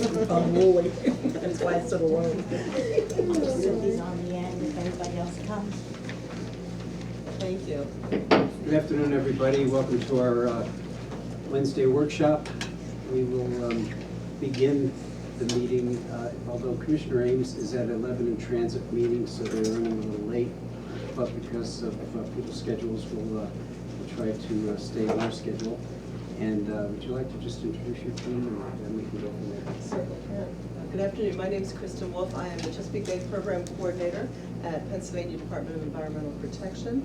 Unruly. That's why it's so low. I'll just put these on the end if anybody else comes. Thank you. Good afternoon, everybody. Welcome to our Wednesday workshop. We will begin the meeting, although Commissioner Ames is at 11 in transit meeting, so they're running a little late. But because of people's schedules, we'll try to stay on our schedule. And would you like to just introduce your team, and then we can go from there? Certainly. Good afternoon. My name is Kristen Wolf. I am the Chesapeake Bay Program Coordinator at Pennsylvania Department of Environmental Protection.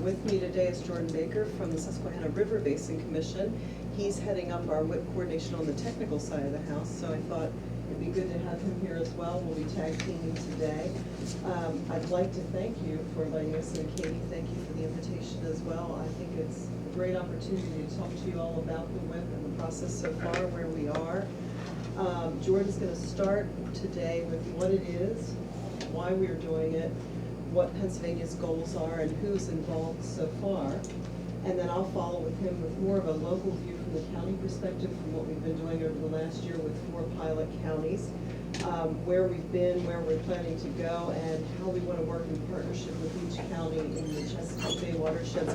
With me today is Jordan Baker from the Susquehanna River Basin Commission. He's heading up our WIP coordination on the technical side of the house, so I thought it'd be good to have him here as well. We'll be tag teaming today. I'd like to thank you for inviting us, and Katie, thank you for the invitation as well. I think it's a great opportunity to talk to you all about the WIP and the process so far, where we are. Jordan's going to start today with what it is, why we're doing it, what Pennsylvania's goals are, and who's involved so far. And then I'll follow with him with more of a local view from the county perspective from what we've been doing over the last year with 4 pilot counties, where we've been, where we're planning to go, and how we want to work in partnership with each county in the Chesapeake Bay watershed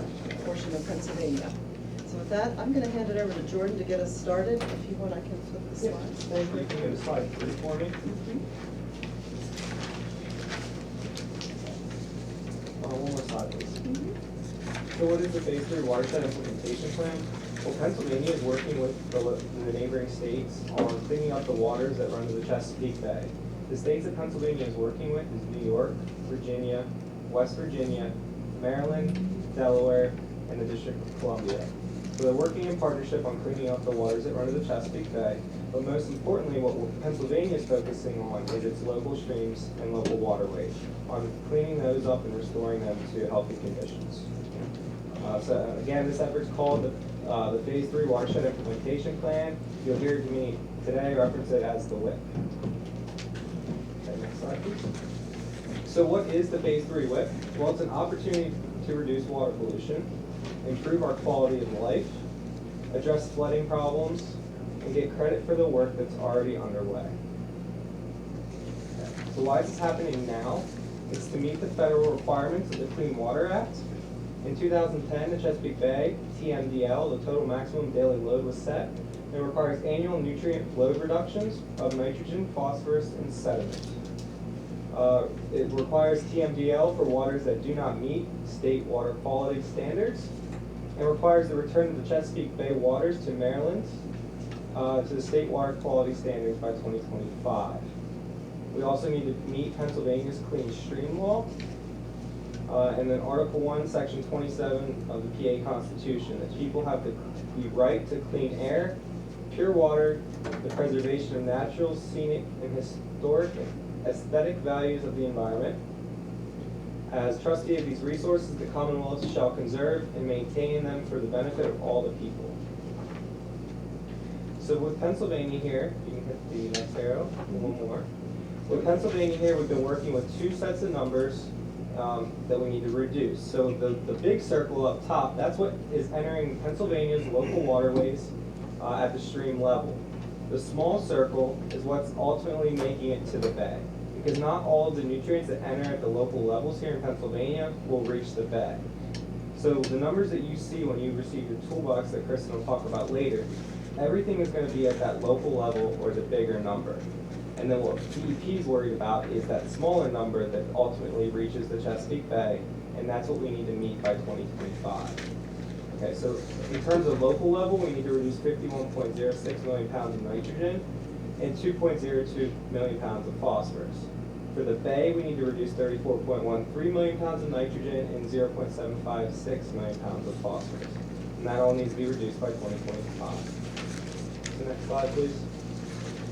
portion of Pennsylvania. So with that, I'm going to hand it over to Jordan to get us started. If you want, I can flip the slides. Thank you. You can go to slide 3 for me. One more slide, please. So what is the Phase 3 Watershed Implementation Plan? Well, Pennsylvania is working with the neighboring states on cleaning up the waters that run to the Chesapeake Bay. The states that Pennsylvania is working with is New York, Virginia, West Virginia, Maryland, Delaware, and the District of Columbia. So they're working in partnership on cleaning up the waters that run to the Chesapeake Bay, but most importantly, what Pennsylvania is focusing on is its local streams and local waterways, on cleaning those up and restoring them to healthy conditions. So again, this effort is called the Phase 3 Watershed Implementation Plan. You'll hear me today reference it as the WIP. Okay, next slide, please. So what is the Phase 3 WIP? Well, it's an opportunity to reduce water pollution, improve our quality of life, address flooding problems, and get credit for the work that's already underway. Okay. So why is this happening now? It's to meet the federal requirements of the Clean Water Act. In 2010, the Chesapeake Bay, TMDL, the total maximum daily load was set. It requires annual nutrient load reductions of nitrogen, phosphorus, and sediment. It requires TMDL for waters that do not meet state water quality standards. It requires the return of the Chesapeake Bay waters to Maryland to the state water quality standards by 2025. We also need to meet Pennsylvania's Clean Stream Law. And then Article 1, Section 27 of the PA Constitution, that people have the right to clean air, pure water, the preservation of natural, scenic, and historic aesthetic values of the environment. As trustee of these resources, the Commonwealth shall conserve and maintain them for the benefit of all the people. So with Pennsylvania here, you can hit the next arrow, one more. With Pennsylvania here, we've been working with 2 sets of numbers that we need to reduce. So the big circle up top, that's what is entering Pennsylvania's local waterways at the stream level. The small circle is what's ultimately making it to the bay, because not all of the nutrients that enter at the local levels here in Pennsylvania will reach the bay. So the numbers that you see when you receive your toolbox that Kristen will talk about later, everything is going to be at that local level or the bigger number. And then what DEP is worried about is that smaller number that ultimately reaches the Chesapeake Bay, and that's what we need to meet by 2025. Okay, so in terms of local level, we need to reduce 51.06 million pounds of nitrogen and 2.02 million pounds of phosphorus. For the Bay, we need to reduce 34.13 million pounds of nitrogen and 0.756 million pounds of phosphorus. And that all needs to be reduced by 2025. So next slide, please.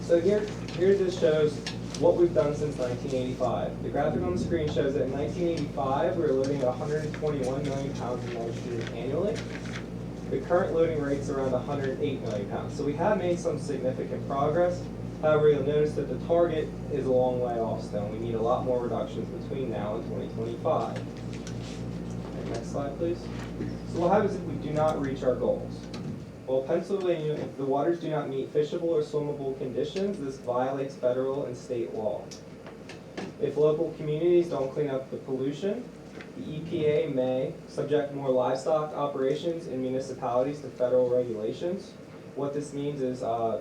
So here this shows what we've done since 1985. The graphic on the screen shows that in 1985, we were loading at 121 million pounds of nitrogen annually. The current loading rate's around 108 million pounds. So we have made some significant progress. However, you'll notice that the target is a long way off still. We need a lot more reductions between now and 2025. Okay, next slide, please. So what happens if we do not reach our goals? Well, Pennsylvania, if the waters do not meet fishable or swimmable conditions, this violates federal and state law. If local communities don't clean up the pollution, the EPA may subject more livestock operations in municipalities to federal regulations. What this means is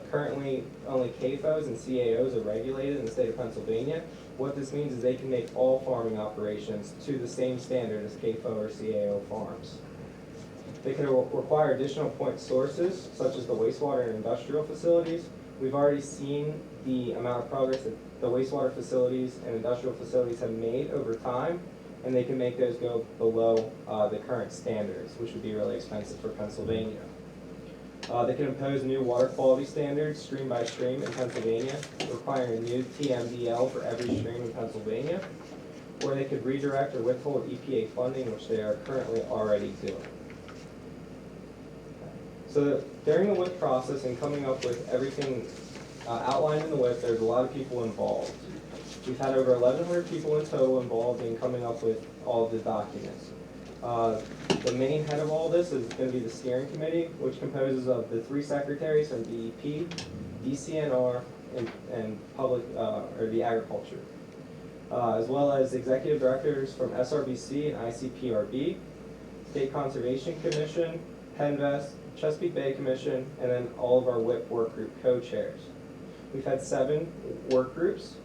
currently only CAFOs and CAOs are regulated in the state of Pennsylvania. What this means is they can make all farming operations to the same standard as CAFO or CAO farms. They can require additional point sources, such as the wastewater and industrial facilities. We've already seen the amount of progress that the wastewater facilities and industrial facilities have made over time, and they can make those go below the current standards, which would be really expensive for Pennsylvania. They can impose new water quality standards stream by stream in Pennsylvania, requiring a new TMDL for every stream in Pennsylvania, or they could redirect or withhold EPA funding, which they are currently already doing. So during the WIP process and coming up with everything outlined in the WIP, there's a lot of people involved. We've had over 1,100 people in total involved in coming up with all of the documents. The main head of all this is going to be the steering committee, which composes of the 3 secretaries from DEP, DCNR, and public or the agriculture, as well as executive directors from SRBC and ICPRB, State Conservation Commission, Penvest, Chesapeake Bay Commission, and then all of our WIP work group co-chairs. We've had 7 work groups,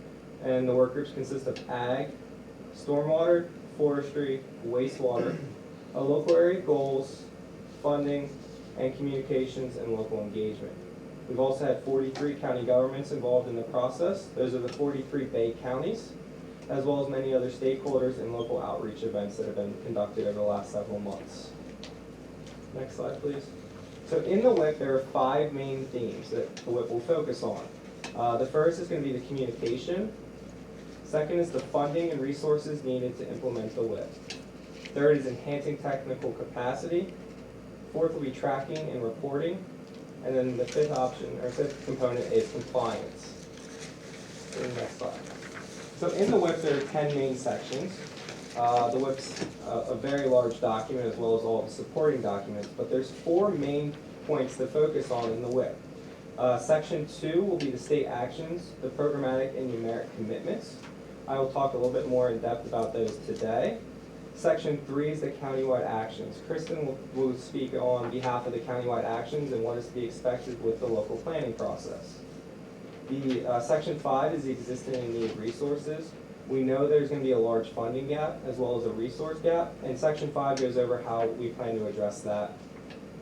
and the work groups consist of ag, stormwater, forestry, wastewater, local area goals, funding, and communications and local engagement. We've also had 43 county governments involved in the process. Those are the 43 Bay counties, as well as many other stakeholders and local outreach events that have been conducted over the last several months. Next slide, please. So in the WIP, there are 5 main themes that the WIP will focus on. The first is going to be the communication. Second is the funding and resources needed to implement the WIP. Third is enhancing technical capacity. Fourth will be tracking and reporting. And then the fifth component is compliance. Next slide. So in the WIP, there are 10 main sections. The WIP's a very large document, as well as all the supporting documents, but there's 4 main points to focus on in the WIP. Section 2 will be the state actions, the programmatic and numeric commitments. I will talk a little bit more in depth about those today. Section 3 is the countywide actions. Kristen will speak on behalf of the countywide actions and what is to be expected with the local planning process. The Section 5 is the existing and needed resources. We know there's going to be a large funding gap as well as a resource gap, and Section 5 goes over how we plan to address that.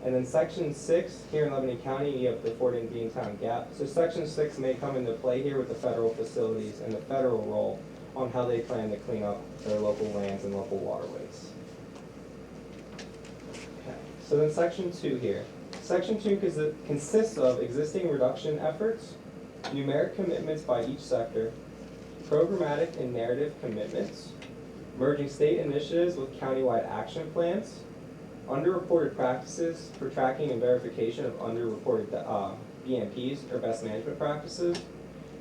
And then Section 6, here in Lebanon County, you have the Fort Indian Town gap. So Section 6 may come into play here with the federal facilities and the federal role on how they plan to clean up their local lands and local waterways. Okay. So then Section 2 here. Section 2 consists of existing reduction efforts, numeric commitments by each sector, programmatic and narrative commitments, merging state initiatives with countywide action plans, underreported practices for tracking and verification of underreported BMPs or best management practices,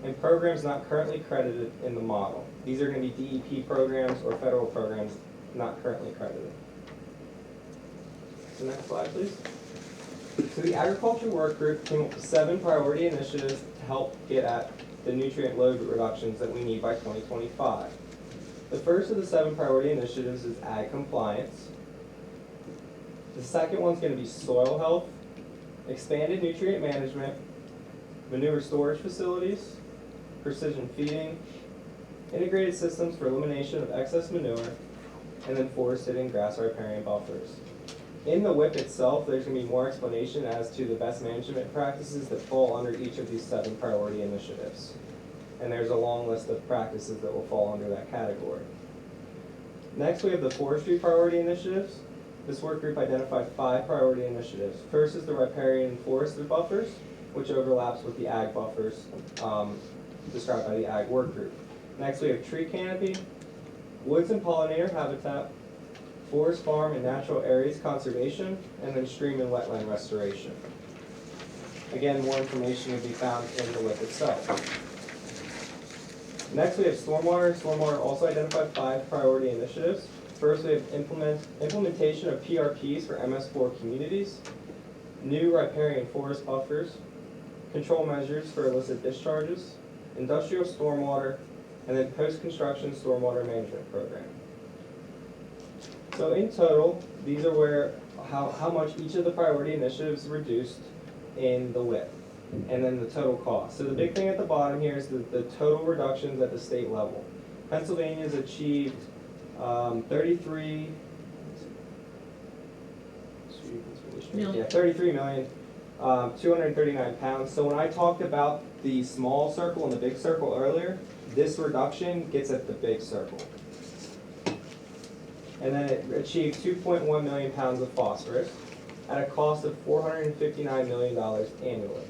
and programs not currently credited in the model. These are going to be DEP programs or federal programs not currently credited. So next slide, please. So the agriculture work group came up with 7 priority initiatives to help get at the nutrient load reductions that we need by 2025. The first of the 7 priority initiatives is ag compliance. The second one's going to be soil health, expanded nutrient management, manure storage facilities, precision feeding, integrated systems for elimination of excess manure, and then forested and grass riparian buffers. In the WIP itself, there's going to be more explanation as to the best management practices that fall under each of these 7 priority initiatives. And there's a long list of practices that will fall under that category. Next, we have the forestry priority initiatives. This work group identified 5 priority initiatives. First is the riparian forested buffers, which overlaps with the ag buffers described by the ag work group. Next, we have tree canopy, woods and pollinator habitat, forest farm and natural areas conservation, and then stream and wetland restoration. Again, more information will be found in the WIP itself. Next, we have stormwater. Stormwater also identified 5 priority initiatives. First, we have implementation of PRPs for MS4 communities. new riparian forest buffers, control measures for illicit discharges, industrial stormwater, and then post-construction stormwater management program. So in total, these are where how much each of the priority initiatives reduced in the WIP, and then the total cost. So the big thing at the bottom here is the total reductions at the state level. Pennsylvania's achieved 33 million, 239 pounds. So when I talked about the small circle and the big circle earlier, this reduction gets at the big circle. And then it achieved 2.1 million pounds of phosphorus at a cost of $459 million annually.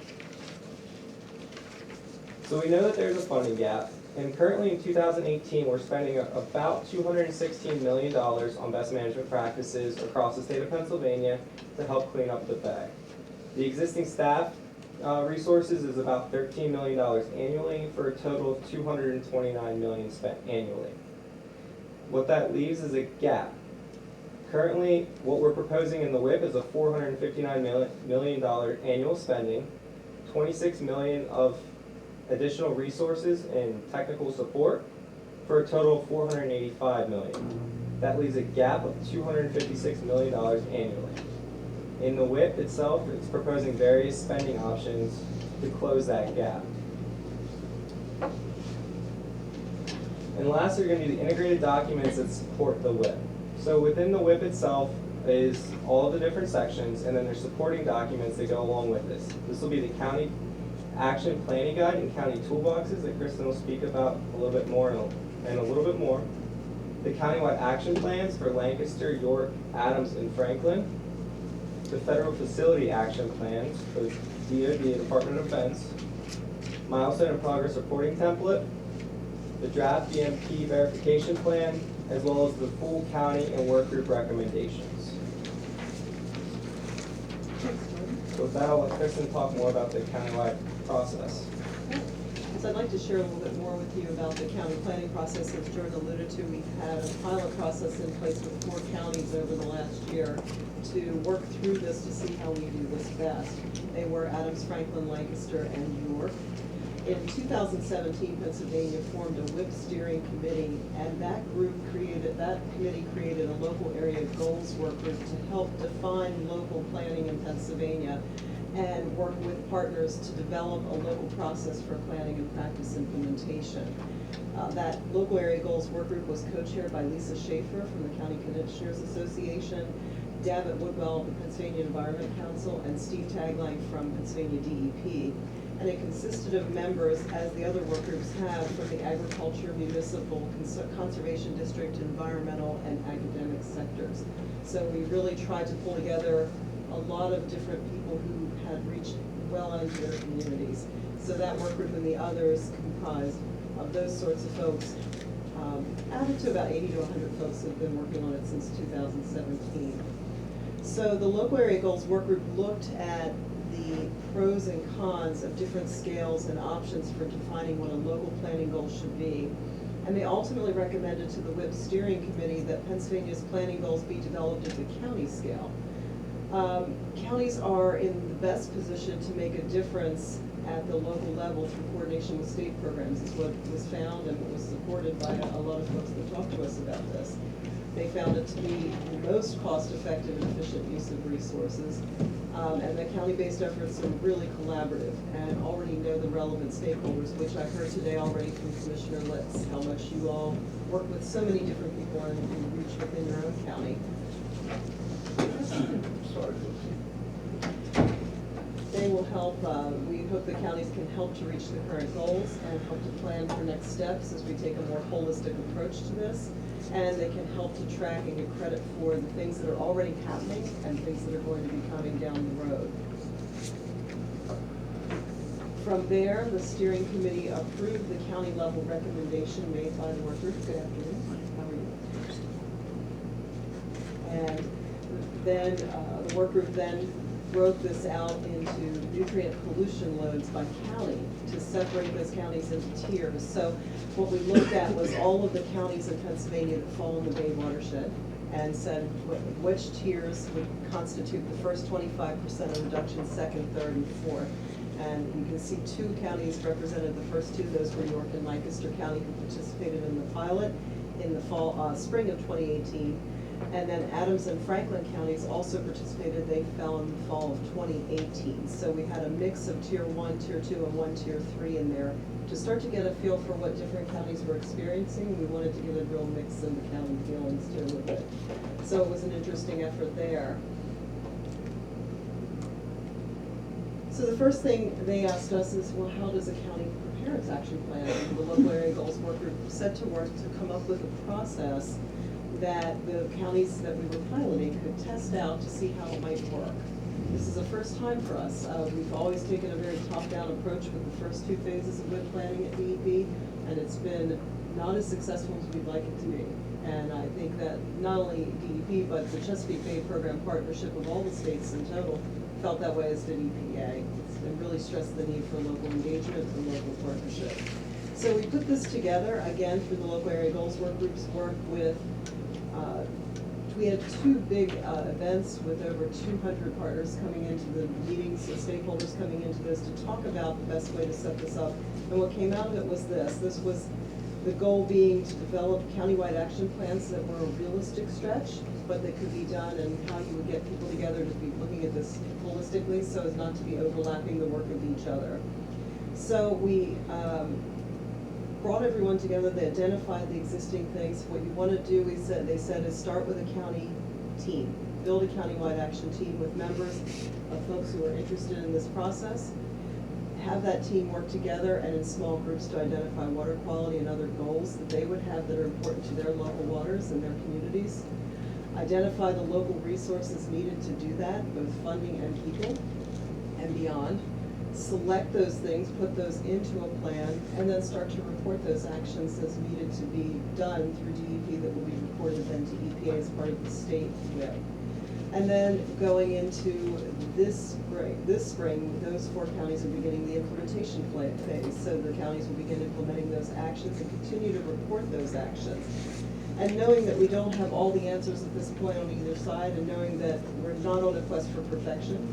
So we know that there's a funding gap, and currently in 2018, we're spending about $216 million on best management practices across the state of Pennsylvania to help clean up the bay. The existing staff resources is about $13 million annually for a total of $229 million spent annually. What that leaves is a gap. Currently, what we're proposing in the WIP is a $459 million annual spending, $26 million of additional resources and technical support for a total of $485 million. That leaves a gap of $256 million annually. In the WIP itself, it's proposing various spending options to close that gap. And last are going to be the integrated documents that support the WIP. So within the WIP itself is all of the different sections, and then there's supporting documents that go along with this. This will be the county action planning guide and county toolboxes that Kristen will speak about a little bit more and a little bit more. The countywide action plans for Lancaster, York, Adams, and Franklin. The federal facility action plans for the DoD, the Department of Defense. Milestone and progress reporting template. The draft BMP verification plan, as well as the full county and work group recommendations. So with that, I'll let Kristen talk more about the countywide process. So I'd like to share a little bit more with you about the county planning process. As Jordan alluded to, we've had a pilot process in place with 4 counties over the last year to work through this to see how we do this best. They were Adams, Franklin, Lancaster, and York. In 2017, Pennsylvania formed a WIP steering committee, and that committee created a local area goals work group to help define local planning in Pennsylvania and work with partners to develop a local process for planning and practice implementation. That local area goals work group was co-chaired by Lisa Schaefer from the County Commissioners Association, Davitt Woodwell of the Pennsylvania Environment Council, and Steve Tagline from Pennsylvania DEP. And it consisted of members, as the other work groups have, from the agriculture, municipal, conservation district, environmental, and academic sectors. So we really tried to pull together a lot of different people who had reached well into their communities. So that work group and the others comprised of those sorts of folks, added to about 80 to 100 folks who have been working on it since 2017. So the local area goals work group looked at the pros and cons of different scales and options for defining what a local planning goal should be. And they ultimately recommended to the WIP steering committee that Pennsylvania's planning goals be developed at the county scale. Counties are in the best position to make a difference at the local level through coordination with state programs, is what was found and was supported by a lot of folks that talked to us about this. They found it to be the most cost-effective and efficient use of resources. And the county-based efforts are really collaborative and already know the relevant stakeholders, which I heard today already from Commissioner Litz, how much you all work with so many different people and reach within your own county. They will help, we hope the counties can help to reach the current goals and help to plan for next steps as we take a more holistic approach to this. And they can help to track and get credit for the things that are already happening and things that are going to be coming down the road. From there, the steering committee approved the county level recommendation made by the work group. Good afternoon. How are you? And then the work group then broke this out into nutrient pollution loads by county to separate those counties into tiers. So what we looked at was all of the counties in Pennsylvania that fall in the Bay watershed. and said which tiers would constitute the first 25% of reduction, second, third, and fourth. And you can see 2 counties represented, the first 2, those were York and Lancaster County, who participated in the pilot in the spring of 2018. And then Adams and Franklin counties also participated. They fell in the fall of 2018. So we had a mix of tier 1, tier 2, and 1 tier 3 in there to start to get a feel for what different counties were experiencing. We wanted to get a real mix of the county feelings too with it. So it was an interesting effort there. So the first thing they asked us is, well, how does a county prepare its action plan? And the local area goals work group set to work to come up with a process that the counties that we were piloting could test out to see how it might work. This is a first time for us. We've always taken a very top-down approach with the first 2 phases of WIP planning at DEP, and it's been not as successful as we'd like it to be. And I think that not only DEP, but the Chesapeake Bay Program Partnership of all the states in total felt that way, as did EPA. And really stressed the need for local engagement and local partnership. So we put this together, again, through the local area goals work groups, work with, we had 2 big events with over 200 partners coming into the meetings, so stakeholders coming into this to talk about the best way to set this up. And what came out of it was this. This was the goal being to develop countywide action plans that were a realistic stretch, but that could be done, and how you would get people together to be looking at this holistically so as not to be overlapping the work of each other. So we brought everyone together. They identified the existing things. What you want to do, they said, is start with a county team. Build a countywide action team with members of folks who are interested in this process. Have that team work together and in small groups to identify water quality and other goals that they would have that are important to their local waters and their communities. Identify the local resources needed to do that, both funding and people and beyond. Select those things, put those into a plan, and then start to report those actions as needed to be done through DEP that will be reported then to EPA as part of the state WIP. And then going into this spring, those 4 counties are beginning the implementation phase. So the counties will begin implementing those actions and continue to report those actions. And knowing that we don't have all the answers at this point on either side, and knowing that we're not on a quest for perfection,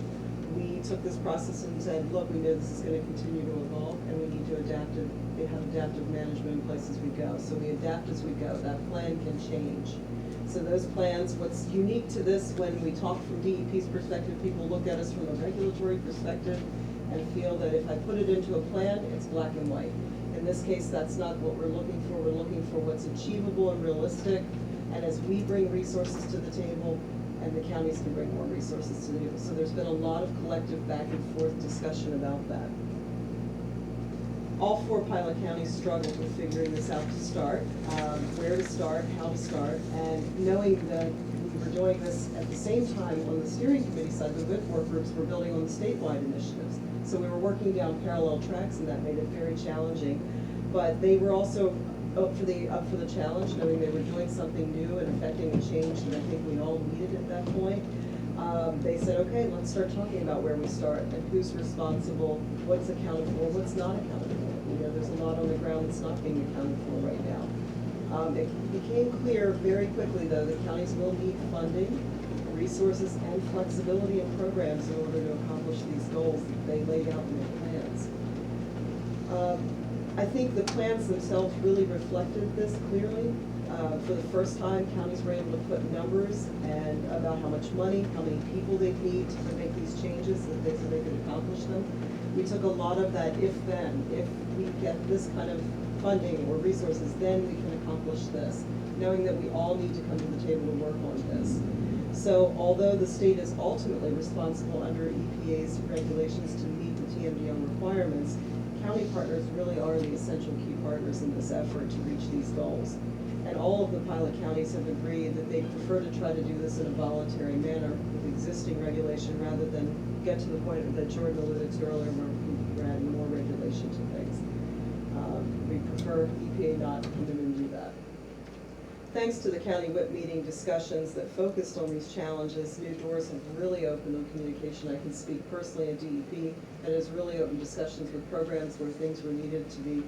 we took this process and said, look, we know this is going to continue to evolve, and we need to have adaptive management in place as we go. So we adapt as we go. That plan can change. So those plans, what's unique to this, when we talk from DEP's perspective, people look at us from a regulatory perspective and feel that if I put it into a plan, it's black and white. In this case, that's not what we're looking for. We're looking for what's achievable and realistic. And as we bring resources to the table, and the counties can bring more resources to the table. So there's been a lot of collective back and forth discussion about that. All 4 pilot counties struggled with figuring this out to start, where to start, how to start, and knowing that we were doing this at the same time on the steering committee side, the WIP work groups were building on the statewide initiatives. So we were working down parallel tracks, and that made it very challenging. But they were also up for the challenge, knowing they were doing something new and affecting a change that I think we all needed at that point. They said, okay, let's start talking about where we start and who's responsible, what's accounted for, what's not accounted for. You know, there's a lot on the ground that's not being accounted for right now. It became clear very quickly, though, that counties will need funding, resources, and flexibility in programs in order to accomplish these goals that they laid out in their plans. I think the plans themselves really reflected this clearly. For the first time, counties were able to put numbers and about how much money, how many people they'd need to make these changes so they could accomplish them. We took a lot of that if-then. If we get this kind of funding or resources, then we can accomplish this, knowing that we all need to come to the table and work on this. So although the state is ultimately responsible under EPA's regulations to meet the TMDM requirements, county partners really are the essential key partners in this effort to reach these goals. And all of the pilot counties have agreed that they prefer to try to do this in a voluntary manner with existing regulation rather than get to the point that Jordan alluded to earlier where we're adding more regulation to things. We prefer EPA not come in and do that. Thanks to the county WIP meeting discussions that focused on these challenges, new doors have really opened on communication. I can speak personally at DEP, and has really opened discussions with programs where things were needed to be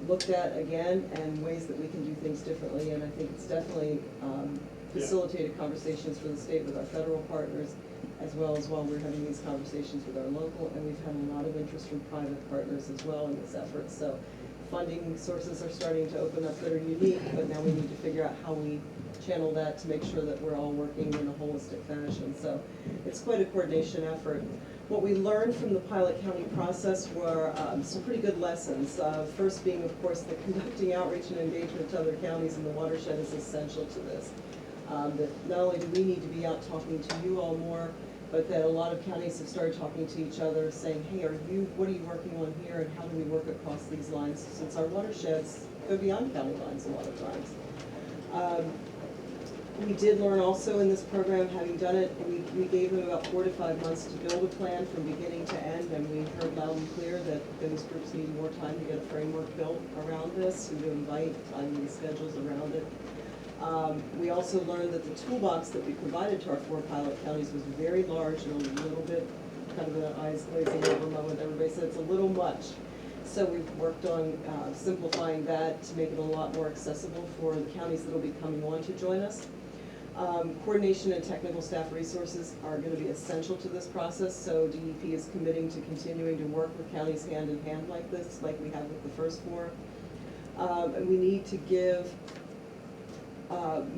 looked at again and ways that we can do things differently. And I think it's definitely facilitated conversations for the state with our federal partners, as well as while we're having these conversations with our local, and we've had a lot of interest from private partners as well in this effort. So funding sources are starting to open up that are unique, but now we need to figure out how we channel that to make sure that we're all working in a holistic fashion. So it's quite a coordination effort. What we learned from the pilot county process were some pretty good lessons. First being, of course, that conducting outreach and engagement to other counties in the watershed is essential to this. That not only do we need to be out talking to you all more, but that a lot of counties have started talking to each other, saying, hey, what are you working on here, and how do we work across these lines, since our watersheds go beyond county lines a lot of times. We did learn also in this program, having done it, we gave them about 4 to 5 months to build a plan from beginning to end, and we heard loud and clear that those groups need more time to get a framework built around this, and to invite timing schedules around it. We also learned that the toolbox that we provided to our 4 pilot counties was very large and a little bit, kind of an eyes glazing over moment. Everybody said it's a little much. So we've worked on simplifying that to make it a lot more accessible for the counties that will be coming on to join us. Coordination and technical staff resources are going to be essential to this process, so DEP is committing to continuing to work with counties hand in hand like this, like we have with the first 4. And we need to give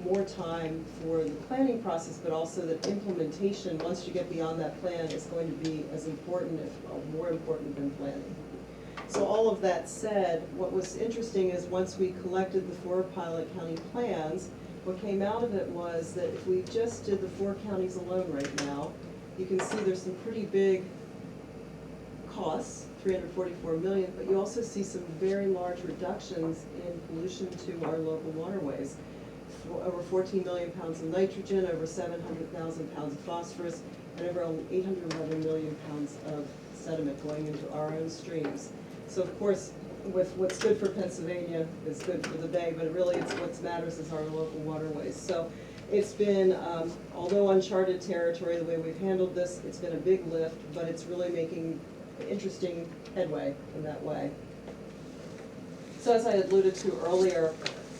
more time for the planning process, but also that implementation, once you get beyond that plan, is going to be as important, if more important than planning. So all of that said, what was interesting is once we collected the 4 pilot county plans, what came out of it was that if we just did the 4 counties alone right now, you can see there's some pretty big costs, $344 million, but you also see some very large reductions in pollution to our local waterways. Over 14 million pounds of nitrogen, over 700,000 pounds of phosphorus, and over 811 million pounds of sediment going into our own streams. So of course, with what's good for Pennsylvania is good for the Bay, but really it's what matters is our local waterways. So it's been, although uncharted territory the way we've handled this, it's been a big lift, but it's really making interesting headway in that way. So as I alluded to earlier,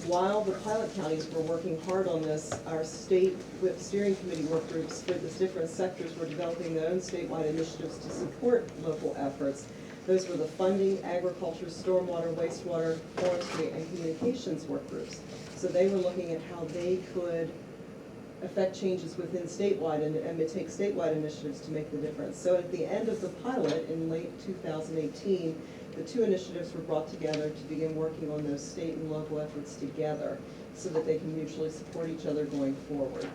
while the pilot counties were working hard on this, our state WIP steering committee work groups for the different sectors were developing their own statewide initiatives to support local efforts. Those were the funding, agriculture, stormwater, wastewater, forestry, and communications work groups. So they were looking at how they could affect changes within statewide and take statewide initiatives to make the difference. So at the end of the pilot in late 2018, the 2 initiatives were brought together to begin working on those state and local efforts together so that they can mutually support each other going forward.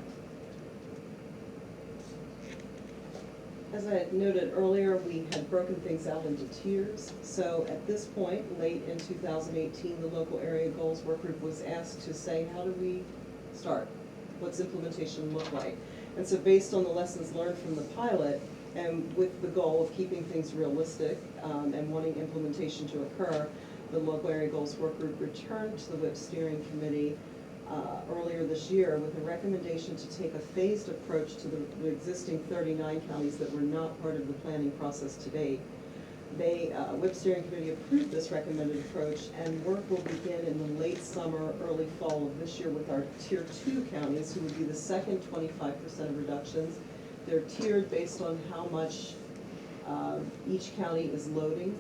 As I had noted earlier, we had broken things out into tiers. So at this point, late in 2018, the local area goals work group was asked to say, how do we start? What's implementation look like? And so based on the lessons learned from the pilot, and with the goal of keeping things realistic and wanting implementation to occur, the local area goals work group returned to the WIP steering committee earlier this year with a recommendation to take a phased approach to the existing 39 counties that were not part of the planning process to date. WIP steering committee approved this recommended approach, and work will begin in the late summer, early fall of this year with our tier 2 counties, who would be the second 25% of reductions. They're tiered based on how much each county is loading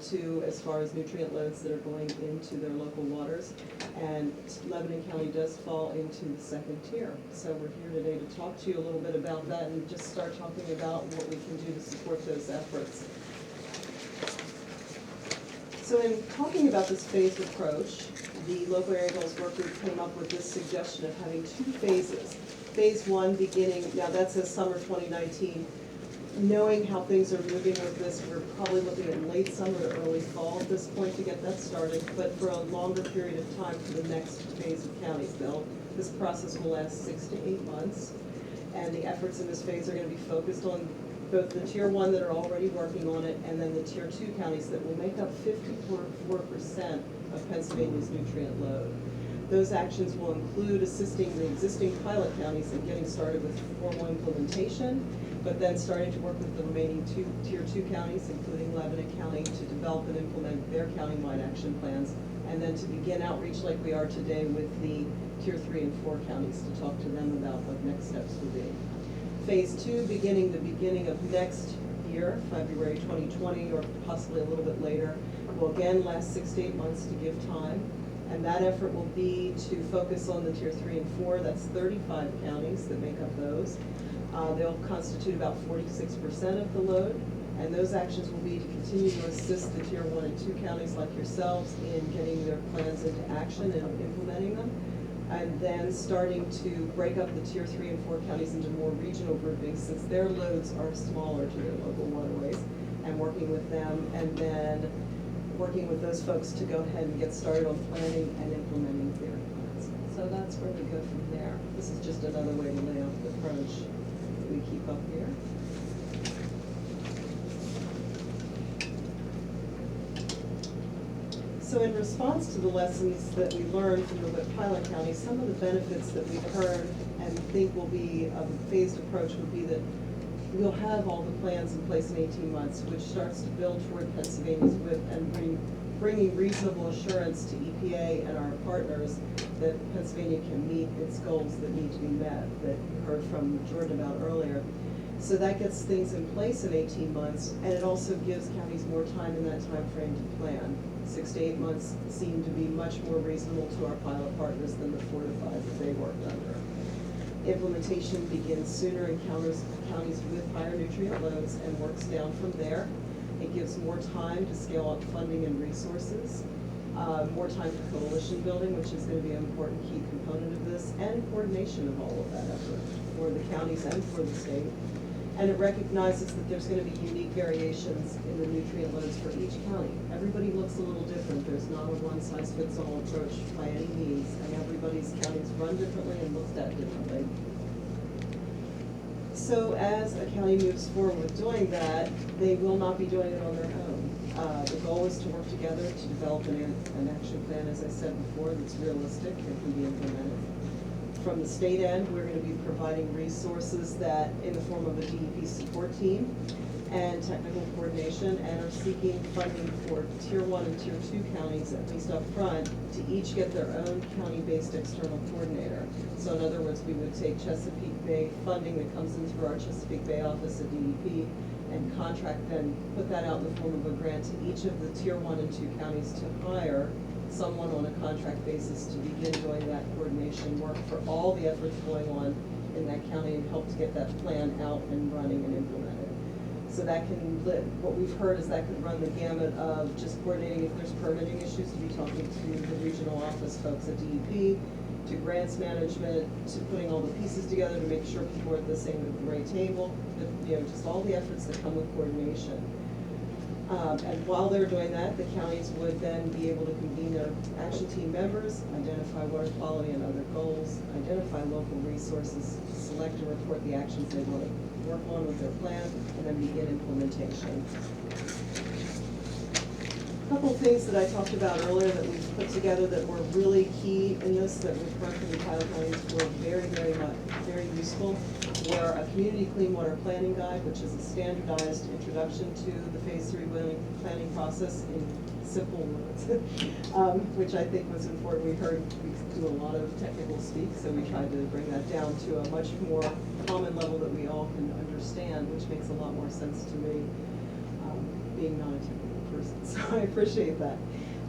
to, as far as nutrient loads that are going into their local waters. And Lebanon County does fall into the second tier. So we're here today to talk to you a little bit about that and just start talking about what we can do to support those efforts. So in talking about this phased approach, the local area goals work group came up with this suggestion of having 2 phases. Phase 1 beginning, now that says summer 2019. Knowing how things are moving with this, we're probably looking at late summer to early fall at this point to get that started, but for a longer period of time for the next phase of counties built. This process will last 6 to 8 months, and the efforts in this phase are going to be focused on both the tier 1 that are already working on it, and then the tier 2 counties that will make up 54% of Pennsylvania's nutrient load. Those actions will include assisting the existing pilot counties in getting started with formal implementation, but then starting to work with the remaining tier 2 counties, including Lebanon County, to develop and implement their county-wide action plans and then to begin outreach like we are today with the Tier 3 and 4 counties to talk to them about what next steps will be. Phase 2, beginning the beginning of next year, February 2020, or possibly a little bit later, will again last 6 to 8 months to give time. And that effort will be to focus on the Tier 3 and 4, that's 35 counties that make up those. They'll constitute about 46% of the load, and those actions will be to continue to assist the Tier 1 and 2 counties like yourselves in getting their plans into action and implementing them. And then starting to break up the Tier 3 and 4 counties into more regional groupings, since their loads are smaller to their local waterways, and working with them, and then working with those folks to go ahead and get started on planning and implementing their plans. So that's where we go from there. This is just another way to lay out the approach that we keep up here. So in response to the lessons that we learned from the pilot county, some of the benefits that we've heard and think will be of a phased approach would be that we'll have all the plans in place in 18 months, which starts to build toward Pennsylvania's WIP and bringing reasonable assurance to EPA and our partners that Pennsylvania can meet its goals that need to be met, that you heard from Jordan about earlier. So that gets things in place in 18 months, and it also gives counties more time in that time frame to plan. 6 to 8 months seem to be much more reasonable to our pilot partners than the 4 to 5 that they worked under. Implementation begins sooner in counties with higher nutrient loads and works down from there. It gives more time to scale up funding and resources, more time for coalition building, which is going to be an important key component of this, and coordination of all of that effort for the counties and for the state. And it recognizes that there's going to be unique variations in the nutrient loads for each county. Everybody looks a little different. There's not a one-size-fits-all approach by any means, and everybody's counties run differently and looked at differently. So as a county moves forward with doing that, they will not be doing it on their own. The goal is to work together to develop an action plan, as I said before, that's realistic and can be implemented. From the state end, we're going to be providing resources that, in the form of a DEP support team and technical coordination, and are seeking funding for Tier 1 and Tier 2 counties, at least up front, to each get their own county-based external coordinator. So in other words, we would take Chesapeake Bay funding that comes in through our Chesapeake Bay office at DEP and contract, then put that out in the form of a grant to each of the Tier 1 and 2 counties to hire someone on a contract basis to begin doing that coordination work for all the efforts going on in that county and help to get that plan out and running and implemented. So that can, what we've heard is that could run the gamut of just coordinating if there's permitting issues, to be talking to the regional office folks at DEP, to grants management, to putting all the pieces together to make sure people are at the same right table, just all the efforts that come with coordination. And while they're doing that, the counties would then be able to convene their action team members, identify water quality and other goals, identify local resources, select and report the actions they want to work on with their plan, and then begin implementation. A couple things that I talked about earlier that we've put together that were really key in this, that we've heard from the pilot counties were very useful, were a community clean water planning guide, which is a standardized introduction to the Phase 3 planning process in simple words, which I think was important. We heard we do a lot of technical speak, so we tried to bring that down to a much more common level that we all can understand, which makes a lot more sense to me, being not a technical person, so I appreciate that.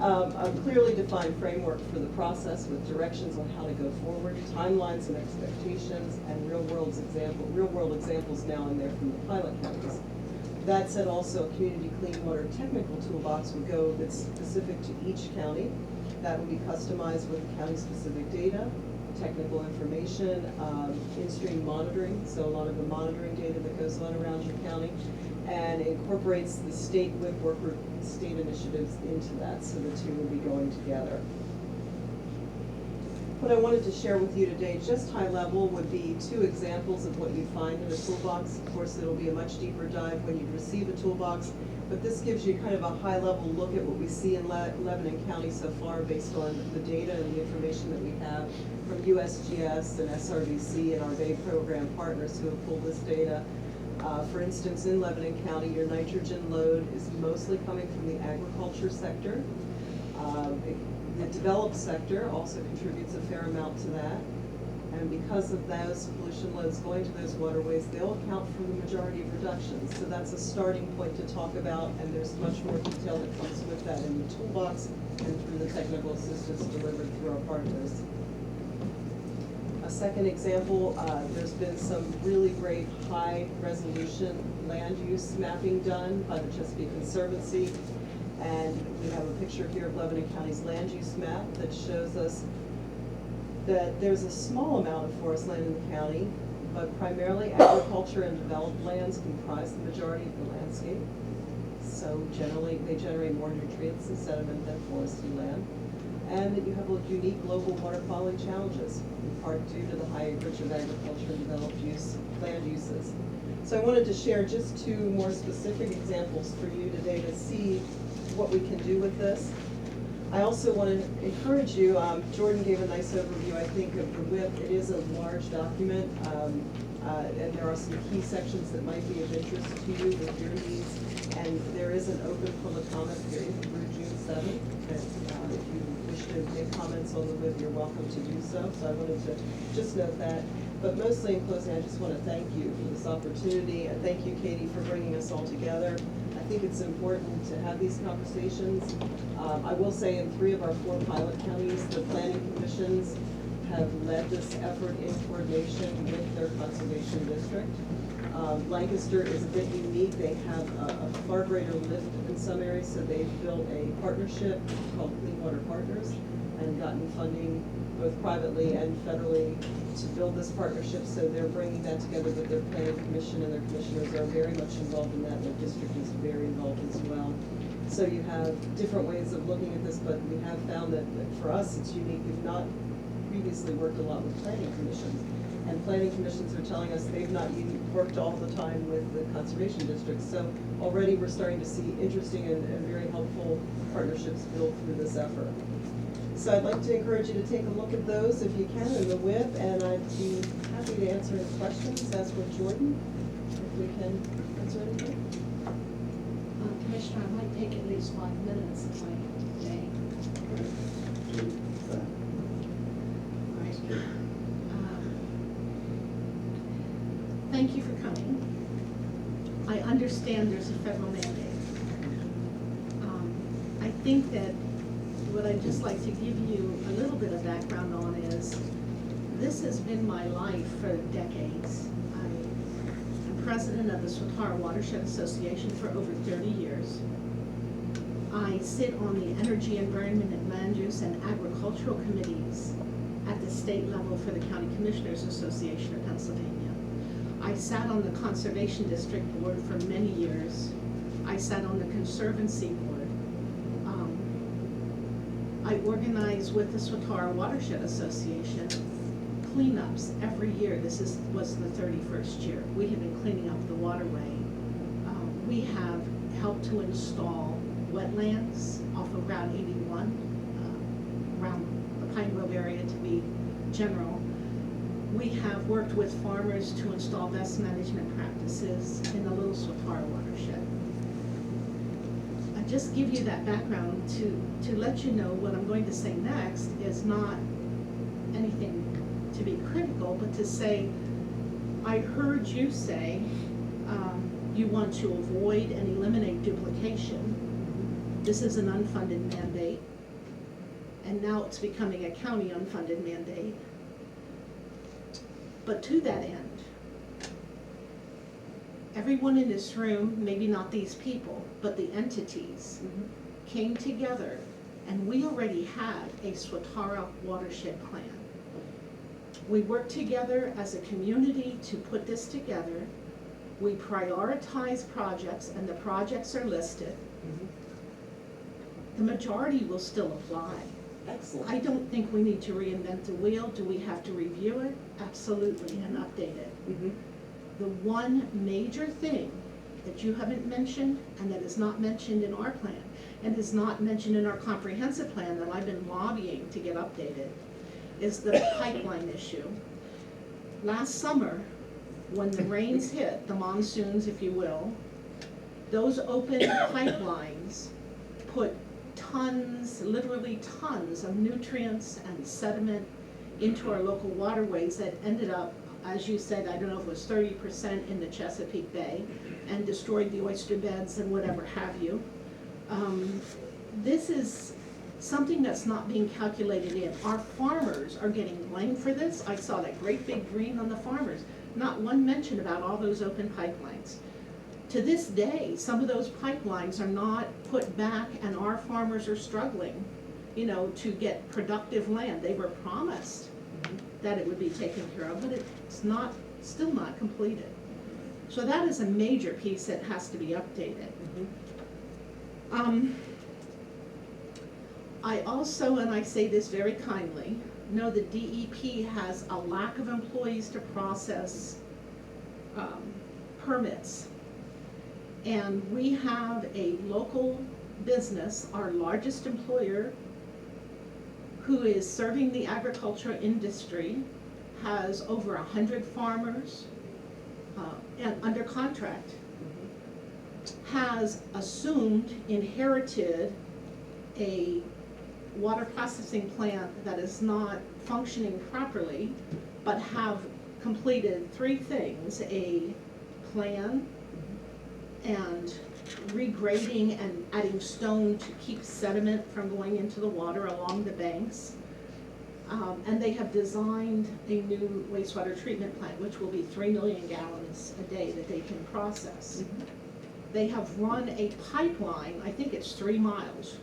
A clearly defined framework for the process with directions on how to go forward, timelines and expectations, and real-world examples now and there from the pilot counties. That said, also a community clean water technical toolbox would go that's specific to each county. That would be customized with county-specific data, technical information, in-stream monitoring, so a lot of the monitoring data that goes on around your county, and incorporates the state WIP work group state initiatives into that, so the two will be going together. What I wanted to share with you today, just high level, would be 2 examples of what you find in a toolbox. Of course, it'll be a much deeper dive when you receive a toolbox, but this gives you kind of a high level look at what we see in Lebanon County so far based on the data and the information that we have from USGS and SRVC and our Bay program partners who have pulled this data. For instance, in Lebanon County, your nitrogen load is mostly coming from the agriculture sector. The developed sector also contributes a fair amount to that. And because of those pollution loads going to those waterways, they'll account for the majority of reductions. So that's a starting point to talk about, and there's much more detail that comes with that in the toolbox and through the technical assistance delivered through our partners. A second example, there's been some really great high resolution land use mapping done by the Chesapeake Conservancy. And we have a picture here of Lebanon County's land use map that shows us that there's a small amount of forest land in the county, but primarily agriculture and developed lands comprise the majority of the landscape. So generally, they generate more nutrients and sediment than forested land. And that you have unique global water quality challenges, in part due to the high acreage of agriculture and developed land uses. So I wanted to share just two more specific examples for you today to see what we can do with this. I also want to encourage you, Jordan gave a nice overview, I think, of the WIP. It is a large document, and there are some key sections that might be of interest to you with your needs. And there is an open public comment period through June 7th. If you wish to make comments on the WIP, you're welcome to do so. So I wanted to just note that. But mostly in closing, I just want to thank you for this opportunity. And thank you, Katie, for bringing us all together. I think it's important to have these conversations. I will say in 3 of our 4 pilot counties, the planning commissions have led this effort in coordination with their conservation district. Lancaster is a bit unique. They have a far greater lift in some areas, so they've built a partnership called Clean Water Partners and gotten funding both privately and federally to build this partnership. So they're bringing that together with their planning commission, and their commissioners are very much involved in that. Their district is very involved as well. So you have different ways of looking at this, but we have found that for us it's unique. We've not previously worked a lot with planning commissions. And planning commissions are telling us they've not worked all the time with the conservation districts. So already we're starting to see interesting and very helpful partnerships build through this effort. So I'd like to encourage you to take a look at those if you can in the WIP, and I'd be happy to answer any questions, as with Jordan, if we can answer anything. Commissioner, I might take at least 5 minutes if I may. Right. Thank you for coming. I understand there's a federal mandate. I think that what I'd just like to give you a little bit of background on is this has been my life for decades. I'm president of the Swatara Watershed Association for over 30 years. I sit on the Energy, Environment, and Land Use and Agricultural Committees at the state level for the County Commissioners Association of Pennsylvania. I sat on the Conservation District Board for many years. I sat on the Conservancy Board. I organize with the Swatara Watershed Association cleanups every year. This was the 31st year. We have been cleaning up the waterway. We have helped to install wetlands off of Route 81, around the Pine Grove area to be general. We have worked with farmers to install best management practices in the Little Swatara watershed. I just give you that background to let you know what I'm going to say next is not anything to be critical, but to say, I heard you say you want to avoid and eliminate duplication. This is an unfunded mandate, and now it's becoming a county unfunded mandate. But to that end, everyone in this room, maybe not these people, but the entities, came together, and we already had a Swatara watershed plan. We worked together as a community to put this together. We prioritize projects, and the projects are listed. The majority will still apply. Excellent. I don't think we need to reinvent the wheel. Do we have to review it? Absolutely, and update it. The one major thing that you haven't mentioned, and that is not mentioned in our plan, and is not mentioned in our comprehensive plan that I've been lobbying to get updated, is the pipeline issue. Last summer, when the rains hit, the monsoons, if you will, those open pipelines put tons, literally tons of nutrients and sediment into our local waterways that ended up, as you said, I don't know if it was 30% in the Chesapeake Bay, and destroyed the oyster beds and whatever have you. This is something that's not being calculated in. Our farmers are getting blamed for this. I saw that great big green on the farmers. Not one mention about all those open pipelines. To this day, some of those pipelines are not put back, and our farmers are struggling, you know, to get productive land. They were promised that it would be taken care of, but it's not, still not completed. So that is a major piece that has to be updated. I also, and I say this very kindly, know that DEP has a lack of employees to process permits. And we have a local business, our largest employer, who is serving the agriculture industry, has over 100 farmers and under contract, has assumed, inherited a water processing plant that is not functioning properly, but have completed 3 things: a plan and regrading and adding stone to keep sediment from going into the water along the banks. And they have designed a new wastewater treatment plant, which will be 3 million gallons a day that they can process. They have run a pipeline, I think it's 3 miles,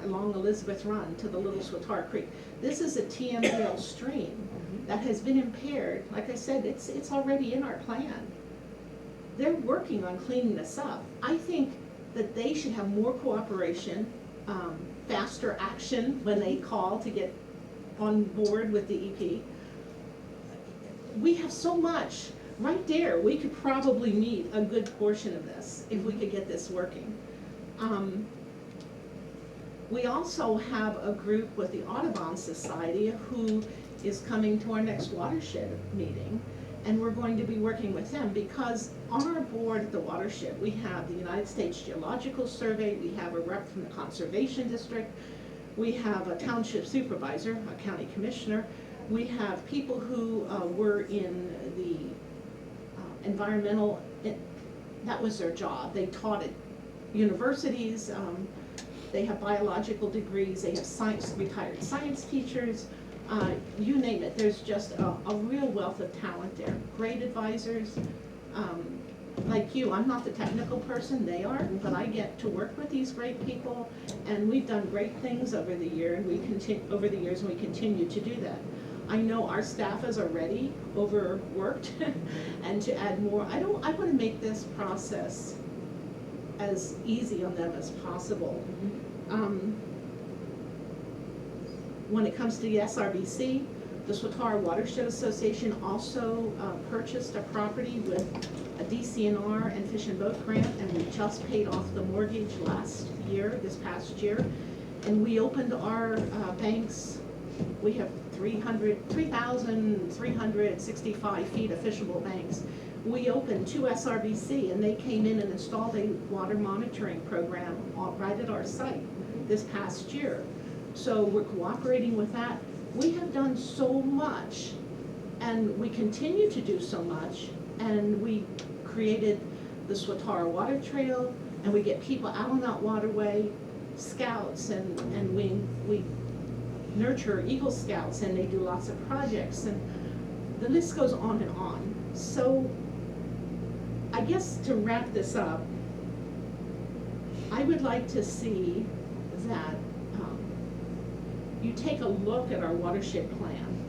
along Elizabeth Run to the Little Swatara Creek. This is a TMDL stream that has been impaired. Like I said, it's already in our plan. They're working on cleaning this up. I think that they should have more cooperation, faster action when they call to get on board with DEP. We have so much. Right there, we could probably meet a good portion of this if we could get this working. We also have a group with the Audubon Society who is coming to our next watershed meeting, and we're going to be working with them because on our board at the watershed, we have the United States Geological Survey, we have a rep from the Conservation District, we have a township supervisor, a county commissioner, we have people who were in the environmental, that was their job. They taught at universities, they have biological degrees, they have science, retired science teachers, you name it. There's just a real wealth of talent there. Great advisors, like you. I'm not the technical person, they are, but I get to work with these great people, and we've done great things over the year, and we continue to do that. I know our staff is already overworked, and to add more, I want to make this process as easy on them as possible. When it comes to the SRBC, the Swatara Watershed Association also purchased a property with a DCNR and Fish and Boat grant, and we just paid off the mortgage this past year. And we opened our banks. We have 3,365 feet of fishable banks. We opened 2 SRBC, and they came in and installed a water monitoring program right at our site this past year. So we're cooperating with that. We have done so much, and we continue to do so much, and we created the Swatara Water Trail, and we get people out on that waterway, scouts, and we nurture Eagle Scouts, and they do lots of projects, and the list goes on and on. So I guess to wrap this up, I would like to see that you take a look at our watershed plan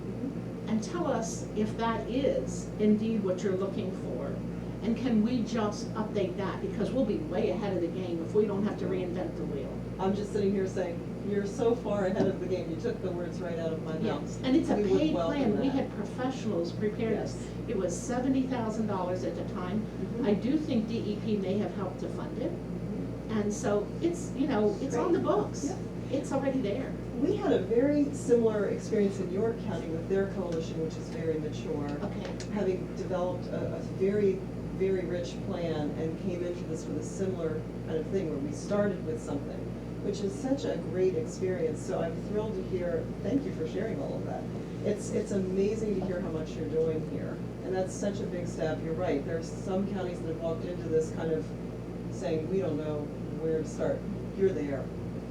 and tell us if that is indeed what you're looking for, and can we just update that, because we'll be way ahead of the game if we don't have to reinvent the wheel. I'm just sitting here saying, you're so far ahead of the game, you took the words right out of my mouth. Yes, and it's a We would paid welcome plan. We that. had professionals prepare this. Yes. It was $70,000 at the time. I do think DEP may have helped to fund it. And so it's, it's on the books. Yeah. It's already there. We had a very similar experience in York County with their coalition, which is very mature. Okay. Having developed a very, very rich plan and came into this with a similar kind of thing where we started with something. which is such a great experience. So I'm thrilled to hear, thank you for sharing all of that. It's amazing to hear how much you're doing here. And that's such a big step. You're right. There's some counties that have walked into this kind of saying, we don't know where to start. You're there.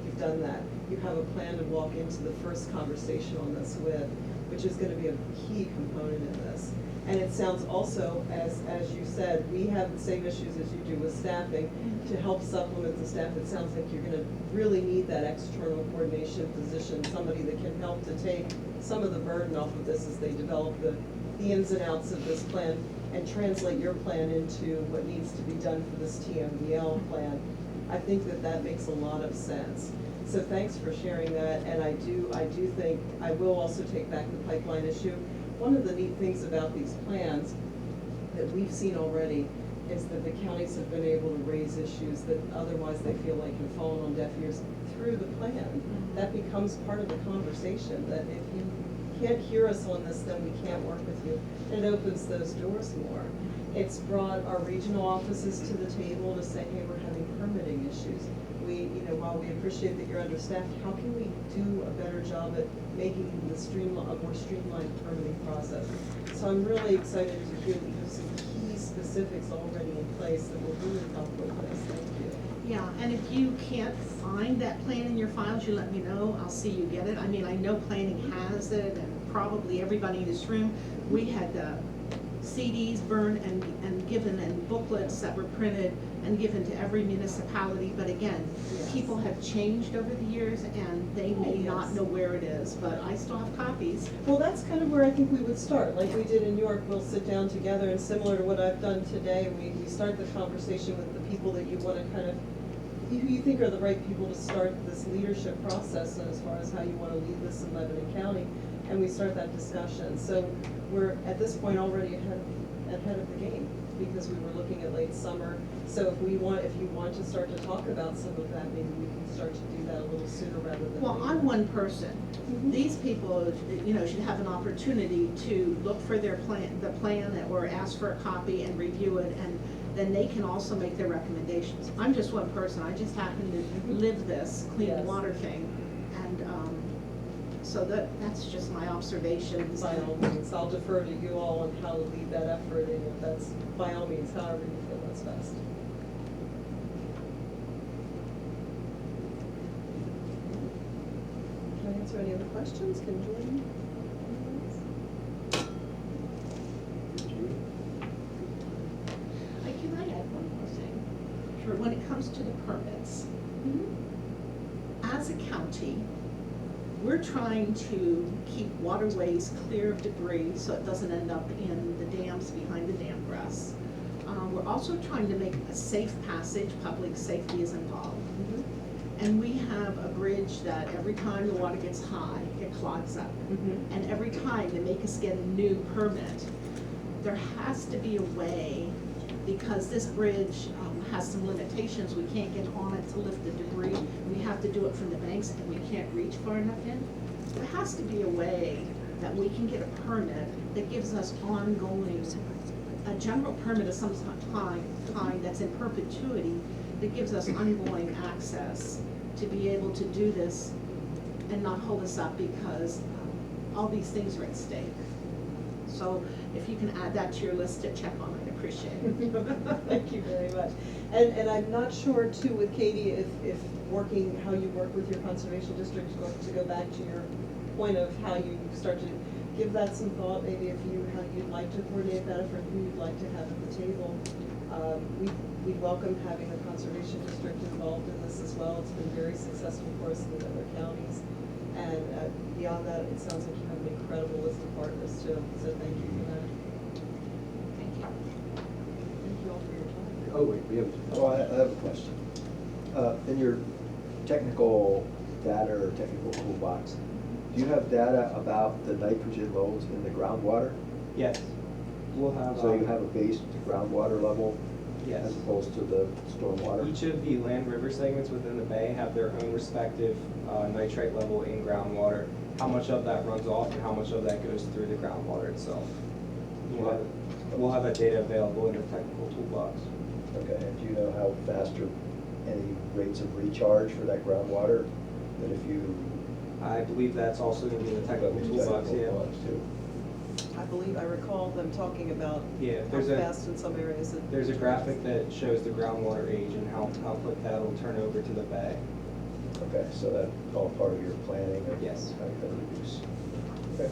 You've done that. You have a plan to walk into the first conversation on this with, which is going to be a key component in this. And it sounds also, as you said, we have the same issues as you do with staffing. To help supplement the staff, it sounds like you're going to really need that external coordination position, somebody that can help to take some of the burden off of this as they develop the ins and outs of this plan and translate your plan into what needs to be done for this TMDL plan. I think that that makes a lot of sense. So thanks for sharing that, and I do think, I will also take back the pipeline issue. One of the neat things about these plans that we've seen already is that the counties have been able to raise issues that otherwise they feel like have fallen on deaf ears through the plan. That becomes part of the conversation, that if you can't hear us on this, then we can't work with you. And it opens those doors more. It's brought our regional offices to the table to say, hey, we're having permitting issues. While we appreciate that you're understaffed, how can we do a better job at making a more streamlined permitting process? So I'm really excited to hear that you have some key specifics already in place that will really help with this. Thank you. Yeah, and if you can't find that plan in your files, you let me know. I'll see you get it. I mean, I know planning has it, and probably everybody in this room. We had CDs burned and given, and booklets that were printed and given to every municipality. But again, Yes. people have changed over the years, and they may not know where it is, but I still have copies. Well, that's kind of where I think we would start. Like we did in New York, we'll sit down together, and similar to what I've done today, we start the conversation with the people that you want to kind of, who you think are the right people to start this leadership process as far as how you want to lead this in Lebanon County, and we start that discussion. So we're, at this point, already ahead of the game, because we were looking at late summer. So if you want to start to talk about some of that, maybe we can start to do that a little sooner rather than Well, later. I'm one person. Mhm. These people, should have an opportunity to look for the plan, or ask for a copy and review it, and then they can also make their recommendations. I'm just one person. I just happen to live this clean Yes. water thing, and so that's just my observations. By all means, I'll defer to you all on how to lead that effort, and if that's, by all means, however you feel that's best. Can I answer any other questions? Can Jordan? Can I add one more thing? Sure. When it comes to the permits, as a county, we're trying to keep waterways clear of debris so it doesn't end up in the dams behind the dam grass. We're also trying to make a safe passage. Public safety is involved. And we have a bridge that every time the water gets high, it clogs up. And every time they make us get a new permit, there has to be a way, because this bridge has some limitations. We can't get on it to lift the debris. We have to do it from the banks, and we can't reach far enough in. There has to be a way that we can get a permit that gives us ongoing, a general permit of some kind that's in perpetuity, that gives us ongoing access to be able to do this and not hold us up, because all these things are at stake. So if you can add that to your list to check on, I'd appreciate it. Thank you very much. And I'm not sure too with Katie if how you work with your conservation district, to go back to your point of how you start to give that some thought, maybe how you'd like to coordinate that effort, who you'd like to have at the table. We welcome having the conservation district involved in this as well. It's been very successful for us in other counties. And beyond that, it sounds like you have an incredible list of partners too, so thank you for that. Thank you. Thank you all for your time. Oh, wait, we have. Oh, I have a question. In your technical data or technical toolbox, do you have data about the nitrogen loads in the groundwater? Yes. We'll have. So you have a base groundwater level Yes. as opposed to the stormwater? Each of the land river segments within the bay have their own respective nitrate level in groundwater. How much of that runs off and how much of that goes through the groundwater itself. We'll have that data available in your technical toolbox. Okay, and do you know how fast or any rates of recharge for that groundwater? That if you. I believe that's also gonna be in the technical toolbox, yeah. Too. I recall them talking about Yeah, how there's a- fast in some areas it. There's a graphic that shows the groundwater age and how quick that'll turn over to the bay. Okay, so that's all part of your planning of Yes. how you're gonna reduce. Okay.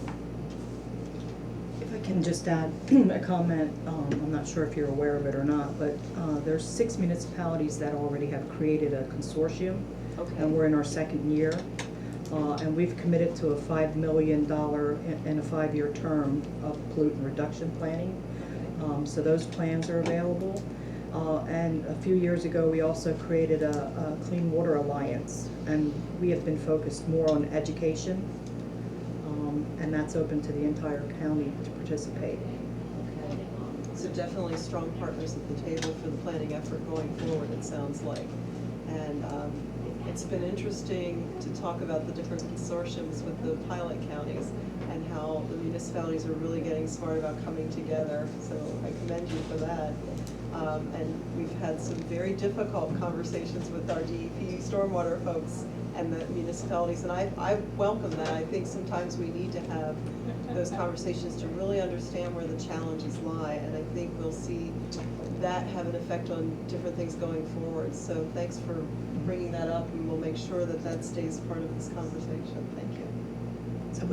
If I can just add a comment, I'm not sure if you're aware of it or not, but there's 6 municipalities that already have created a consortium. Okay. And we're in our second year. And we've committed to a $5 million in a 5-year term of pollutant reduction planning. So those plans are available. And a few years ago, we also created a Clean Water Alliance. And we have been focused more on education. And that's open to the entire county to participate. Okay. So definitely strong partners at the table for the planning effort going forward, it sounds like. And it's been interesting to talk about the different consortiums with the pilot counties and how the municipalities are really getting smart about coming together. So I commend you for that. And we've had some very difficult conversations with our DEP stormwater folks and the municipalities, and I welcome that. I think sometimes we need to have those conversations to really understand where the challenges lie, and I think we'll see that have an effect on different things going forward. So thanks for bringing that up, and we'll make sure that that stays part of this conversation. Thank you. So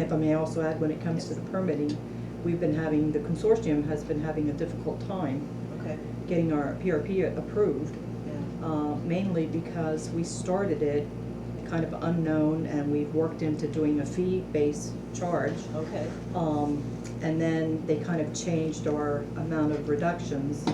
if I may also add, when it comes to the permitting, the consortium has been having a difficult time Okay. getting our PRP approved. Yeah. Mainly because we started it kind of unknown, and we've worked into doing a fee-based charge. Okay. And then they kind of changed our amount of reductions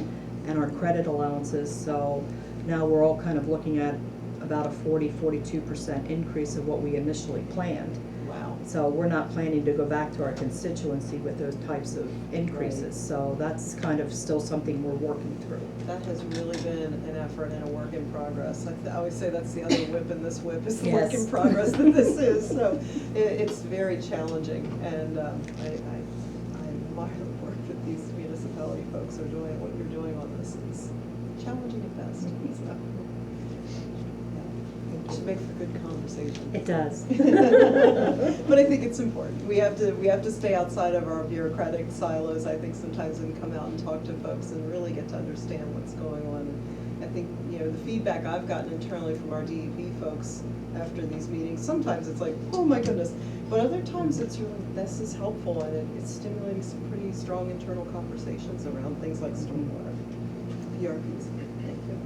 and our credit allowances, so now we're all kind of looking at about a 42% increase of what we initially planned. Wow. So we're not planning to go back to our constituency with those types of increases. Right. So that's kind of still something we're working through. That has really been an effort and a work in progress. I always say that's the other whip in this whip, is the work in Yes. progress that this is. So it's very challenging, and I admire the work that these municipality folks are doing. What you're doing on this is challenging at best. So, yeah. It should make for good conversation. It does. But I think it's important. We have to stay outside of our bureaucratic silos, I think, sometimes, and come out and talk to folks and really get to understand what's going on. I think, the feedback I've gotten internally from our DEP folks after these meetings, sometimes it's like, oh my goodness, but other times it's really, this is helpful, and it's stimulating some pretty strong internal conversations around things like stormwater, PRPs. Thank you.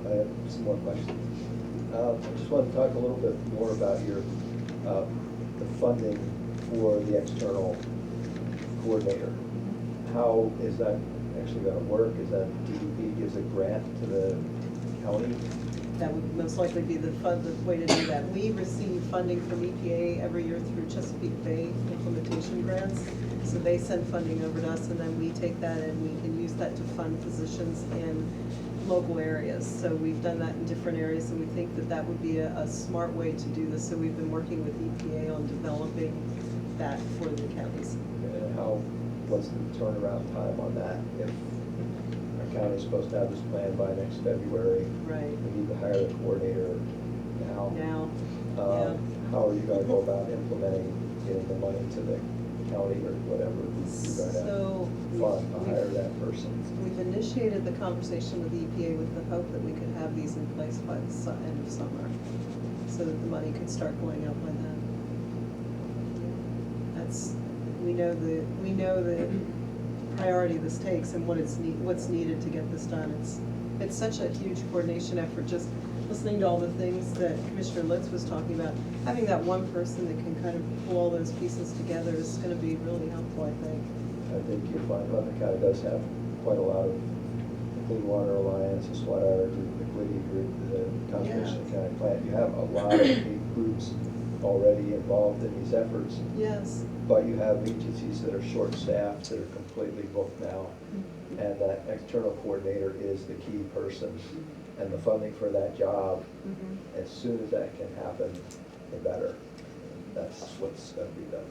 I have some more questions. I just want to talk a little bit more about your, the funding for the external coordinator. How is that actually going to work? Is that DEP gives a grant to the county? That would most likely be the way to do that. We receive funding from EPA every year through Chesapeake Bay implementation grants. So they send funding over to us, and then we take that and we can use that to fund positions in local areas. So we've done that in different areas, and we think that that would be a smart way to do this. So we've been working with EPA on developing that for the counties. And what's the turnaround time on that? If our county is supposed to have this plan by next February, Right. we need to hire the coordinator now. Now, Uh, How are you going to go about implementing, getting the money to the county or whatever you're going So to fund to hire that person? we've initiated the conversation with the EPA with the hope that we could have these in place by the end of summer, so that the money could start going out by then. We know the priority this takes and what's needed to get this done. It's such a huge coordination effort, just listening to all the things that Commissioner Litz was talking about. Having that one person that can kind of pull all those pieces together is gonna be really helpful, I think. I think you'll find Lebanon County does have quite a lot of the Clean Water Alliance, the SWAT group, the Quiddy group, the Conservation Yeah. County Plant. You have a lot of big groups already involved in these efforts, Yes. but you have agencies that are short-staffed, that are completely booked now. And that external coordinator is the key person. And the funding for that job, Mhm. as soon as that can happen, the better. That's what's going to be done.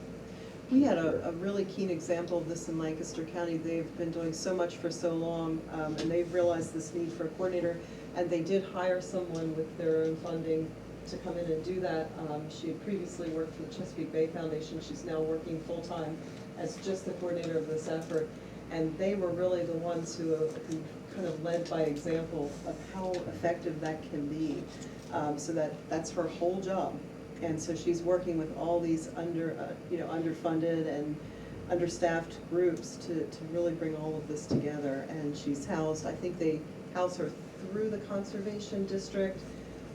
We had a really keen example of this in Lancaster County. They've been doing so much for so long, and they've realized this need for a coordinator, and they did hire someone with their own funding to come in and do that. She had previously worked for the Chesapeake Bay Foundation. She's now working full-time as just the coordinator of this effort. And they were really the ones who kind of led by example of how effective that can be. So that's her whole job. And so she's working with all these underfunded and understaffed groups to really bring all of this together. And she's housed, I think they house her through the Conservation District.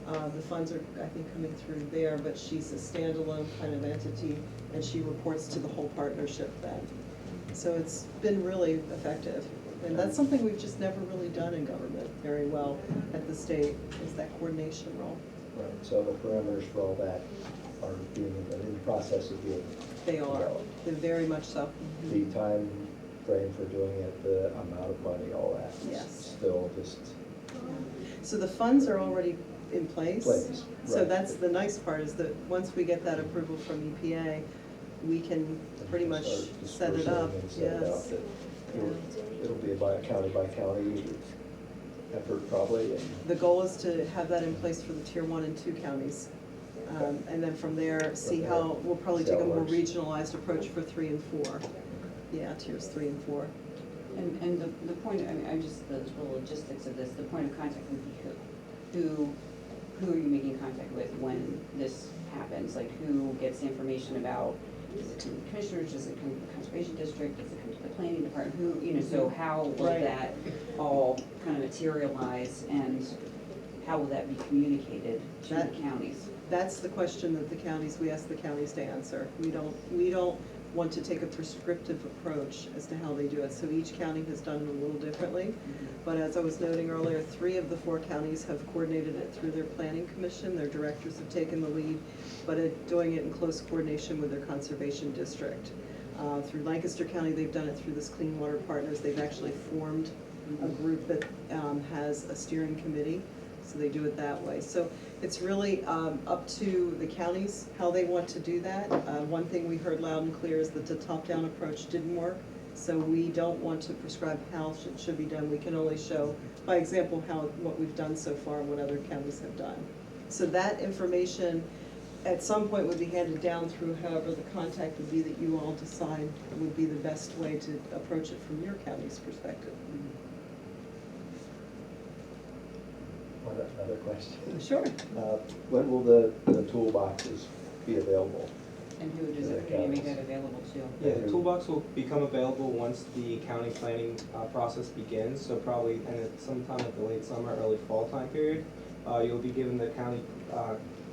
The funds are, I think, coming through there, but she's a standalone kind of entity, and she reports to the whole partnership then. So it's been really effective. And that's something we've just never really done in government very well at the state, is that coordination role. Right, so the parameters for all that are being, in the process of being They are, developed. they're very much so. The time frame for doing it, the amount of money, all that. Yes. Still just, So the funds are already in place. Place, So right. that's the nice part, is that once we get that approval from EPA, we can pretty much start set it dispersing up, and set it up. yes. It'll be a by county effort probably, and The goal is to have that in place for the tier 1 and 2 counties. And then from there, see how, we'll probably See how take a it more works. regionalized approach for 3 and 4. Yeah, tiers 3 and 4. And the point, I mean, the logistics of this, the point of contact would be who are you making contact with when this happens? Like, who gets the information about, does it come to the commissioners, does it come to the conservation district, does it come to the planning department, who, so how will Right. that all kind of materialize, and how will that be communicated to the counties? That's the question that we ask the counties to answer. We don't want to take a prescriptive approach as to how they do it. So each county has done it a little differently. But as I was noting earlier, 3 of the 4 counties have coordinated it through their planning commission. Their directors have taken the lead, but doing it in close coordination with their conservation district. Through Lancaster County, they've done it through this Clean Water Partners. They've actually formed a group that has a steering committee. So they do it that way. So it's really up to the counties how they want to do that. One thing we heard loud and clear is that the top-down approach didn't work. So we don't want to prescribe how it should be done. We can only show, by example, what we've done so far and what other counties have done. So that information at some point would be handed down through however the contact would be that you all decide would be the best way to approach it from your county's perspective. another question. Sure. When will the toolboxes be available? And who does it, who do you make that available to? Yeah, the toolbox will become available once the county planning process begins, so probably sometime at the late summer, early fall time period. You'll be given the county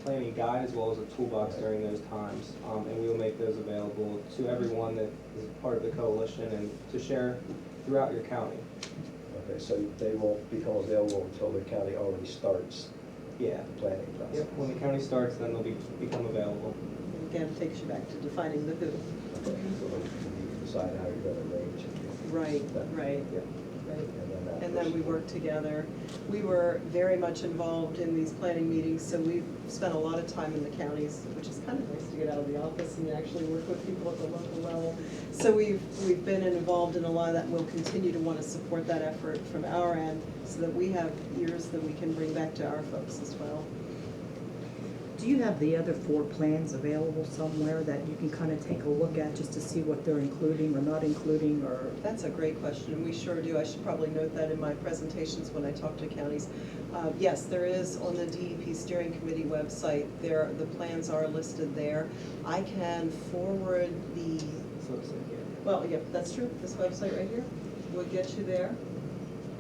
planning guide as well as a toolbox during those times, and we will make those available to everyone that is part of the coalition and to share throughout your county. Okay, so they won't become available until the county already starts Yeah. the planning process? Yep, when the county starts, then they'll become available. Again, it takes you back to defining the who. Okay, so you can decide how you're gonna arrange it. Right, right, Yeah. right. that And then we person- work together. We were very much involved in these planning meetings, so we've spent a lot of time in the counties, which is kind of nice to get out of the office and actually work with people at the local level. So we've been involved in a lot of that, and we'll continue to want to support that effort from our end so that we have ears that we can bring back to our folks as well. Do you have the other 4 plans available somewhere that you can kind of take a look at just to see what they're including or not including, or? That's a great question, and we sure do. I should probably note that in my presentations when I talk to counties. Yes, there is on the DEP Steering Committee website, the plans are listed there. I can forward the, So it's like here. well, yeah, that's true, this website right here will get you there.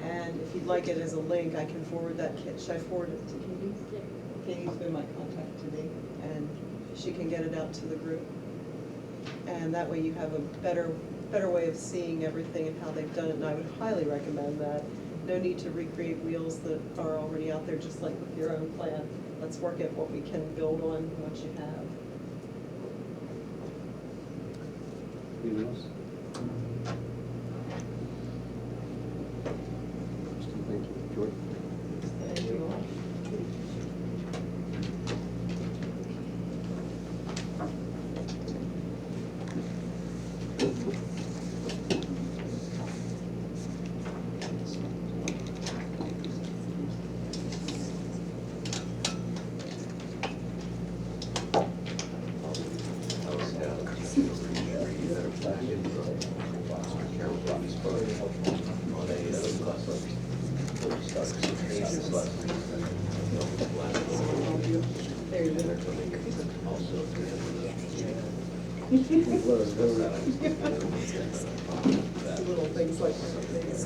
And if you'd like it as a link, I can forward that. Should I forward it to Katie? Katie's been my contact to me, and she can get it out to the group. And that way you have a better way of seeing everything and how they've done it, and I would highly recommend that. No need to recreate wheels that are already out there, just like with your own plan. Let's work at what we can build on what you have. Anyone else? Thank you. George? Thank you all. Little things like things.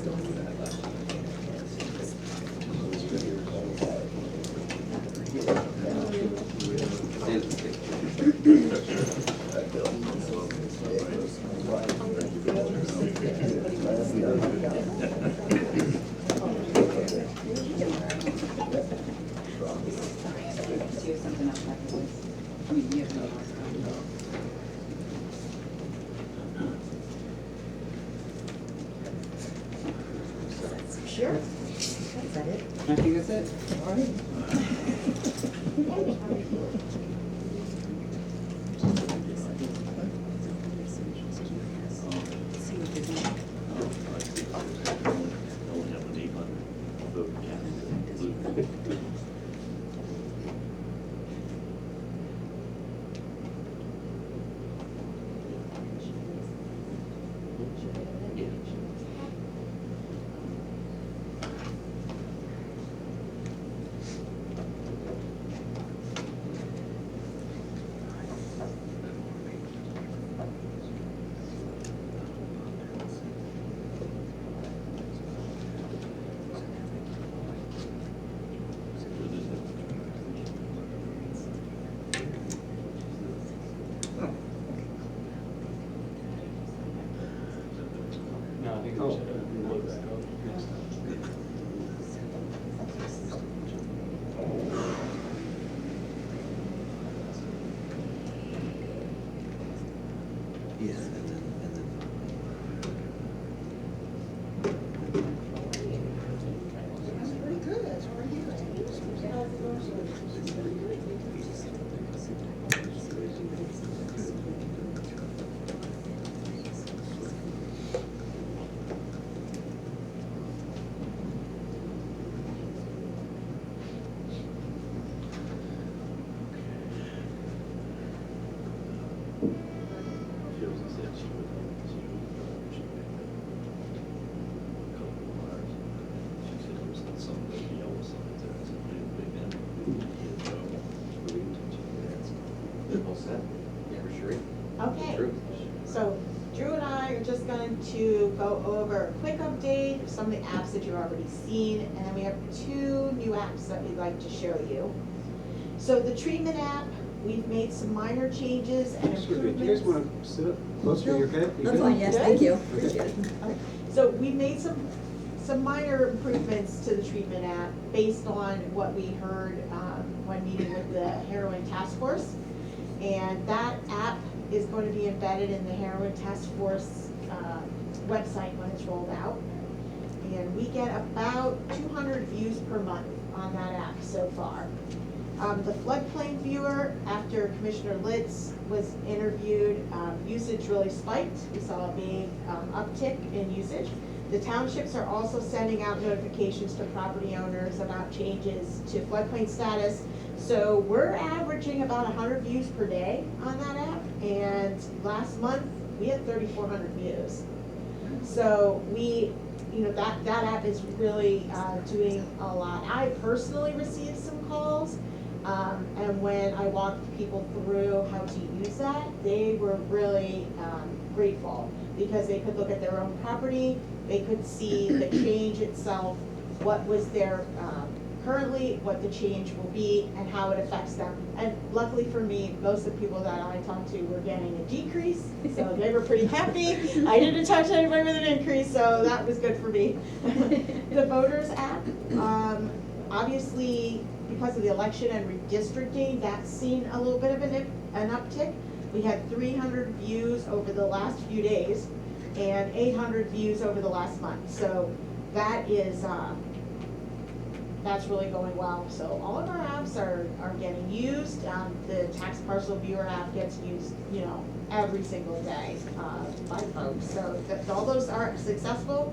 Do you have something else after this? I mean, you have no else. Sure. Is that it? I think that's it. All right. No, I think we should look back up. Pretty good, how are you? Okay, so Drew and I are just going to go over a quick update of some of the apps that you've already seen, and then we have 2 new apps that we'd like to show you. So the treatment app, we've made some minor changes and Excuse me, improvements. do you guys want to sit up closer? You okay? You That's good? fine, yes, Good? thank you. Appreciate it. Okay. So we made some minor improvements to the treatment app based on what we heard when meeting with the heroin task force. And that app is going to be embedded in the heroin task force website when it's rolled out. And we get about 200 views per month on that app so far. The floodplain viewer, after Commissioner Litz was interviewed, usage really spiked. We saw a big uptick in usage. The townships are also sending out notifications to property owners about changes to floodplain status. So we're averaging about 100 views per day on that app, and last month we had 3,400 views. So that app is really doing a lot. I personally received some calls, and when I walked people through how to use that, they were really grateful because they could look at their own property, they could see the change itself, what was there currently, what the change will be, and how it affects them. And luckily for me, most of the people that I talked to were getting a decrease, so they were pretty happy. I didn't touch anybody with an increase, so that was good for me. The voters app, obviously, because of the election and redistricting, that's seen a little bit of an uptick. We had 300 views over the last few days and 800 views over the last month. So that is, that's really going well. So all of our apps are getting used. The tax parcel viewer app gets used, every single day by folks. So all those are successful.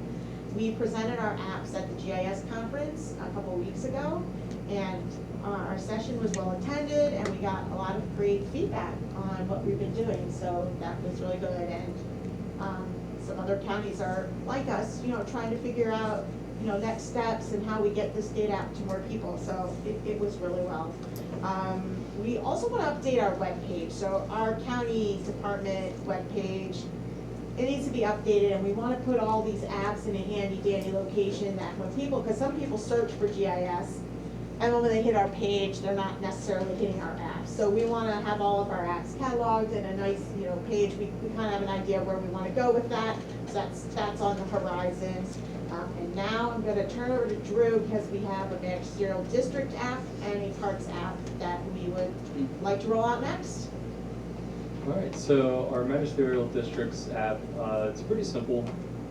We presented our apps at the GIS conference a couple weeks ago, and our session was well attended, and we got a lot of great feedback on what we've been doing. So that was really good. And some other counties are like us, trying to figure out next steps and how we get this data out to more people, so it was really well. We also want to update our webpage, so our county department webpage, it needs to be updated, and we want to put all these apps in a handy dandy location that when people, because some people search for GIS, and when they hit our page, they're not necessarily hitting our apps. So we want to have all of our apps cataloged in a nice, page. We kind of have an idea of where we want to go with that. So that's on the horizon. And now I'm going to turn over to Drew because we have a magisterial district app and a parks app that we would like to roll out next. All right, so our magisterial districts app, it's pretty simple,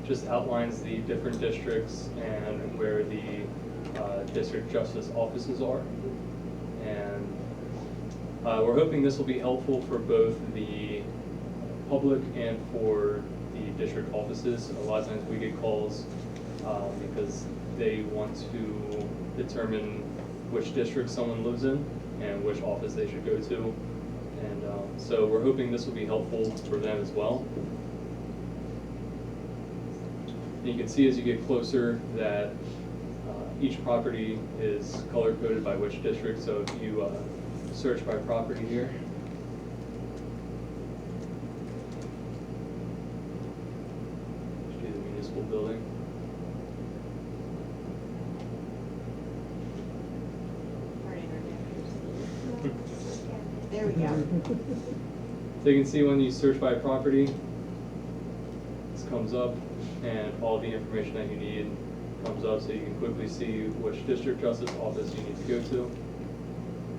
just outlines the different districts and where the district justice offices are. And we're hoping this will be helpful for both the public and for the district offices. A lot of times we get calls because they want to determine which district someone lives in and which office they should go to. And so we're hoping this will be helpful for them as well. And you can see as you get closer that each property is color-coded by which district. So if you search by property here, should be the municipal building. There we go. So you can see when you search by property, this comes up and all the information that you need comes up, so you can quickly see which district justice office you need to go to,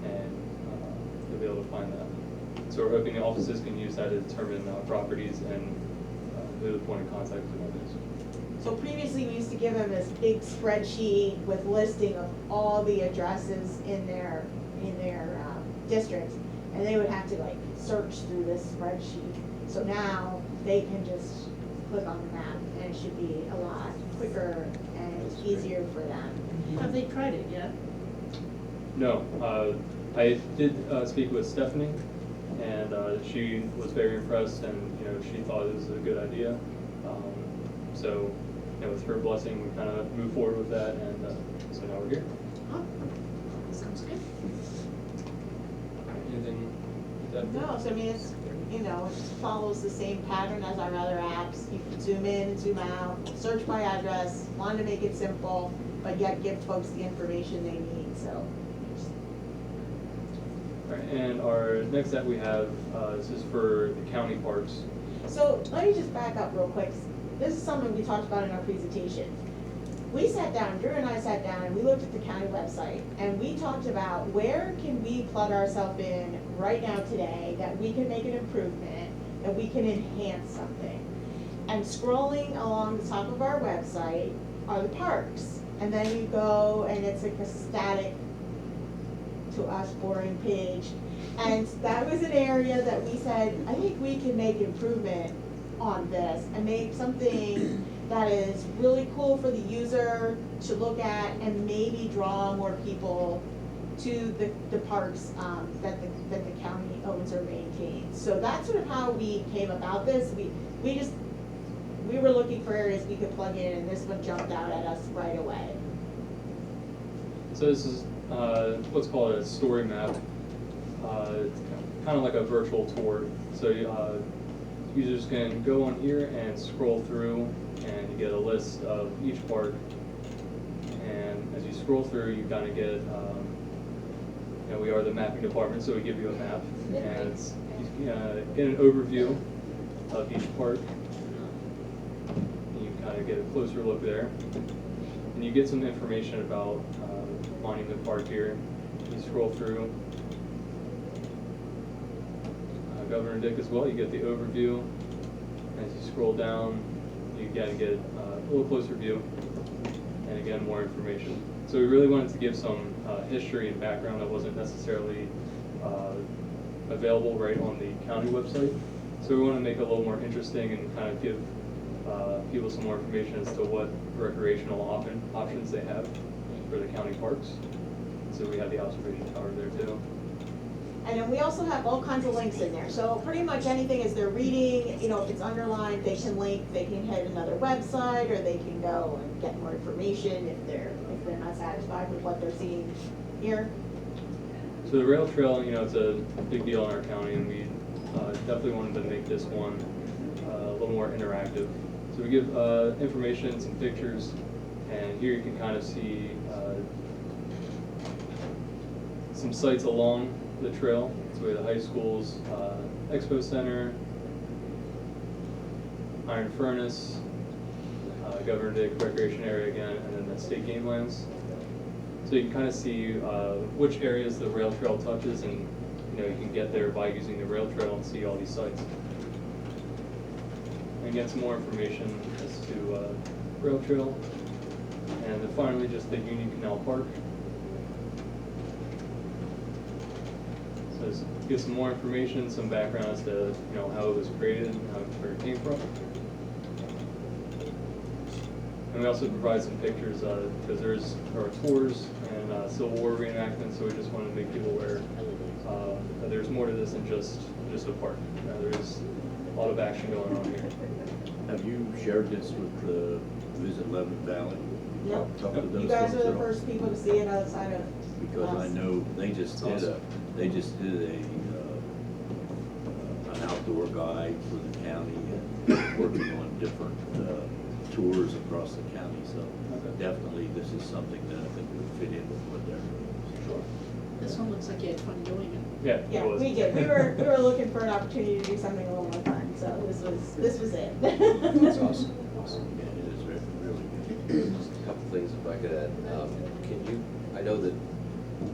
and you'll be able to find that. So we're hoping the offices can use that to determine properties and who the point of contact for them is. So previously, we used to give them this big spreadsheet with listing of all the addresses in their districts, and they would have to like search through this spreadsheet. So now they can just click on the map, and it should be a lot quicker and easier for them. Have they tried it yet? No, I did speak with Stephanie, and she was very impressed, and she thought it was a good idea. So with her blessing, we kind of moved forward with that, and so now we're here. Oh, sounds good. Anything? That No, so I mean, it follows the same pattern as our other apps. You can zoom in, zoom out, search by address, wanted to make it simple, but yet give folks the information they need, so. All right, and our next app we have, this is for the county parks. So let me just back up real quick. This is something we talked about in our presentation. We sat down, Drew and I sat down, and we looked at the county website, and we talked about where can we plug ourselves in right now today that we can make an improvement, that we can enhance something. And scrolling along the top of our website are the parks. And then you go, and it's like a static, to us, boring page. And that was an area that we said, I think we can make improvement on this and make something that is really cool for the user to look at and maybe draw more people to the parks that the county owns or maintains. So that's sort of how we came about this. We were looking for areas we could plug in, and this one jumped out at us right away. So this is what's called a story map, kind of like a virtual tour. So users can go on here and scroll through, and you get a list of each park. And as you scroll through, you kind of get, we are the mapping department, so we give you a map, and you get an overview of each park. You kind of get a closer look there, and you get some information about Monument Park here. You scroll through. Governor Dick as well, you get the overview. As you scroll down, you get a little closer view, and again, more information. So we really wanted to give some history and background that wasn't necessarily available right on the county website. So we want to make it a little more interesting and kind of give people some more information as to what recreational options they have for the county parks. So we have the observation tower there too. And then we also have all kinds of links in there, so pretty much anything as they're reading, you know, if it's underlined, they can link, they can hit another website, or they can go and get more information if they're not satisfied with what they're seeing here. So the rail trail, you know, it's a big deal in our county, and we definitely wanted to make this one a little more interactive. So we give information, some pictures, and here you can kind of see some sites along the trail. So we have the high schools, expo center, Iron Furnace, Governor Dick Recreation Area again, and then the state game lands. So you can kind of see which areas the rail trail touches, and you know, you can get there by using the rail trail and see all these sites. And get some more information as to rail trail. And then finally, just the Union Canal Park. So this gives some more information, some background as to, you know, how it was created and where it came from. And we also provide some pictures because there are tours and Civil War reenactments, so we just wanted to make people aware that there's more to this than just a park. There is a lot of action going on here. Have you shared this with the Visit Lebanon Valley? Yep. Talk to those You guys folks are at the all? first people to see it outside of Because I us. know they just did Awesome. an outdoor guide for the county and working on different tours across the county. So Okay. definitely this is something that I think would fit in with what they're doing. Sure. This one looks like you had fun doing it. Yeah, Yeah, it was. we did. We were looking for an opportunity to do something a little more fun, so this was it. That's awesome, awesome. Yeah, it is really good. Just a couple things if I could add. Can you, I know that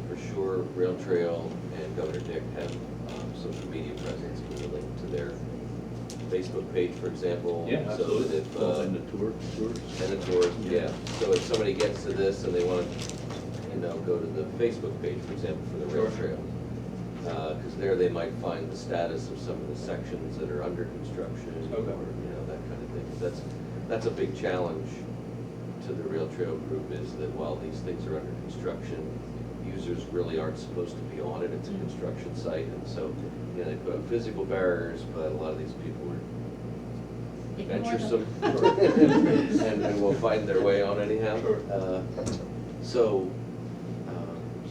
for sure Rail Trail and Governor Dick have social media presence. Can you link to their Facebook page, for example? Yeah, absolutely. So that if, And the tours? and the tours, yeah. So if somebody gets to this and they want to, you know, go to the Facebook page, for example, for the Rail Sure. Trail. Because there they might find the status of some of the sections that are under construction, Okay. or, you know, that kind of thing. That's a big challenge to the Rail Trail group, is that while these things are under construction, users really aren't supposed to be on it. It's a construction site, and so, you know, they put up physical barriers, but a lot of these people are Ignore them. venturesome and will find their way on anyhow. So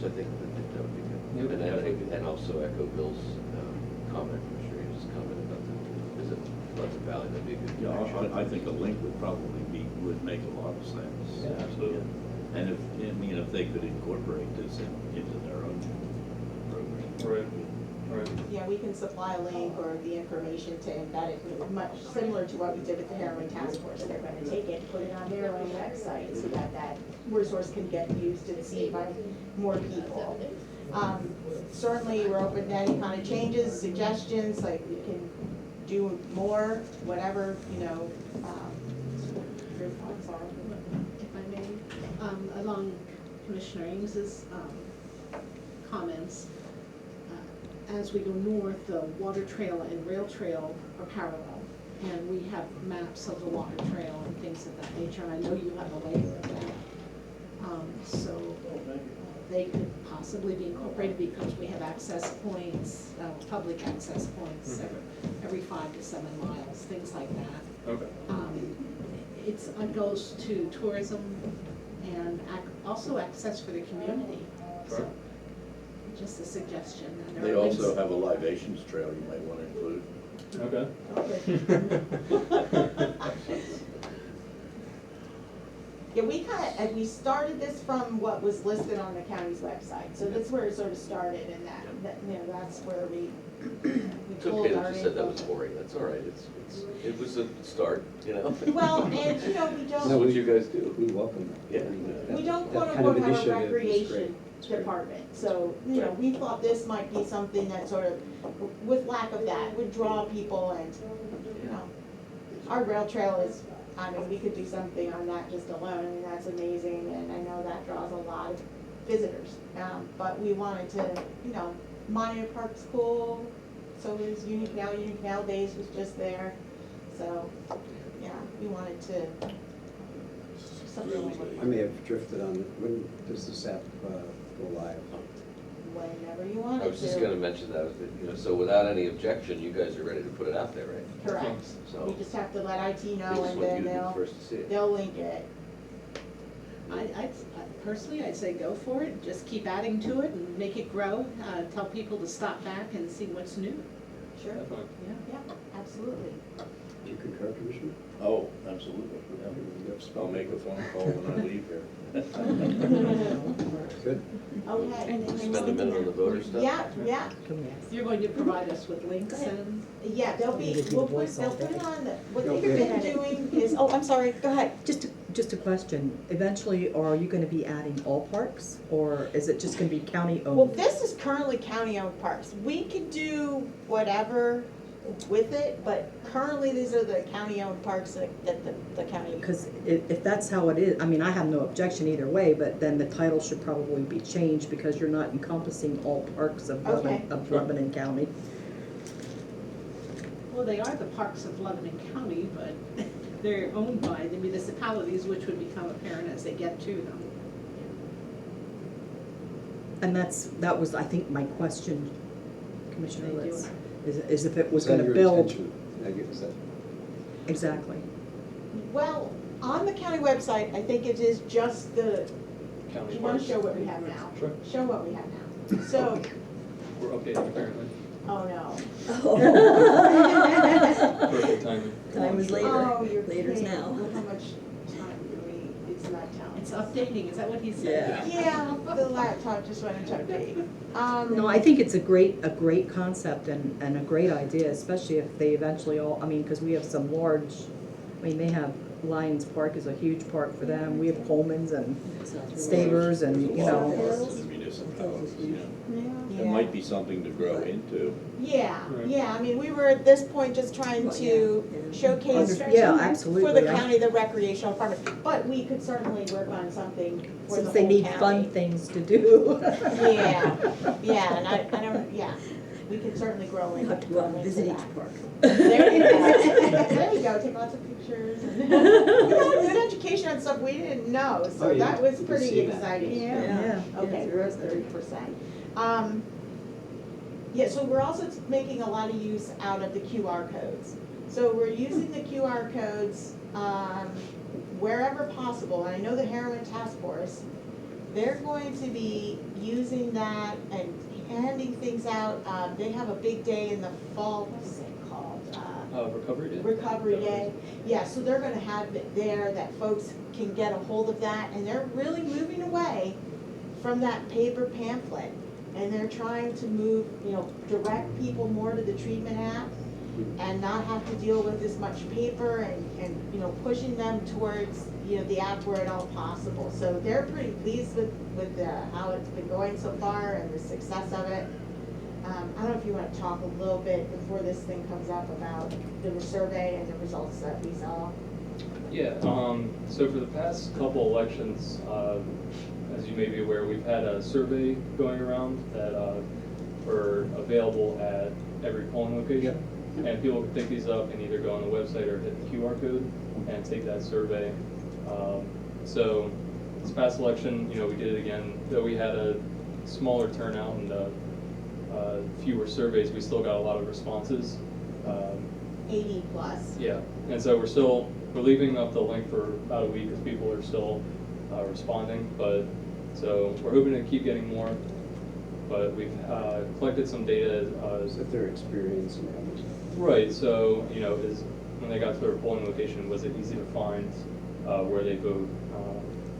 I think that would be good. Yep. And also echo Bill's comment, Commissioner Hughes' comment about the visit Pleasant Valley. That'd be a good Yeah, connection. I think a link would probably would make a lot of sense. Yeah, absolutely. And if they could incorporate this into their own program. Right. Yeah, we can supply a link or the information to embed it, much similar to what we did with the heroin task force. They're gonna take it, put it on their own website so that that resource can get used and seen by more people. Certainly, we're open to any kind of changes, suggestions, like we can do more, whatever, you know, your thoughts are. If I may, along Commissioner Ames's comments, as we go north, the water trail and rail trail are parallel. And we have maps of the water trail and things of that nature. I know you have a layer of that. So they could possibly be incorporated because we have access points, public access points every 5 to 7 miles, things like that. Okay. It goes to tourism and also access for the community. Sure. So, just a suggestion. And there They are also links- have a libations trail you might want to include. Okay. Yeah, we started this from what was listed on the county's website, so that's where it sort of started, and that, you know, that's where we It's pulled okay our that you said that was info. boring. That's all right. It was a start, you know? Well, and, you know, we This is don't, what you guys do. We welcome that. Yeah. I mean, that- we don't that quote kind of unquote have a initiative is great. recreation It's great. department, so, you know, we thought this might be something that sort of, with lack of that, would draw people and, you know, our rail trail is, I mean, we could do something on that just alone, I mean, that's amazing, and I know that draws a lot of visitors. But we wanted to, you know, Monument Park's cool, so is Union Canal Days was just there, so, yeah, we wanted to, something like I may have drifted on, when does this app go live? whenever you want it to. I was just gonna mention that, so without any objection, you guys are ready to put it out there, right? Correct. So- We just have to let IT They know, just and want then you to be the they'll, first to see it. they'll link it. Personally, I'd say go for it, just keep adding to it and make it grow, tell people to stop back and see what's new. Sure. Definitely. Yeah. Yeah, absolutely. Do you concur, Commissioner? Oh, absolutely. I'll make a phone call when I leave here. Good. Okay. Spend a minute on the voter stuff? Yeah, yeah, Can we ask? You're going to provide us with links and, yeah, they'll be, Maybe we'll the put, voice they'll all put it day. on, what No, they've yeah. been doing is, oh, I'm sorry, go ahead. Just a question, eventually, are you gonna be adding all parks, or is it just gonna be county owned? Well, this is currently county-owned parks. We could do whatever with it, but currently these are the county-owned parks that the county. Because if that's how it is, I mean, I have no objection either way, but then the title should probably be changed because you're not encompassing all parks of Okay. Lebanon County. well, they are the parks of Lebanon County, but they're owned by the municipalities, which would become apparent as they get to them. And that was, I think, my question, Commissioner They do Litz, it. is if it was Is that gonna your build. intention? Is that? Exactly. Well, on the county website, I think it is just the, County you wanna parks. show what we have now? Sure. Show what we have now. So, We're updating apparently. oh no. Perfect timing. Time is later. Oh, you're Later's kidding. now. Well, how much time do we, it's not telling. It's updating, is that what he said? Yeah, the laptop just went into update. No, I think it's a great concept and a great idea, especially if they eventually all, I mean, because we have some large, I mean, they have Lions Park is a huge park for them, we have Coleman's and Stavers and, you There's a lot of know. parks in the municipalities, Yeah. It might be something to grow into. Yeah, Right. yeah, I mean, we were at this point just trying Well, to yeah. showcase Yeah, for absolutely. the county, the recreational department, but we could certainly work on something for the Since whole they need county. fun things to do. Yeah, yeah, and I don't, yeah, we can certainly grow You into have to go out and into visit that. each park. There you go. There you go, take lots of pictures. We got good education on stuff we didn't know, Oh, so yeah, that was you can pretty see that. exciting. Yeah. Okay, we're at 30%. Yeah, so we're also making a lot of use out of the QR codes. So we're using the QR codes wherever possible, and I know the Heroin Task Force, they're going to be using that and handing things out. They have a big day in the fall, what is it called? Recovery Day? Recovery Day. Yeah, so they're gonna have it there that folks can get a hold of that, and they're really moving away from that paper pamphlet. And they're trying to move, direct people more to the treatment app and not have to deal with as much paper and pushing them towards, the app where at all possible. So they're pretty pleased with how it's been going so far and the success of it. I don't know if you want to talk a little bit before this thing comes up about the survey and the results that we saw. Yeah, so for the past couple elections, as you may be aware, we've had a survey going around that were available at every polling location. And people can pick these up and either go on the website or hit the QR code and take that survey. So this past election, we did it again, though we had a smaller turnout and fewer surveys, we still got a lot of responses. 80 plus. Yeah, and so we're leaving up the link for about a week because people are still responding, but, so we're hoping to keep getting more, but we've collected some data. Is that their experience and how much? Right, so, is, when they got to their polling location, was it easy to find where they vote?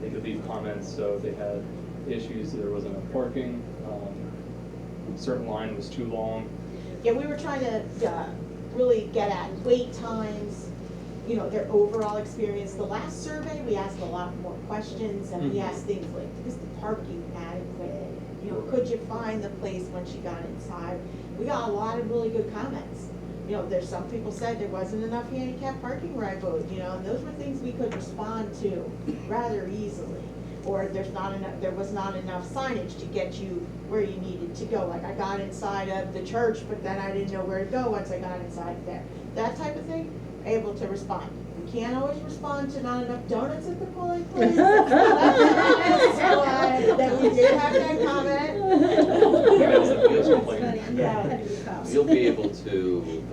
They could leave comments, so if they had issues, there wasn't enough parking, a certain line was too long. Yeah, we were trying to really get at wait times, their overall experience. The last survey, we asked a lot more questions, and we asked things like, is the parking adequate? Could you find the place once you got inside? We got a lot of really good comments. There's some people said there wasn't enough handicap parking where I vote, and those were things we could respond to rather easily. Or there was not enough signage to get you where you needed to go. Like I got inside of the church, but then I didn't know where to go once I got inside there. That type of thing, able to respond. We can't always respond to not enough donuts at the polling place. But that we did have that comment. Yeah. You'll be able to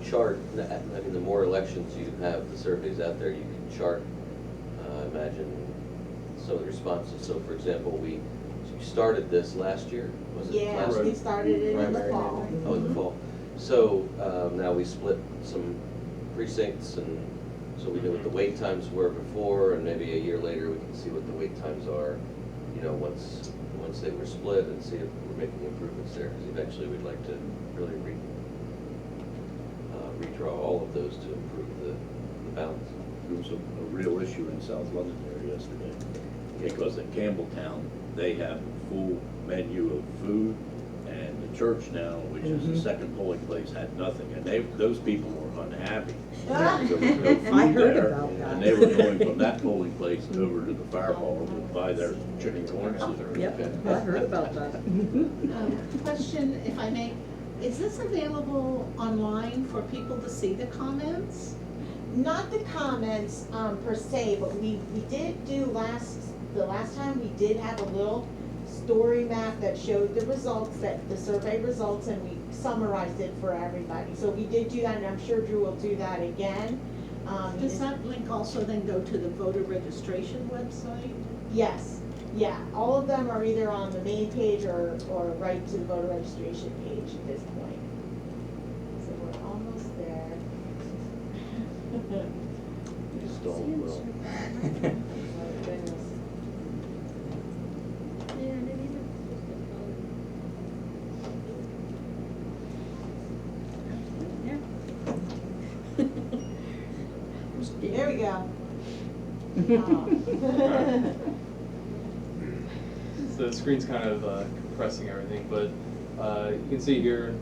chart, I mean, the more elections you have, the surveys out there, you can chart, imagine some of the responses. So for example, we started this last year, was it? Yeah, last we started it in the primary, fall. maybe? Oh, in the fall. So now we split some precincts, and so we know what the wait times were before, and maybe a year later we can see what the wait times are, you know, once they were split, and see if we're making improvements there, because eventually we'd like to really redraw all of those to improve the balance. There was a real issue in South London there yesterday, because at Campbelltown, they have a full menu of food, and the church now, which is the second polling place, had nothing, and those people were unhappy. There was no food I heard there, about that. and they were going from that polling place over to the fire hall to buy their chicken corn soup. Yep, I heard about that. Question, if I may, is this available online for people to see the comments? Not the comments per se, but we did do the last time we did have a little story map that showed the results, the survey results, and we summarized it for everybody. So we did do that, and I'm sure Drew will do that again. Does that link also then go to the voter registration website? Yes, yeah, all of them are either on the main page or right to the voter registration page at this point. So we're almost there. You stalled well. Oh, goodness. There we go. Oh. So the screen's kind of compressing everything, but you can see here,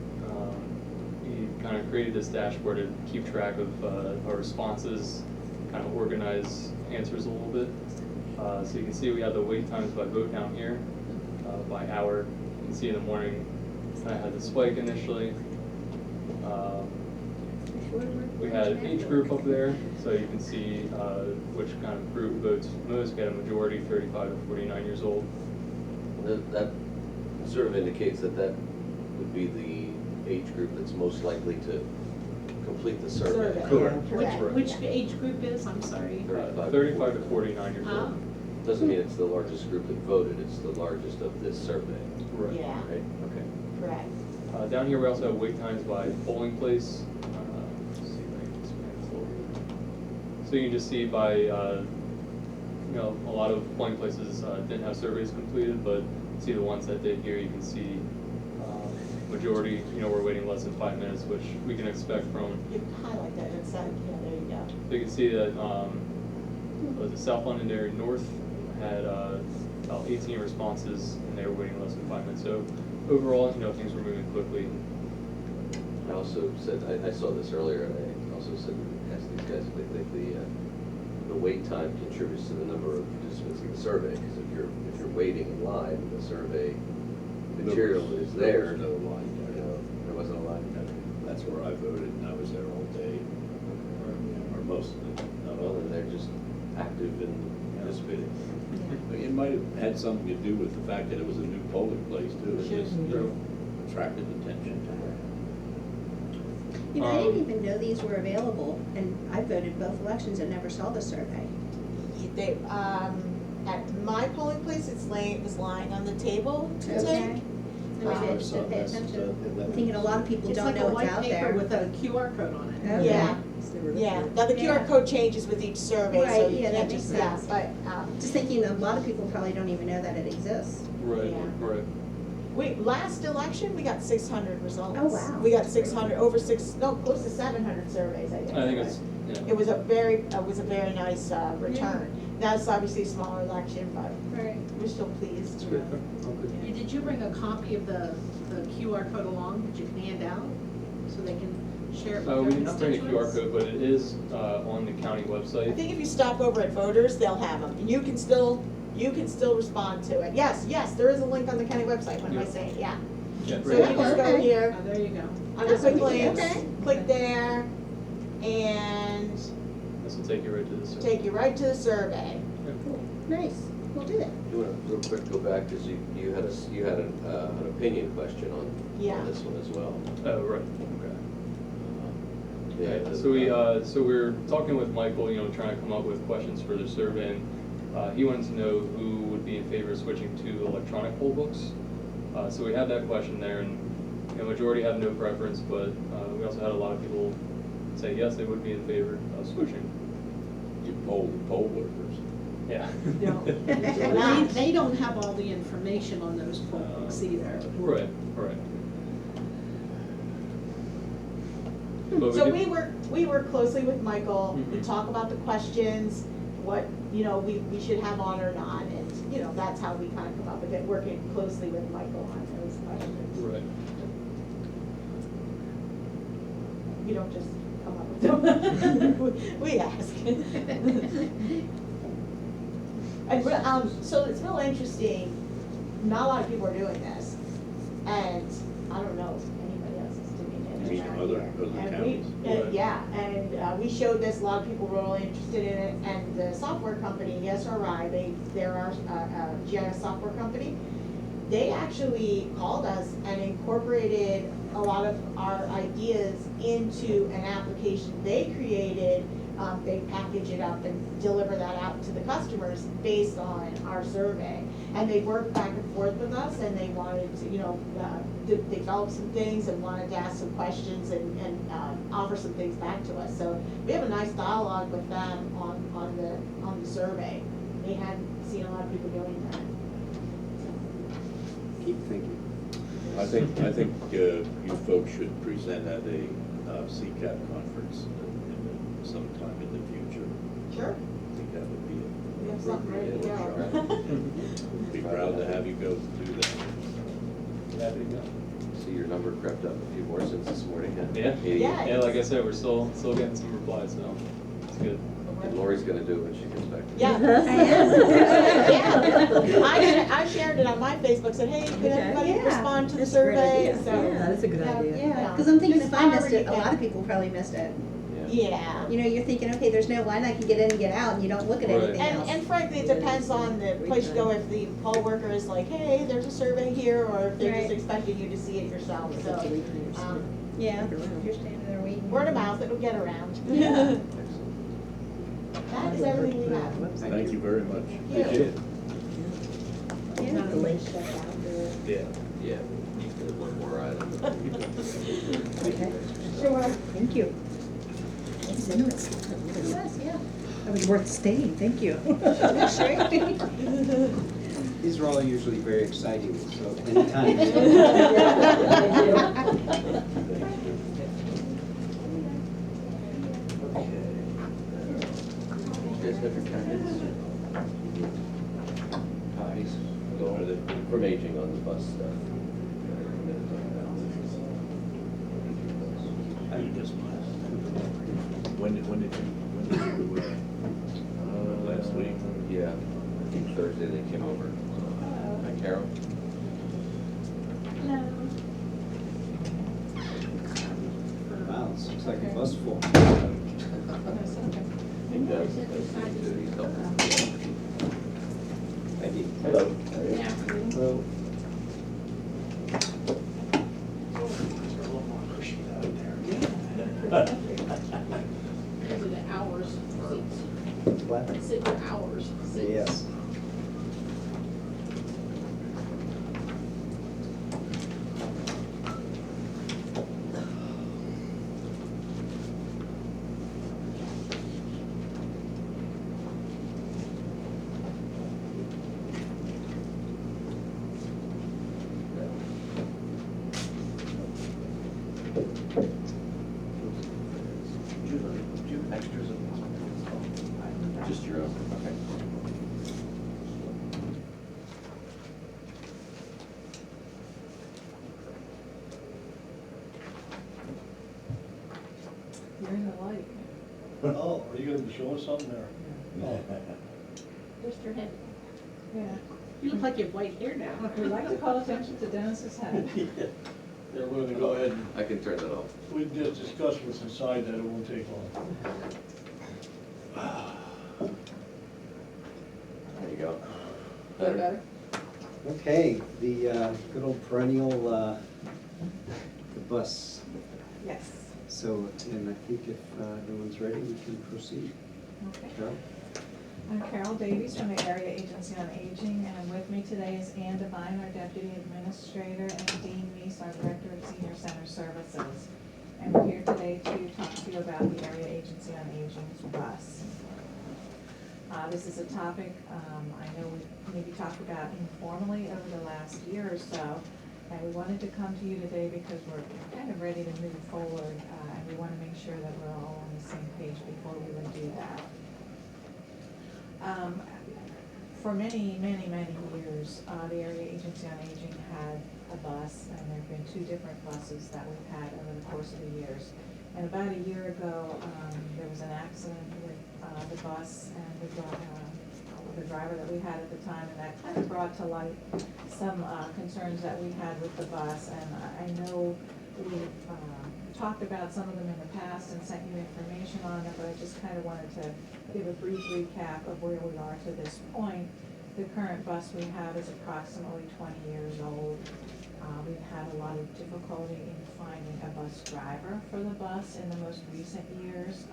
we kind of created this dashboard to keep track of our responses, kind of organize answers a little bit. So you can see we have the wait times by vote down here, by hour. You can see in the morning, kind of had the spike initially. We had an age group up there, so you can see which kind of group votes most. We had a majority, 35 to 49 years old. That sort of indicates that would be the age group that's most likely to complete the survey. Survey, Correct. correct. Which age group is, I'm sorry? 35 to 49 years Ah, old. Doesn't mean it's the largest group that voted, it's the largest of this survey, Right. Yeah, right? Okay. correct. Down here, we also have wait times by polling place. Let's see if I can expand this a little bit. So you can just see by, you know, a lot of polling places didn't have surveys completed, but see the ones that did here, you can see majority, you know, we're waiting less than 5 minutes, which we can expect from. You can highlight that inside, yeah, there you go. So you can see that, was it South Londonderry North had about 18 responses, and they were waiting less than 5 minutes. So overall, you know, things were moving quickly. I also said, I saw this earlier, and I also said, asked these guys if they think the wait time contributes to the number of participants in the survey, because if you're waiting in line, the survey material is there. There was no line You there. know, there wasn't a line. That's where I voted, and I was there all day, or most of it, not all Well, of and it. they're just active and participating. But it might have had something to do with the fact that it was a new polling place too. It just, you know, attracted attention. You know, I didn't even know these were available, and I voted both elections and never saw the survey. They, at my polling place, was lying on the table today. Maybe I just didn't pay attention. I'm thinking a lot of people don't know what's out It's like a there. white paper with a QR code on it. Okay. Yeah, yeah. Now the Yeah. QR code changes with each survey, so Right, you yeah, that can't makes just, yeah, sense. but, Just thinking a lot of people probably don't even know that it exists. Right, Yeah. right. last election, we got 600 results. Oh, wow. We got 600, close to 700 surveys, I think. I think it's, yeah. It was a very nice return. That's obviously a smaller election, but Right. we're still pleased. It's good. Did you bring a copy of the QR code along that you can hand out, so they can share it with their We did not bring a QR constituents? code, but it is on the county I website. think if you stop over at voters, they'll have them, and you can still respond to it. Yes, there is a link on the county website, what am I Yeah. saying, yeah. Yeah, So you just go Okay. here, Oh, there you go. under quick Okay. links, click there, and This will take you right to the survey. take you right to the survey. Nice, we'll do that. You want to real quick go back, because you had an opinion question on Yeah. this one as well. Oh, right, okay. Yeah. So we're talking with Michael, trying to come up with questions for the survey, and he wanted to know who would be in favor of switching to electronic poll books. So we had that question there, and majority have no preference, but we also had a lot of people say yes, they would be in favor of switching. You poll workers. Yeah. They don't have all the information on those poll books either. Right. But So could- we work closely with Michael, we Mhm. talk about the questions, what, we should have on or not, and, that's how we kind of come up with it, working closely with Michael on those questions. Right. We don't just come up with them, we ask. And, so it's real interesting, not a lot of people are doing this, and I don't know if anybody else is doing it You mean around other here. And counties? Right. yeah, and we showed this, a lot of people were really interested in it, and the software company, SRI, they're our GIS software company, they actually called us and incorporated a lot of our ideas into an application they created. They package it up and deliver that out to the customers based on our survey. And they worked back and forth with us, and they wanted to, develop some things and wanted to ask some questions and offer some things back to us. So we have a nice dialogue with them on the survey. They hadn't seen a lot of people doing that. Keep thinking. I think you folks should present at a CCAP conference sometime in the future. Sure. I think that would be We a have something ready to appropriate go. workshop. Be proud to have you go do that. Happy to go. See, your number crept up a few more since this morning. Yeah. Yeah. Yeah, like I said, we're still getting some replies, so it's good. And Lori's gonna do it when she gets back. Yeah. Yeah. I shared it on my Facebook, said, hey, could everybody Yeah. respond to the That's a great survey? idea. So, Yeah, that's a good idea. Yeah, because I'm thinking Just if I missed however it, you a lot can. of people probably missed it. Yeah. You're thinking, okay, there's no line, I can get in and get out, and you don't look at Right. anything else. And frankly, it depends on the place you go, if the poll worker is like, hey, there's a survey here, or if they're just Right. expecting you to see it yourself, so. Yeah, if you're standing there waiting. Word of mouth, it'll get around. Yeah. That is everything we have. Thank you very much. Yeah. Appreciate it. Yeah. Yeah. Yeah, there's one more item. Okay. Sure. Thank you. Yes, yeah. That was worth staying, thank you. These are all usually very exciting, so anytime. You guys have your packets? Copies? Are they- From aging on the bus stuff. You just when did you, last week? Yeah, I think Thursday they came over. Hi, Carol. Wow, this looks like a bus full. He does. He's helping. Thank you. Hello. Hello. Those are the hours seats. What? Sit your hours seats. Yes. Do you have extras of this? Just your own, okay. You're in the light. Oh, are you gonna be showing something there? Just your head. Yeah. You look like you have white hair now. We'd like to call attention to Dennis's head. Yeah, we're gonna go ahead and, I can turn that off. we just discussed what's inside that, it won't take long. There you go. Better? Okay, the good old perennial, the bus. Yes. So, and I think if everyone's ready, we can proceed. Okay. Carol? I'm Carol Davies from the Area Agency on Aging, and with me today is Ann Devine, our Deputy Administrator, and Dean Meese, our Director of Senior Center Services. And we're here today to talk to you about the Area Agency on Aging's bus. This is a topic I know we maybe talked about informally over the last year or so, and we wanted to come to you today because we're kind of ready to move forward, and we want to make sure that we're all on the same page before we would do that. For many years, the Area Agency on Aging had a bus, and there have been 2 different buses that we've had over the course of the years. And about a year ago, there was an accident with the bus and the driver that we had at the time, and that kind of brought to light some concerns that we had with the bus. And I know we've talked about some of them in the past and sent you information on them, but I just kind of wanted to give a brief recap of where we are to this point. The current bus we have is approximately 20 years old. We've had a lot of difficulty in finding a bus driver for the bus in the most recent years.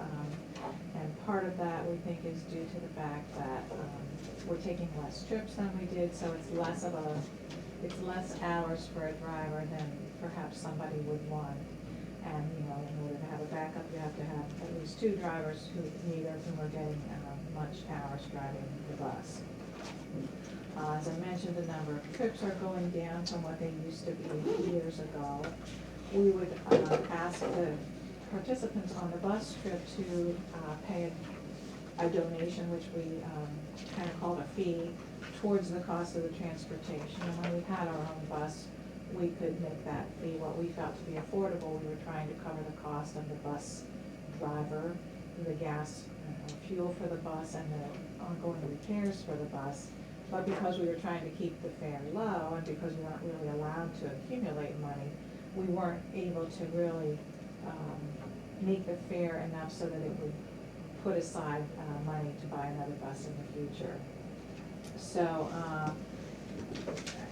And part of that we think is due to the fact that we're taking less trips than we did, so it's less hours for a driver than perhaps somebody would want. And, you know, in order to have a backup, you have to have at least 2 drivers who neither of whom are getting much hours driving the bus. As I mentioned, the number of trips are going down from what they used to be years ago. We would ask the participants on the bus trip to pay a donation, which we kind of called a fee, towards the cost of the transportation. And when we had our own bus, we could make that fee what we felt to be affordable. We were trying to cover the cost of the bus driver, the gas, fuel for the bus, and the ongoing repairs for the bus. But because we were trying to keep the fare low, and because we weren't really allowed to accumulate money, we weren't able to really make the fare enough so that it would put aside money to buy another bus in the future. So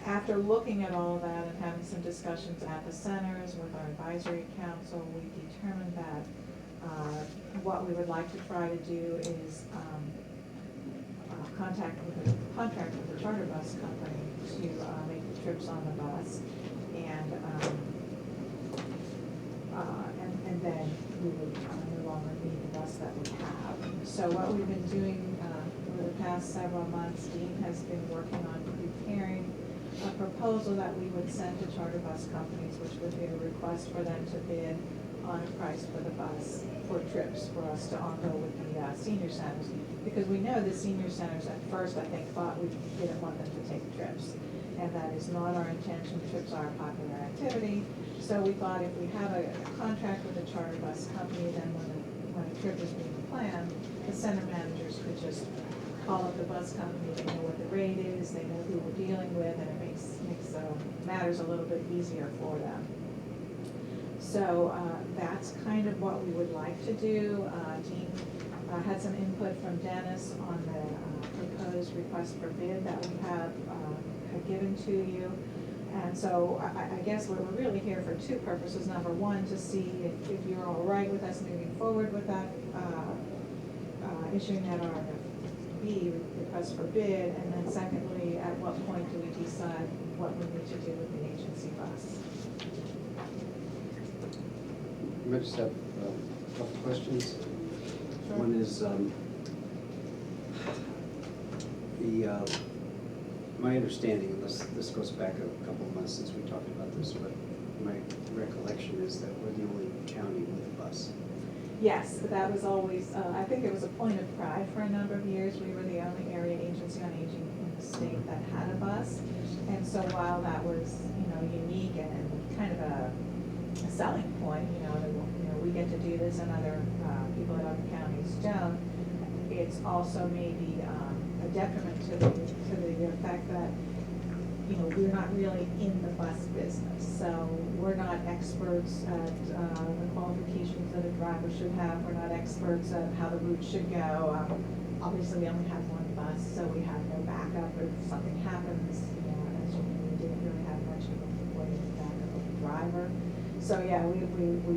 after looking at all of that and having some discussions at the centers with our advisory council, we determined that what we would like to try to do is contract with a charter bus company to make the trips on the bus, and then we would no longer need the bus that we have. So what we've been doing over the past several months, Dean has been working on preparing a proposal that we would send to charter bus companies, which would be a request for them to bid on a price for the bus for trips for us to go with the senior centers, because we know the senior centers at first, I think, thought we didn't want them to take trips, and that is not our intention. Trips are a popular activity, so we thought if we have a contract with a charter bus company, then when a trip is being planned, the center managers could just call up the bus company. They know what the rate is, they know who we're dealing with, and it makes matters a little bit easier for them. So that's kind of what we would like to do. Dean had some input from Dennis on the proposed request for bid that we have given to you. And so I guess we're really here for 2 purposes. Number one, to see if you're all right with us moving forward with that, issuing that RFP, request for bid, and then secondly, at what point do we decide what we need to do with the agency bus? I just have a couple questions. Sure. One is, my understanding, and this goes back a couple of months since we talked about this, but my recollection is that we're the only county with a bus. Yes, that was always, I think it was a point of pride for a number of years. We were the only area agency on aging in the state that had a bus. And so while that was, unique and kind of a selling point, we get to do this and other people in other counties don't, it's also maybe a detriment to the fact that, you know, we're not really in the bus business, so we're not experts at the qualifications that a driver should have, we're not experts at how the route should go. Obviously, we only have one bus, so we have no backup if something happens, you know, as you know, we didn't really have much of a way of backup of the driver. So, yeah, we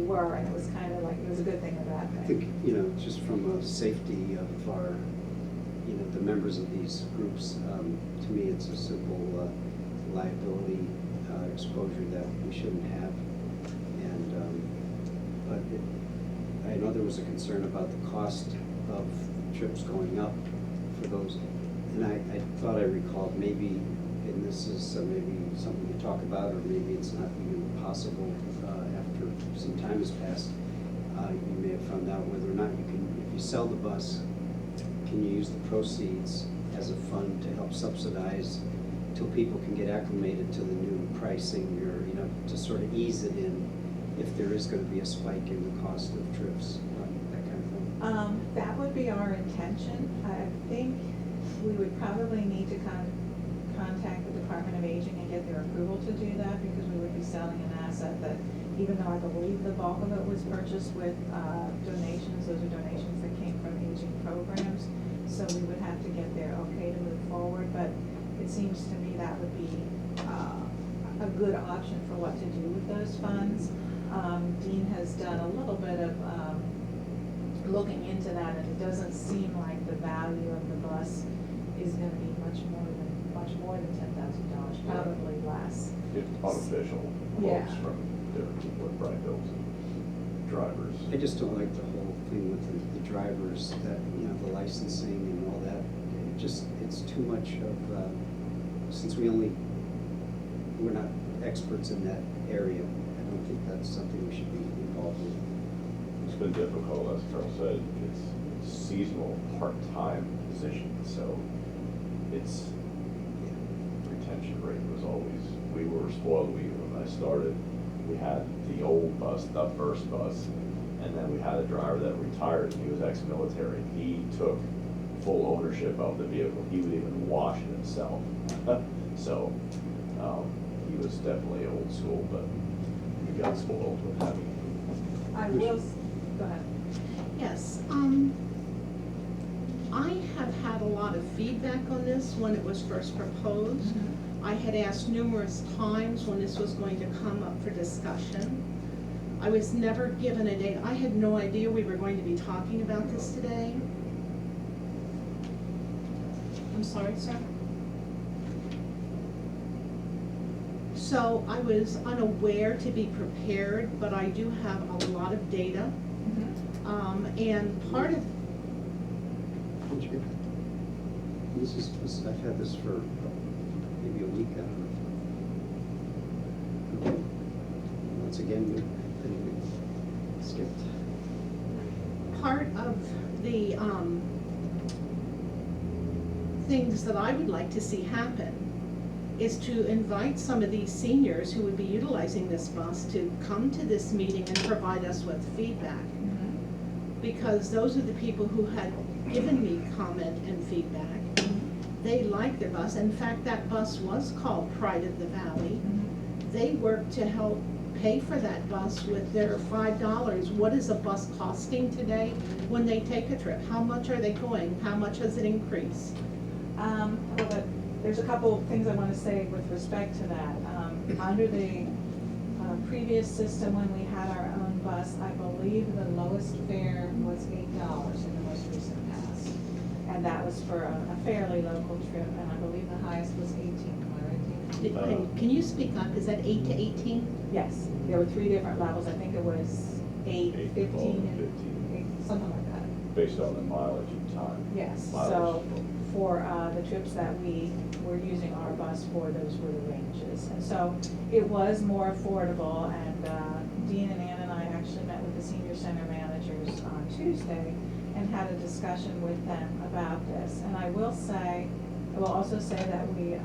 were, and it was kind of like, it was a good thing and a bad I thing. think, you know, just from a safety of our, you know, the members of these groups, to me, it's a simple liability exposure that we shouldn't have. And, but I know there was a concern about the cost of trips going up for those. And I thought I recalled maybe, and this is maybe something to talk about, or maybe it's not even possible after some time has passed. You may have found out whether or not you can, if you sell the bus, can you use the proceeds as a fund to help subsidize till people can get acclimated to the new pricing, or, you know, to sort of ease it in if there is going to be a spike in the cost of trips, that kind of thing. That would be our intention. I think we would probably need to contact the Department of Aging and get their approval to do that, because we would be selling an asset that, even though I believe the bulk of it was purchased with donations, those are donations that came from aging programs, so we would have to get their okay to move forward, but it seems to me that would be a good option for what to do with those funds. Dean has done a little bit of looking into that, and it doesn't seem like the value of the bus is gonna be much more than $10,000, probably less. It's unofficial Yeah. quotes from different people at Bright Hills and drivers. I just don't like the whole thing with the drivers, that, you know, the licensing and all that. It just, it's too much of, since we're not experts in that area, I don't think that's something we should be involved in. It's been difficult, as Carl said, it's seasonal, part-time position, so it's, retention rate was always, we were spoiled. When I started, we had the old bus, the first bus, and then we had a driver that retired, he was ex-military, he took full ownership of the vehicle, he would even wash it himself. So, he was definitely old school, but we got spoiled with having. I will, go ahead. Yes, I have had a lot of feedback on this when it was first proposed. I had asked numerous times when this was going to come up for discussion. I was never given a date. I had no idea we were going to be talking about this today. I'm sorry, sir? So I was unaware to be prepared, but I do have a lot of data. And part of, I've had this for maybe a week, I don't know. Okay. Once again, we skipped. part of the things that I would like to see happen is to invite some of these seniors who would be utilizing this bus to come to this meeting and provide us with feedback. Because those are the people who had given me comment and feedback. They like their bus. In fact, that bus was called Pride of the Valley. They work to help pay for that bus with their $5. What is a bus costing today when they take a trip? How much are they going? How much has it increased? Well, there's a couple of things I want to say with respect to that. Under the previous system, when we had our own bus, I believe the lowest fare was $8 in the most recent pass. And that was for a fairly local trip, and I believe the highest was 18, am I right? Can you speak up? Is that 8 to 18? Yes, there were 3 different levels. I think it was 8, 8, 15, 12, and 8, something like that. Based on the mileage and time. Yes, Mileage. so for the trips that we were using our bus for, those were the ranges. And so it was more affordable, and Dean and Ann and I actually met with the senior center managers on Tuesday and had a discussion with them about this. And I will also say that we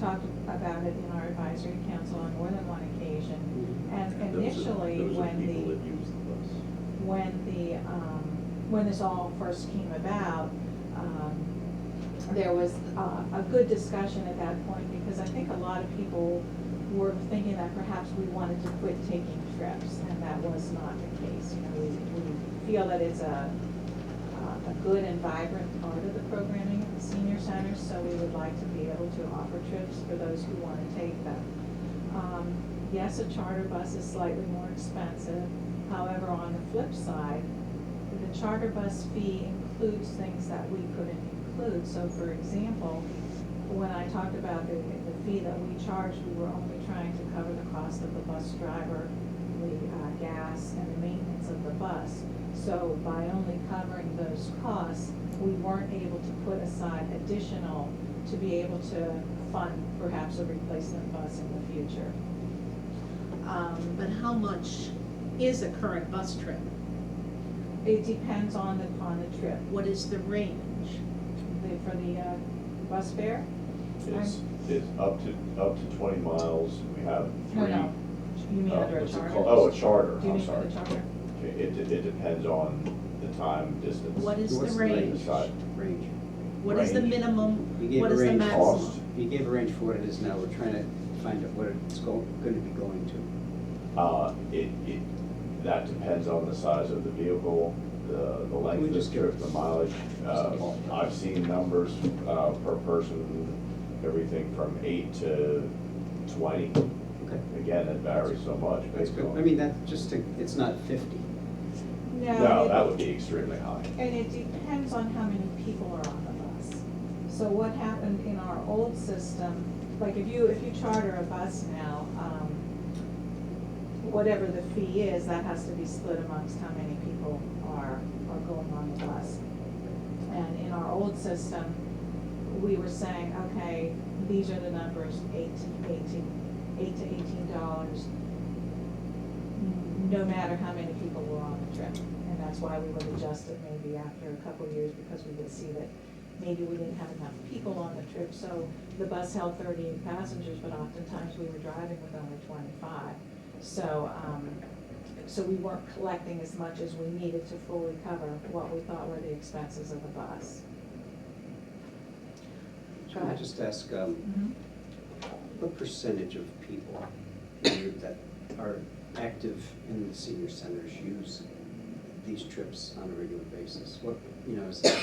talked about it in our advisory council on more than one occasion. And initially, Those are people that use the bus. when this all first came about, there was a good discussion at that point, because I think a lot of people were thinking that perhaps we wanted to quit taking trips, and that was not the case. You know, we feel that it's a good and vibrant part of the programming at the senior centers, so we would like to be able to offer trips for those who want to take them. Yes, a charter bus is slightly more expensive. However, on the flip side, the charter bus fee includes things that we couldn't include. So for example, when I talked about the fee that we charged, we were only trying to cover the cost of the bus driver, the gas, and the maintenance of the bus. So by only covering those costs, we weren't able to put aside additional to be able to fund perhaps a replacement bus in the future. But how much is a current bus trip? It depends on the trip. What is the range? For the bus fare? It's up to 20 miles. We have No, three. no. You mean under a what's it charter? called? Oh, a charter, Do you I'm mean for sorry. the charter? Okay, it depends on the time, distance. What is What's the the range? range? What is the Range. minimum? You gave What a is the range maximum? cost. You gave a range for what it is now, we're trying to find out what it's going to be going to. That depends on the size of the vehicle, the length We of just the trip, the mileage. ballpark. I've seen numbers per person, everything from 8 to 20. Okay. Again, it varies so much That's based good. on. I mean, that just, it's not 50. No, that would be extremely high. And it depends on how many people are on the bus. So what happened in our old system, like if you charter a bus now, whatever the fee is, that has to be split amongst how many people are going on the bus. And in our old system, we were saying, okay, these are the numbers, $8 to $18, no matter how many people were on the trip. And that's why we would adjust it maybe after a couple of years, because we would see that maybe we didn't have enough people on the trip. So the bus held 38 passengers, but oftentimes we were driving with only 25. So, so we weren't collecting as much as we needed to fully cover what we thought were the expenses of the bus. Can I just ask, Mhm. what percentage of people that are active in the senior centers use these trips on a regular basis? What, is it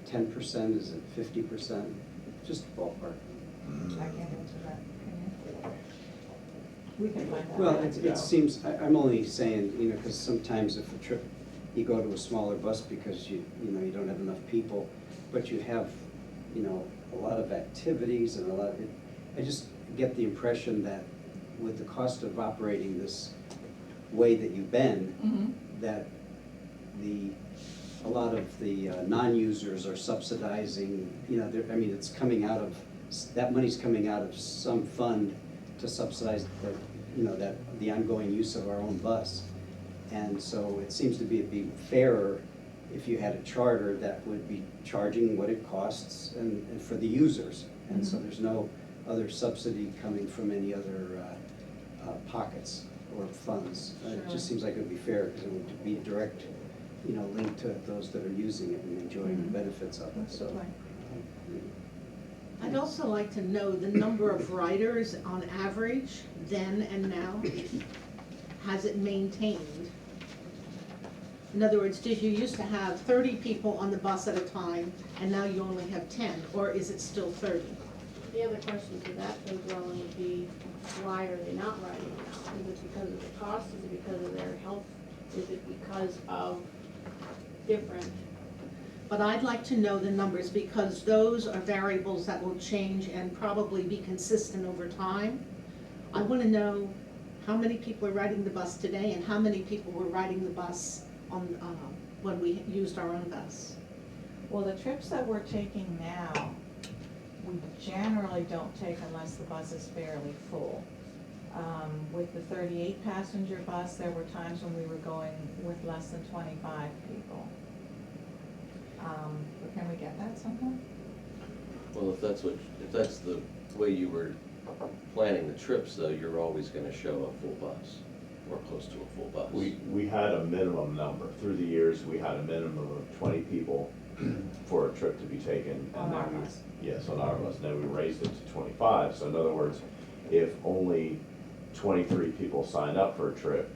10%, is it 50%? Just ballpark. I can't answer that, can you? We can find that. Well, out. it seems, I'm only saying, because sometimes if a trip, you go to a smaller bus because you don't have enough people, but you have, a lot of activities and I just get the impression that with the cost of operating this way that you've been, Mhm. that a lot of the non-users are subsidizing, it's coming out of, that money's coming out of some fund to subsidize the ongoing use of our own bus. And so it seems to be fairer if you had a charter that would be charging what it costs and for the users. And so there's no other subsidy coming from any other pockets or funds. It Sure. just seems like it would be fair because it would be direct, linked to those that are using it and enjoying the benefits of it, That's a so. good point. I'd also like to know the number of riders on average then and now. Has it maintained? In other words, did you used to have 30 people on the bus at a time and now you only have 10, or is it still 30? The other question to that as well would be, why are they not riding now? Is it because of the cost? Is it because of their health? Is it because of different? But I'd like to know the numbers because those are variables that will change and probably be consistent over time. I want to know how many people are riding the bus today and how many people were riding the bus on, when we used our own bus. Well, the trips that we're taking now, we generally don't take unless the bus is fairly full. With the 38 passenger bus, there were times when we were going with less than 25 people. But can we get that sometime? Well, if that's the way you were planning the trips, though, you're always gonna show a full bus, or close to a full bus. We had a minimum number. Through the years, we had a minimum of 20 people for a trip to be taken. On and our then we- bus. Yes, on our bus, then we raised it to 25, so in other words, if only 23 people sign up for a trip,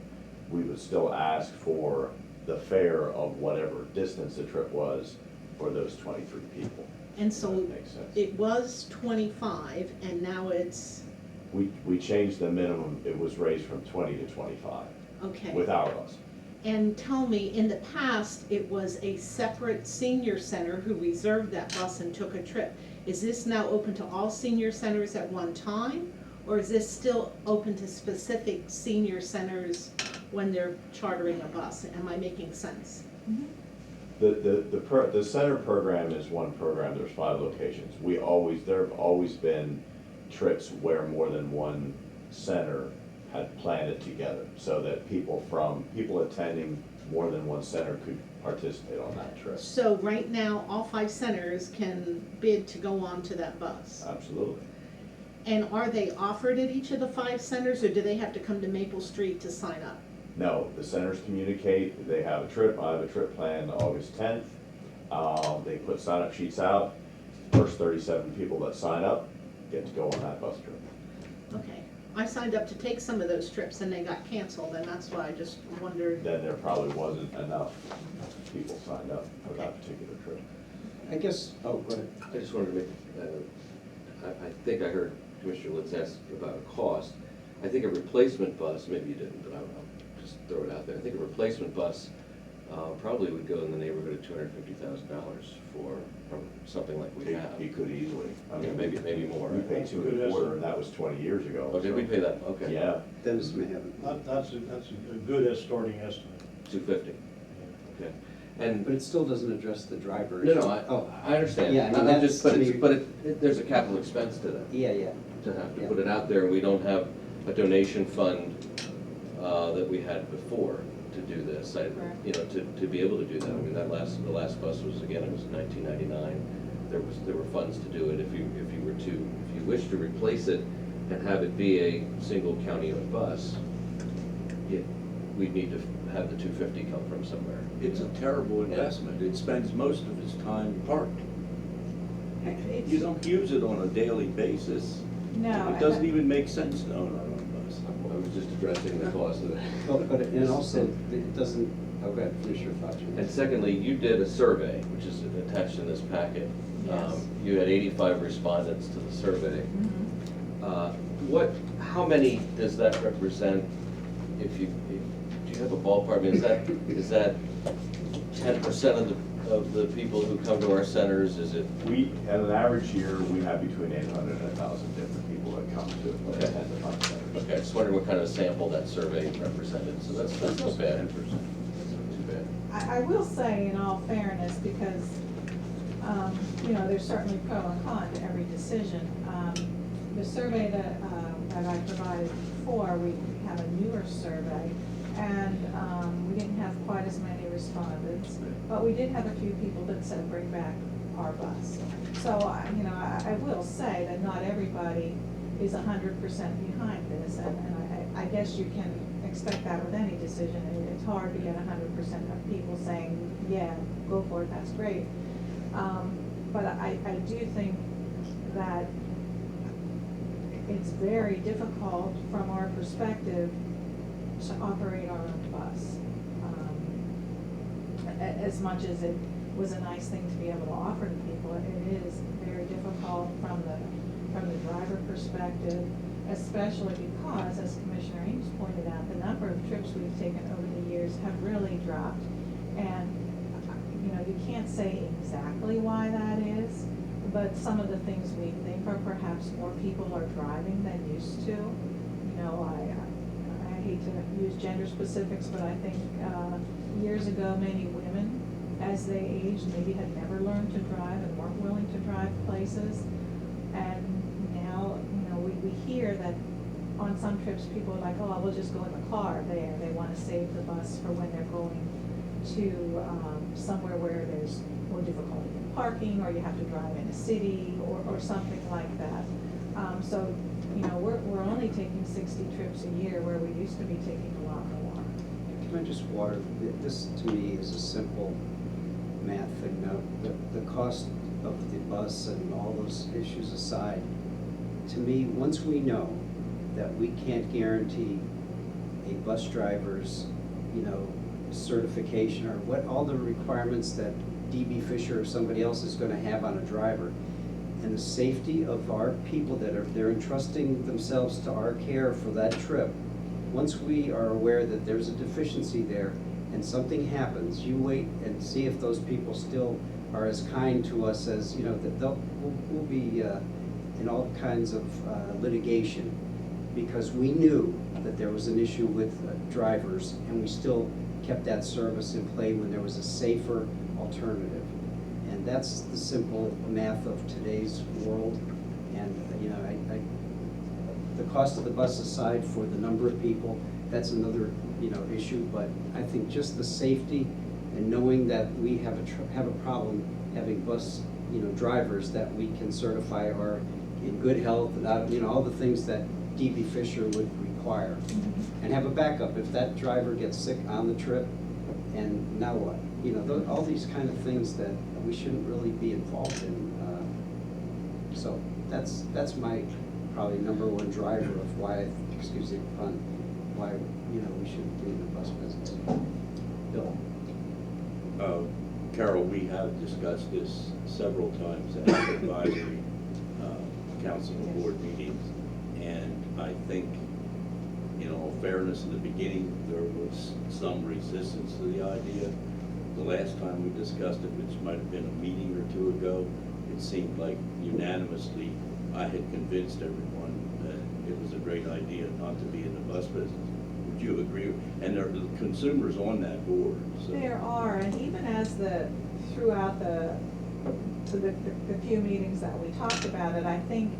we would still ask for the fare of whatever distance the trip was for those 23 people. And so That makes sense. it was 25 and now it's, We changed the minimum, it was raised from 20 to 25 okay. with our bus. And tell me, in the past, it was a separate senior center who reserved that bus and took a trip. Is this now open to all senior centers at one time? Or is this still open to specific senior centers when they're chartering a bus? Am I making sense? The center program is one program, there's 5 locations. There have always been trips where more than one center had planned it together, so that people attending more than one center could participate on that trip. So right now, all 5 centers can bid to go on to that bus? Absolutely. And are they offered at each of the 5 centers, or do they have to come to Maple Street to sign up? No, the centers communicate, they have a trip, I have a trip planned August 10th. They put sign-up sheets out, first 37 people that sign up get to go on that bus trip. Okay, I signed up to take some of those trips and they got canceled, and that's why I just wondered. Then there probably wasn't enough people signed up for that particular trip. I guess, oh, go ahead. I just wanted to make, I think I heard Commissioner Litz ask about a cost. I think a replacement bus, maybe you didn't, but I'll just throw it out there. I think a replacement bus probably would go in the neighborhood of $250,000 for something like we have. He could easily. I Yeah, mean, maybe more. We paid 2.25, and that was 20 years ago. Oh, did we so- pay that? Okay. Yeah. Dennis may have it. That's a good starting estimate. 250. Okay. And But it still doesn't address the driver no, issue. no, Oh, I understand. Yeah, I mean, I'm that's just, but to it's, me- but there's a capital expense to that. yeah, yeah. To have to Yeah. put it out there, and we don't have a donation fund that we had before to do this. Correct. You know, to be able to do that. I mean, the last bus was, again, it was 1999. There were funds to do it. If you wish to replace it and have it be a single county-owned bus, we'd need to have the 250 come from somewhere. It's a terrible investment. It spends most of its time parked. You don't use it on a daily basis. No. It doesn't even make sense to own our own bus. I was just addressing the cost of it. Well, but, and also, it doesn't, oh, go ahead, finish your thought, Jim. And secondly, you did a survey, which is attached in this packet. Yes. You had 85 respondents to the survey. Mhm. How many does that represent? Do you have a ballpark? I mean, is that 10% of the people who come to our centers? Is it? We, at an average year, we have between 800 and 1,000 different people that come to attend the fun centers. Okay, I just wondering what kind of sample that survey represented. So that's not too bad. That's not too bad. I will say, in all fairness, because, there's certainly pro and con to every decision. The survey that I provided before, we have a newer survey, and we didn't have quite as many respondents, but we did have a few people that said, bring back our bus. So, I will say that not everybody is 100% behind this, and I guess you can expect that with any decision. It's hard to get 100% of people saying, yeah, go for it, that's great. But I do think that it's very difficult from our perspective to operate our own bus. As much as it was a nice thing to be able to offer to people, it is very difficult from the driver perspective, especially because, as Commissioner Ames pointed out, the number of trips we've taken over the years have really dropped. And, you can't say exactly why that is, but some of the things we think are perhaps more people are driving than used to. I hate to use gender specifics, but I think years ago, many women, as they aged, maybe had never learned to drive and weren't willing to drive places. And now, we hear that on some trips, people are like, oh, we'll just go in the car there. They want to save the bus for when they're going to somewhere where there's more difficulty in parking, or you have to drive in a city, or something like that. So, we're only taking 60 trips a year, where we used to be taking a lot more. Can I just water, this to me is a simple math thing. Now, the cost of the bus and all those issues aside, to me, once we know that we can't guarantee a bus driver's, certification or what all the requirements that DB Fisher or somebody else is gonna have on a driver, and the safety of our people they're entrusting themselves to our care for that trip, once we are aware that there's a deficiency there and something happens, you wait and see if those people still are as kind to us as, that we'll be in all kinds of litigation, because we knew that there was an issue with drivers, and we still kept that service in play when there was a safer alternative. And that's the simple math of today's world. And, the cost of the bus aside, for the number of people, that's another, issue. But I think just the safety and knowing that we have a problem having bus, drivers that we can certify are in good health, without, all the things that DB Fisher would require. And have a backup if that driver gets sick on the trip, and now what? All these kind of things that we shouldn't really be involved in. So that's my probably number one driver of why, excuse the pun, why, we shouldn't be in the bus business. Bill? Carol, we have discussed this several times at advisory council board meetings, and I think, in all fairness, in the beginning, there was some resistance to the idea. The last time we discussed it, which might have been a meeting or two ago, it seemed like unanimously I had convinced everyone that it was a great idea not to be in the bus business. Would you agree? And there are consumers on that board, so. There are, and even as throughout the few meetings that we talked about it, I think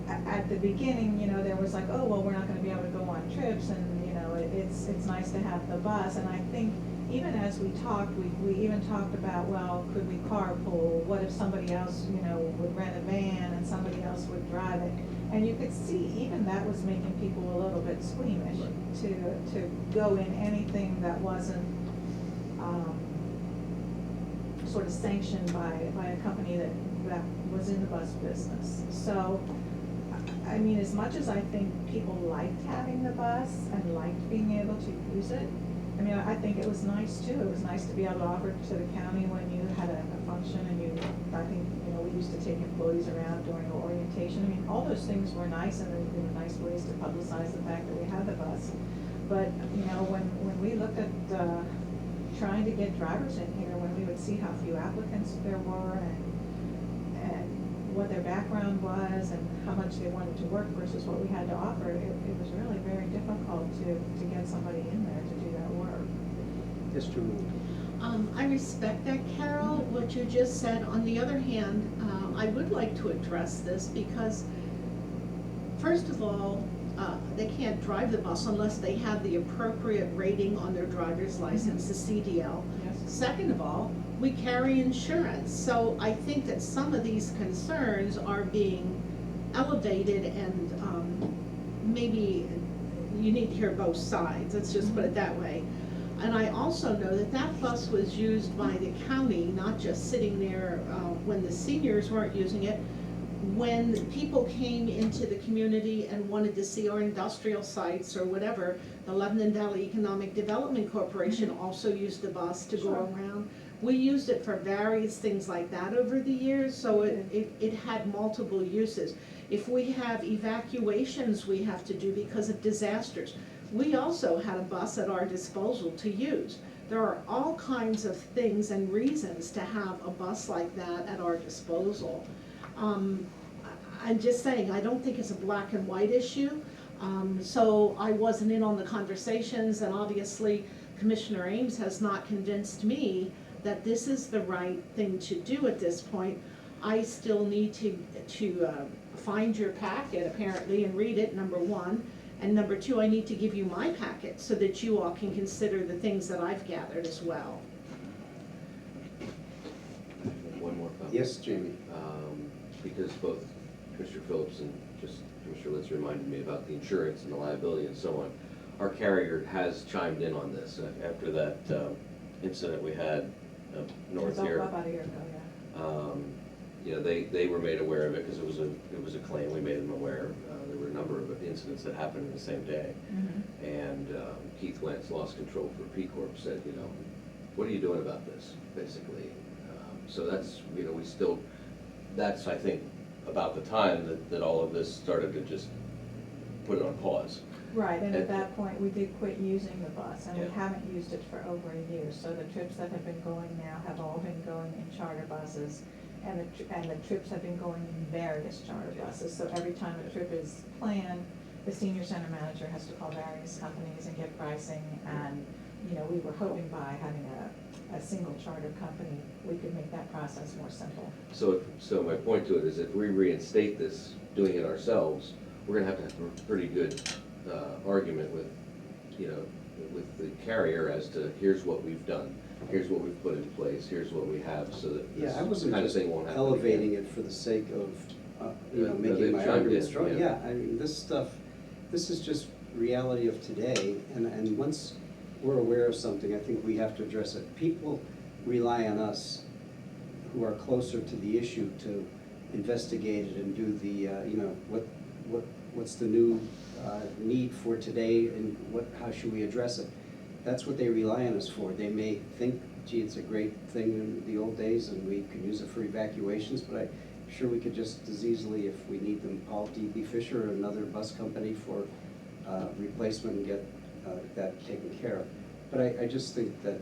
at the beginning, there was like, oh, well, we're not gonna be able to go on trips, and, it's nice to have the bus. And I think even as we talked, we even talked about, well, could we carpool? What if somebody else, would rent a van and somebody else would drive it? And you could see even that was making people a little bit squeamish to go in anything that wasn't sort of sanctioned by a company that was in the bus business. So, I mean, as much as I think people liked having the bus and liked being able to use it, I mean, I think it was nice too. It was nice to be able to offer it to the county when you had a function, and I think, we used to take employees around during orientation. I mean, all those things were nice, and they were nice ways to publicize the fact that we had the bus. But, when we looked at trying to get drivers in here, when we would see how few applicants there were, and what their background was, and how much they wanted to work versus what we had to offer, it was really very difficult to get somebody in there to do that work. Yes, Julie. I respect that, Carol, what you just said. On the other hand, I would like to address this because, first of all, they can't drive the bus unless they have the appropriate rating on their driver's license, the CDL. Yes. Second of all, we carry insurance. So I think that some of these concerns are being elevated, and maybe you need to hear both sides. Let's just put it that way. And I also know that that bus was used by the county, not just sitting there when the seniors weren't using it. When people came into the community and wanted to see our industrial sites or whatever, the Lebanon Valley Economic Development Corporation also used the bus to go around. We used it for various things like that over the years, so it had multiple uses. If we have evacuations we have to do because of disasters, we also had a bus at our disposal to use. There are all kinds of things and reasons to have a bus like that at our disposal. I'm just saying, I don't think it's a black and white issue. So I wasn't in on the conversations, and obviously Commissioner Ames has not convinced me that this is the right thing to do at this point. I still need to find your packet apparently and read it, number one. And number two, I need to give you my packet so that you all can consider the things that I've gathered as well. One more comment. Yes, Jamie. Because both Commissioner Phillips and just Commissioner Litz reminded me about the insurance and the liability and so on. Our carrier has chimed in on this after that incident we had up north here. About a year ago, yeah. You know, they were made aware of it because it was a claim, we made them aware. There were a number of incidents that happened in the same day. Mm-hmm. And Keith Lance lost control for P Corp, said, you know, what are you doing about this, basically? So that's, you know, that's, I think, about the time that all of this started to just put it on pause. Right, and at that point, we did quit using the bus, and we Yeah. haven't used it for over a year. So the trips that have been going now have all been going in charter buses, and the trips have been going in various charter buses. So every time a trip is planned, the senior center manager has to call various companies and get pricing. And, you know, we were hoping by having a single charter company, we could make that process more simple. So my point to it is if we reinstate this, doing it ourselves, we're gonna have a pretty good argument with, you know, with the carrier as to here's what we've done, here's what we've put in place, here's what we have, so that this Yeah, I wasn't kind of just thing won't happen elevating again. it for the sake of, you know, No, making they've my chimed argument in, strong. yeah. Yeah, I mean, this stuff, this is just reality of today, and once we're aware of something, I think we have to address it. People rely on us who are closer to the issue to investigate it and do the, you know, what's the new need for today and how should we address it? That's what they rely on us for. They may think, gee, it's a great thing in the old days and we could use it for evacuations, but I'm sure we could just as easily, if we need them, call D.B. Fisher or another bus company for replacement and get that taken care of. But I just think that,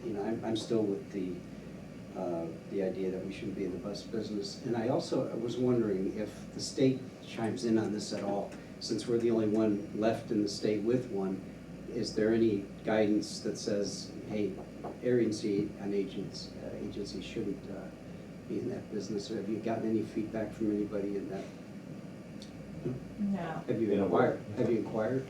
you know, I'm still with the idea that we shouldn't be in the bus business. And I also was wondering if the state chimes in on this at all, since we're the only one left in the state with one. Is there any guidance that says, hey, agency shouldn't be in that business? Or have you gotten any feedback from anybody in that? No. Have you inquired? Have you inquired?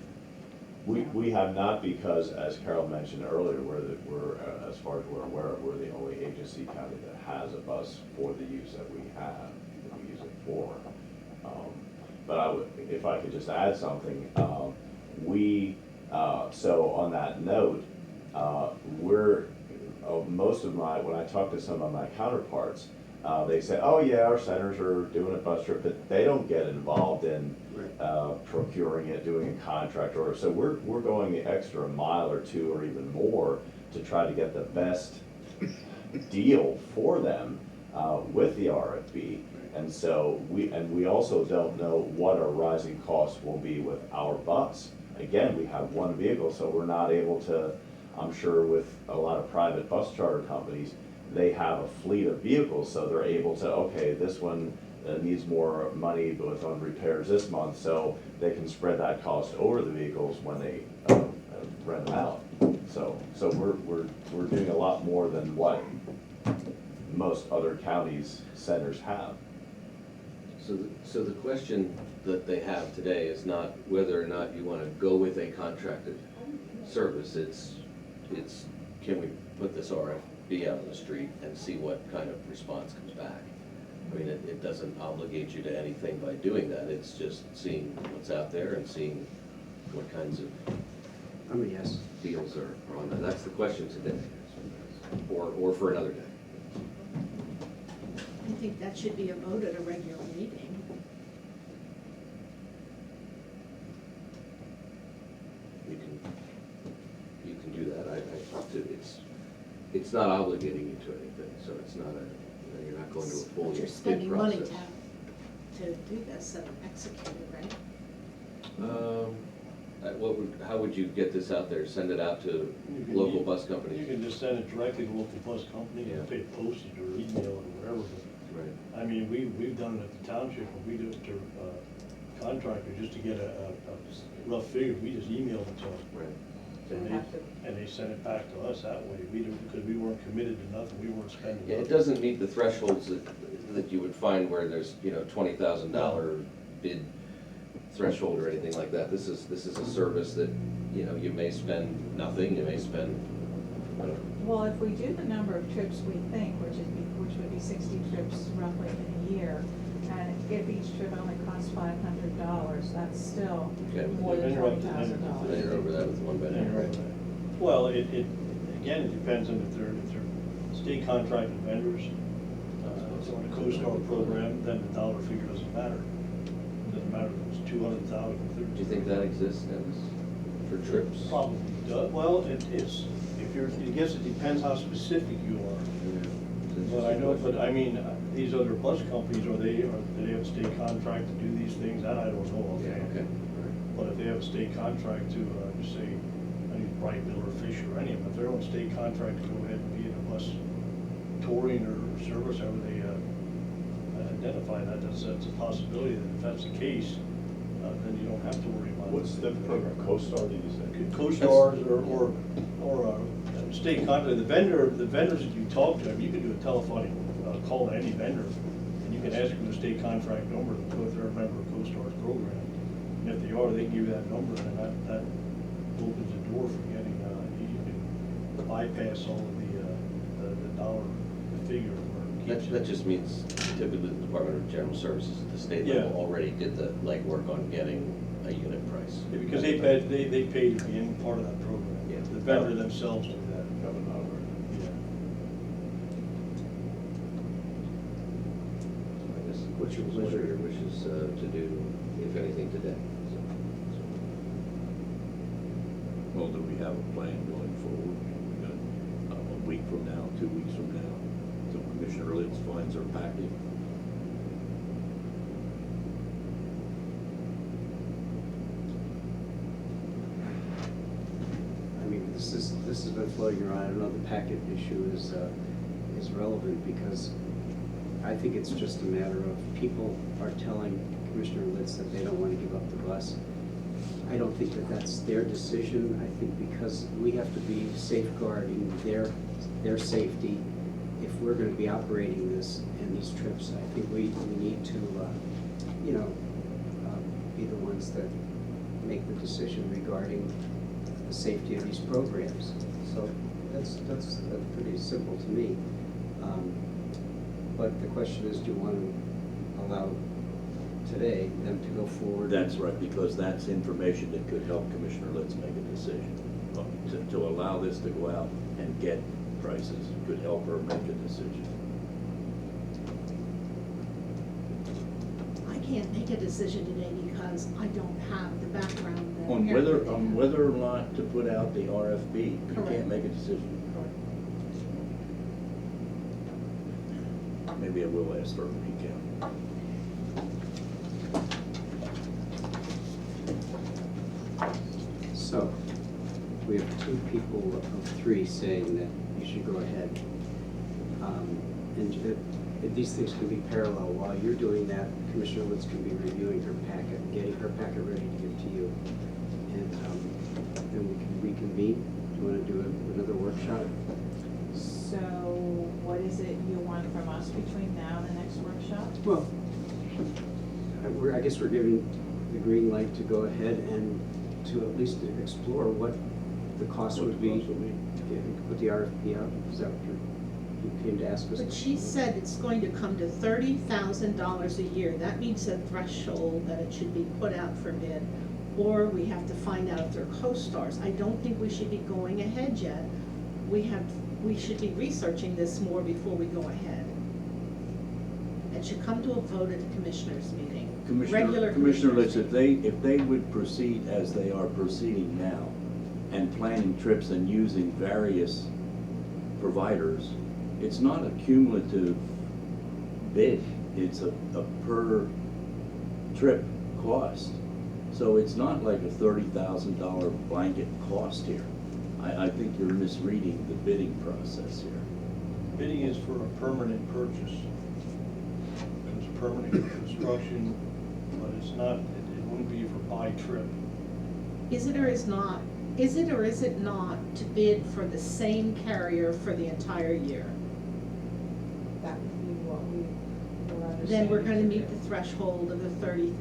We have not, because as Carol mentioned earlier, we're as far as we're aware, we're the only agency county that has a bus for the use that we have, that we use it for. But if I could just add something, so on that note, when I talk to some of my counterparts, they say, oh yeah, our centers are doing a bus trip, but they don't get involved in procuring it, doing a contract order. So we're going the extra mile or two or even more to try to get the best deal for them with the RFB. And so we also don't know what our rising costs will be with our bus. Again, we have one vehicle, so we're not able to, I'm sure with a lot of private bus charter companies, they have a fleet of vehicles, so they're able to, okay, this one needs more money both on repairs this month, so they can spread that cost over the vehicles when they rent them out. So we're doing a lot more than what most other counties' centers have. So the question that they have today is not whether or not you want to go with a contracted service. It's can we put this RFB out on the street and see what kind of response comes back? I mean, it doesn't obligate you to anything by doing that. It's just seeing what's out there and seeing what kinds of deals are on there. That's the question today, or for another day. I think that should be a vote at a regular meeting. You can do that. It's not obligating you to anything, so it's not you're not going to a full But you're bid spending money process. to do this and execute it, right? How would you get this out there? Send it out to local bus companies? You can just send it directly to local bus company, Yeah. pay postage or email it or whatever. Right. But, I mean, we've done it at the township, and we do it to contractors, just to get a rough figure, we just email it to them. Right. And they send it back to us that way. We don't, because we weren't committed to nothing, we weren't spending Yeah, it nothing. doesn't meet the thresholds that you would find where there's, $20,000 bid threshold or anything like that. This is a service that, you may spend nothing, you may spend, whatever. Well, if we do the number of trips we think, which would be 60 trips roughly in a year, and if each trip only costs $500, that's still Okay. more than Then you're up to- $20,000. Then you're over that with one bid. Well, again, it depends on if they're state contracted vendors, on a CoStar program, then the dollar figure doesn't matter. It doesn't matter if it's 200,000, Do you think that exists, Dennis, for trips? Probably does. Well, it's, if you're, I guess it depends how specific you are. But I know, but I mean, these other bus companies, do they have a state contract to do these things? That I don't know. Yeah, okay. But if they have a state contract to, just say, any Bright Mill or Fisher or any of them, if they're on state contract to go ahead and be in a bus touring or service, however they identify that, that's a possibility. That if that's the case, then you don't have to worry about it. What's the program, CoStar, did you say? Co-stars or state contract, the vendors that you talk to, I mean, you can do a telephonic call to any vendor, and you can ask them the state contract number, if they're a member of CoStar's program. And if they are, they give you that number, and that opens the door for getting, you can bypass all of the dollar figure. That just means typically the Department of General Services at the state level already did the legwork on getting a unit price. Yeah, because they paid to be in part of that program. Yeah. The vendor themselves do that. Yeah. I guess, what are your wishes to do, if anything, today? Well, do we have a plan going forward? We got a week from now, 2 weeks from now, so Commissioner Litz finds her packet. I mean, this has been floating around. I don't know the packet issue is relevant because I think it's just a matter of people are telling Commissioner Litz that they don't want to give up the bus. I don't think that that's their decision. I think because we have to be safeguarding their safety, if we're going to be operating this and these trips, I think we need to, be the ones that make the decision regarding the safety of these programs. So that's pretty simple to me. But the question is, do you want to allow today them to go forward? That's right, because that's information that could help Commissioner Litz make a decision. To allow this to go out and get prices could help her make a decision. I can't make a decision today because I don't have the background that On Aaron whether or not to put out the RFP, you Correct. can't make a decision. Maybe I will ask her when he can. So, we have 2 people of 3 saying that you should go ahead. And these things can be parallel. While you're doing that, Commissioner Litz can be reviewing her packet, getting her packet ready to give to you. And then we can reconvene. Do you want to do another workshop? So what is it you want from us between now and the next workshop? Well, I guess we're giving the green light to go ahead and to at least explore what the cost would be. Put the RFP out. Is that what you came to ask us? But she said it's going to come to $30,000 a year. That means a threshold that it should be put out for bid, or we have to find out if they're co-stars. I don't think we should be going ahead yet. We should be researching this more before we go ahead. It should come to a vote at the commissioners' meeting. Regular Commissioner Litz, commissioners' if they would proceed as they are proceeding now and planning trips and using various providers, it's not a cumulative bid, it's a per trip cost. So it's not like a $30,000 blanket cost here. I think you're misreading the bidding process here. Bidding is for a permanent purchase. It's permanent construction, but it's not, it wouldn't be for by trip. Is it or is not? Is it or is it not to bid for the same carrier for the entire year? That would be what we were understanding. Then we're gonna to meet do. the threshold of the 30,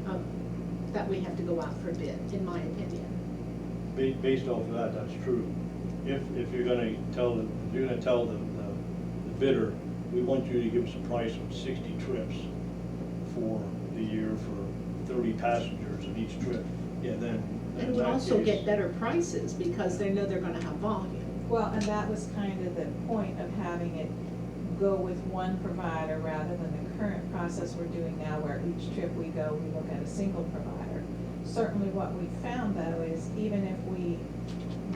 that we have to go out for bid, in my opinion. Based off of that, that's true. If you're gonna tell the bidder, we want you to give us a price of 60 trips for the year for 30 passengers in each trip, yeah, then. And in we'll that also case- get better prices because they know they're gonna have volume. Well, and that was kind of the point of having it go with one provider rather than the current process we're doing now where each trip we go, we look at a single provider. Certainly what we found though is even if we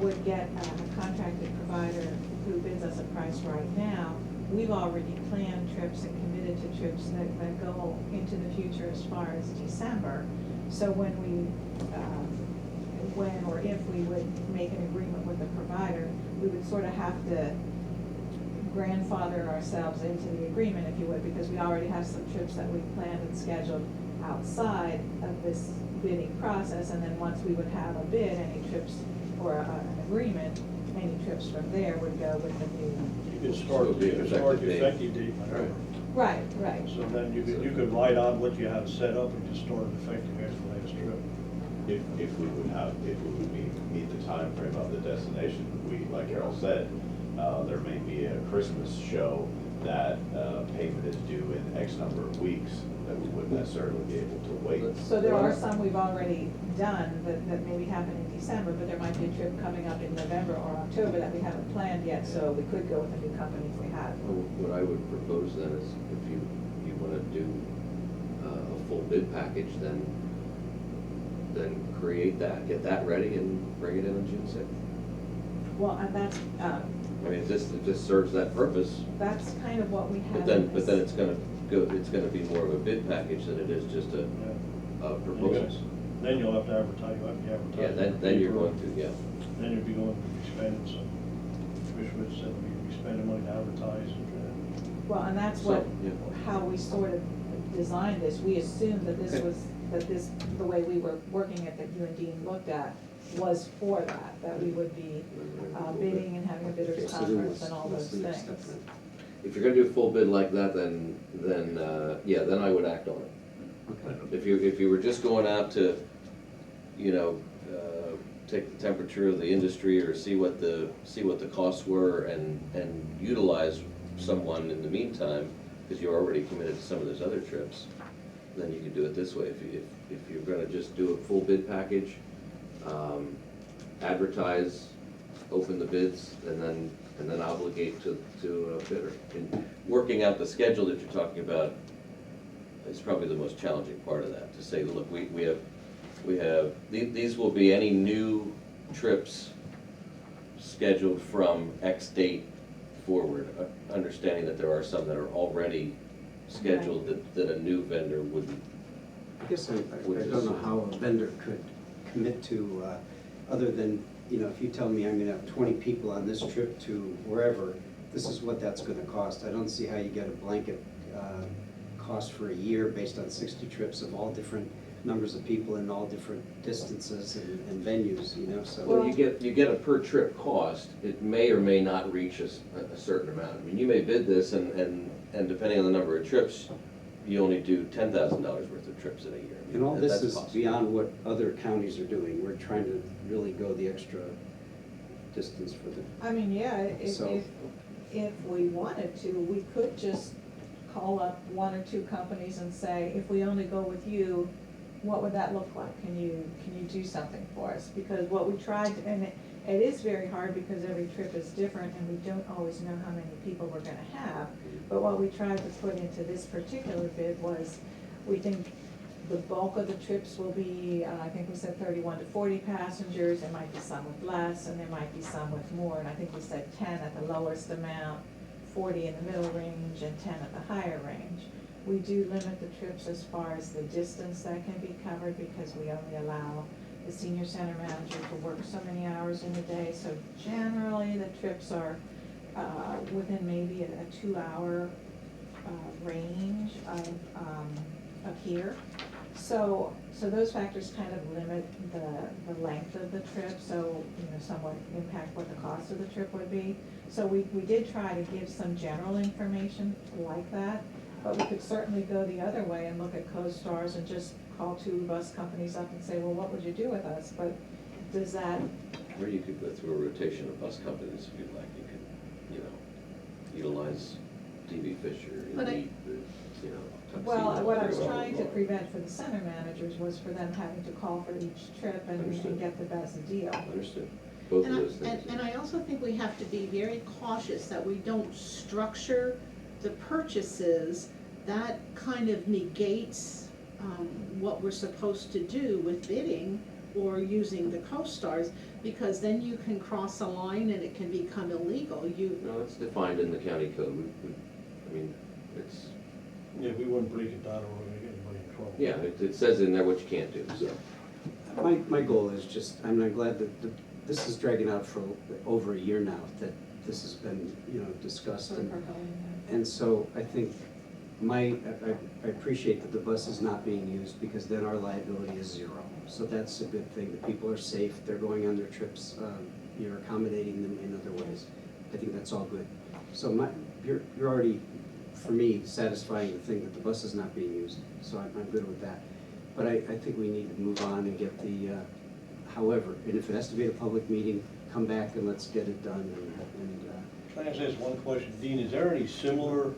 would get a contracted provider who bids us a price right now, we've already planned trips and committed to trips that go into the future as far as December. So when or if we would make an agreement with the provider, we would sort of have to grandfather ourselves into the agreement, if you would, because we already have some trips that we've planned and scheduled outside of this bidding process, and then once we would have a bid, any trips or an agreement, any trips from there would go with the new. You could start the effective date whenever. Right, right. So then you could write on what you have set up and just start it effective after the last trip. If we would meet the time frame of the destination, like Carol said, there may be a Christmas show that payment is due in X number of weeks, that we wouldn't necessarily be able to wait. So there are some we've already done that maybe happen in December, but there might be a trip coming up in November or October that we haven't planned yet, so we could go with a new company if we had. Well, what I would propose then is if you want to do a full bid package, then create that, get that ready and bring it in on June 6th. Well, and that's, I mean, if this serves that purpose, that's kind of what we have. but then it's gonna be more of a bid package than it is just a proposal. Then you'll have to advertise, Yeah, then you're going to, yeah. Then you'll be going to be spending some, Commissioner said we'd be spending money to advertise. Well, and that's So, what, yeah. how we sort of designed this. We assumed that the way we were working it, that you and Dean looked at, was for that we would be bidding and having a bidders conference and all those things. If you're gonna do a full bid like that, then I would act on it. Okay. If you were just going out to, take the temperature of the industry or see what the costs were and utilize someone in the meantime, because you're already committed to some of those other trips, then you could do it this way. If you're gonna just do a full bid package, advertise, open the bids, and then obligate to a bidder. And working out the schedule that you're talking about is probably the most challenging part of that, to say, look, we have, these will be any new trips scheduled from X date forward, understanding that there are some that are already scheduled that a new vendor wouldn't. I guess I don't know how a vendor could commit to, other than, if you tell me I'm gonna have 20 people on this trip to wherever, this is what that's gonna cost. I don't see how you get a blanket cost for a year based on 60 trips of all different numbers of people in all different distances and venues, so. Well, you get a per trip cost. It may or may not reach a certain amount. I mean, you may bid this and depending on the number of trips, you only do $10,000 worth of trips in a year. And all this That's is possible. beyond what other counties are doing. We're trying to really go the extra distance for the. I mean, yeah, So- if we wanted to, we could just call up one or two companies and say, if we only go with you, what would that look like? Can you do something for us? Because what we tried, and it is very hard because every trip is different and we don't always know how many people we're gonna have. But what we tried to put into this particular bid was, we think the bulk of the trips will be, I think we said 31 to 40 passengers. There might be some with less and there might be some with more. And I think we said 10 at the lowest amount, 40 in the middle range, and 10 at the higher range. We do limit the trips as far as the distance that can be covered because we only allow the senior center manager to work so many hours in a day. So generally, the trips are within maybe a 2-hour range of here. So those factors kind of limit the length of the trip, so, somewhat impact what the cost of the trip would be. So we did try to give some general information like that, but we could certainly go the other way and look at co-stars and just call 2 bus companies up and say, well, what would you do with us? But does that? Or you could go through a rotation of bus companies if you'd like. You could, utilize D.B. Fisher, But Tuxedo. Well, what I was trying to prevent for the center managers was for them having to call for each trip and get the best deal. Understood. Both of those things. And I also think we have to be very cautious that we don't structure the purchases, that kind of negates what we're supposed to do with bidding or using the co-stars, because then you can cross a line and it can become illegal. No, it's defined in the county code. I mean, it's, Yeah, we wouldn't break it down or we're gonna get anybody in trouble. yeah, it says in there what you can't do, so. My goal is just, I'm glad that this is dragging out for over a year now, that this has been, discussed. And so I think I appreciate that the bus is not being used, because then our liability is zero. So that's a good thing, that people are safe, they're going on their trips, you're accommodating them in other ways. I think that's all good. So you're already, for me, satisfying the thing that the bus is not being used, so I'm good with that. But I think we need to move on and get the, however, and if it has to be at a public meeting, come back and let's get it done. Can I just ask one question? Dean, is there any similar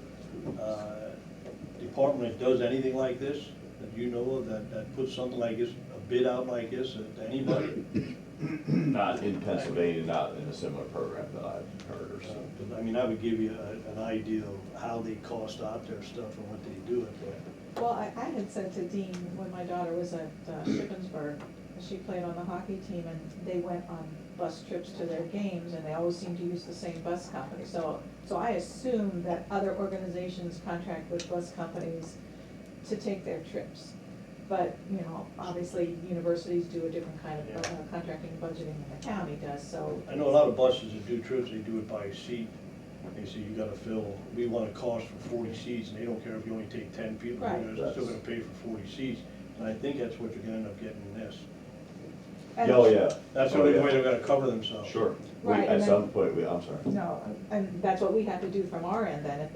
department that does anything like this, that you know of, that puts something like this, a bid out like this to anybody? Not in Pennsylvania, not in a similar program that I've heard or seen. I mean, that would give you an idea of how they cost out their stuff and what they do it for. Well, I had said to Dean, when my daughter was at Shippensburg, she played on the hockey team, and they went on bus trips to their games, and they always seemed to use the same bus company. So I assume that other organizations contract with bus companies to take their trips. But, obviously, universities do a different kind of contracting and budgeting than the county does, so. I know a lot of buses that do trips, they do it by seat. They say you gotta fill, we want a cost for 40 seats, and they don't care if you only take 10 people, Right. they're still gonna pay for 40 seats. And I think that's what you're gonna end up getting in this. Oh, yeah. That's the only way they're gonna cover themselves. Sure. Right, At and some then- point, I'm sorry. No, and that's what we have to do from our end then.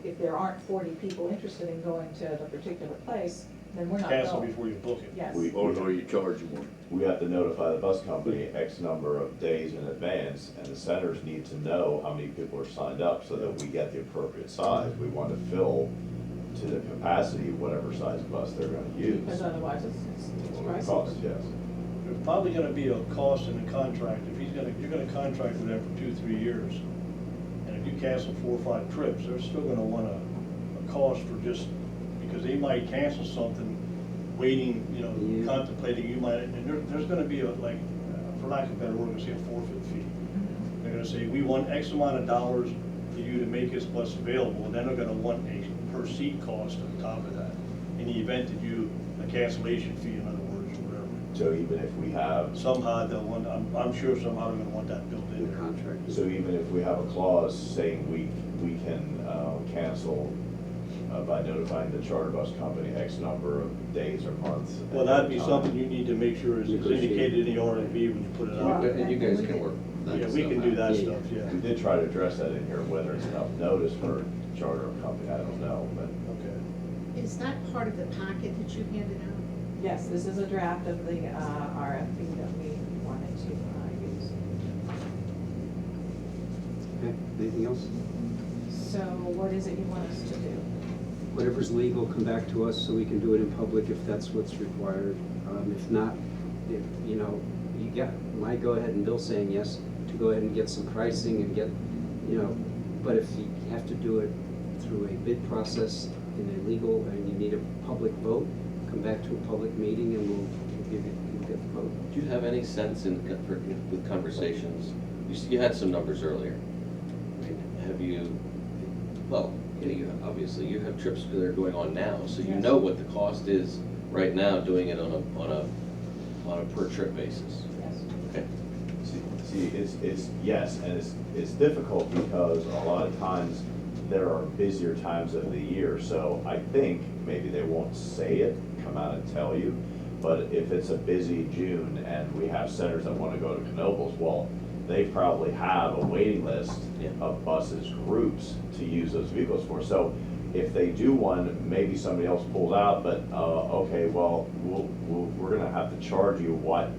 If there aren't 40 people interested in going to the particular place, then we're not going. Cancel before you book it. Yes. Or you charge more. We have to notify the bus company X number of days in advance, and the centers need to know how many people are signed up so that we get the appropriate size. We want to fill to the capacity of whatever size bus they're gonna use. Because otherwise it's pricey. Cost, yes. There's probably gonna be a cost in the contract, you're gonna contract with them for 2-3 years. And if you cancel 4 or 5 trips, they're still gonna want a cost for just, because they might cancel something, waiting, contemplating, you might, and there's gonna be for lack of a better word, we're gonna say a forfeit fee. They're gonna say, we want X amount of dollars for you to make this bus available, and then they're gonna want a per seat cost on top of that. In the event that a cancellation fee, in other words, or whatever. So even if we have, Somehow they'll want, I'm sure somehow they're gonna want that built in The there. contract. so even if we have a clause saying we can cancel by notifying the charter bus company X number of days or months. Well, that'd be something you need to make sure is indicated in the RFP when you put it out. And you guys can work that Yeah, we can do that Yeah. stuff, yeah. We did try to address that in here, whether it's enough notice for a charter company, I don't know, but. Okay. Is that part of the packet that you handed out? Yes, this is a draft of the RFP that we wanted to use. Okay, anything else? So what is it you want us to do? Whatever's legal, come back to us so we can do it in public if that's what's required. If not, you got my go-ahead and Bill saying yes, to go ahead and get some pricing and get, but if you have to do it through a bid process in a legal, and you need a public vote, come back to a public meeting and we'll get the vote. Do you have any sense with conversations, you had some numbers earlier. I mean, have you, obviously you have trips that are going on now, so you Yes. know what the cost is right now doing it on a per trip basis. Yes. Okay. See, it's, yes, and it's difficult because a lot of times there are busier times of the year, so I think maybe they won't say it, come out and tell you, but if it's a busy June and we have centers that wanna go to Knoebels, well, they probably have a waiting list of buses, groups to use those vehicles for. So if they do one, maybe somebody else pulls out, but, okay, well, we're gonna have to charge you what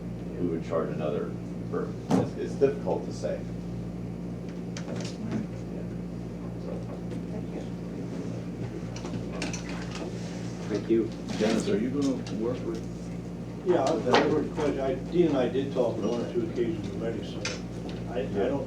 we would charge another person. It's difficult to say. Thank you. Dennis, are you gonna work with? Yeah, Dean and I did talk on 1 or 2 occasions already, so I don't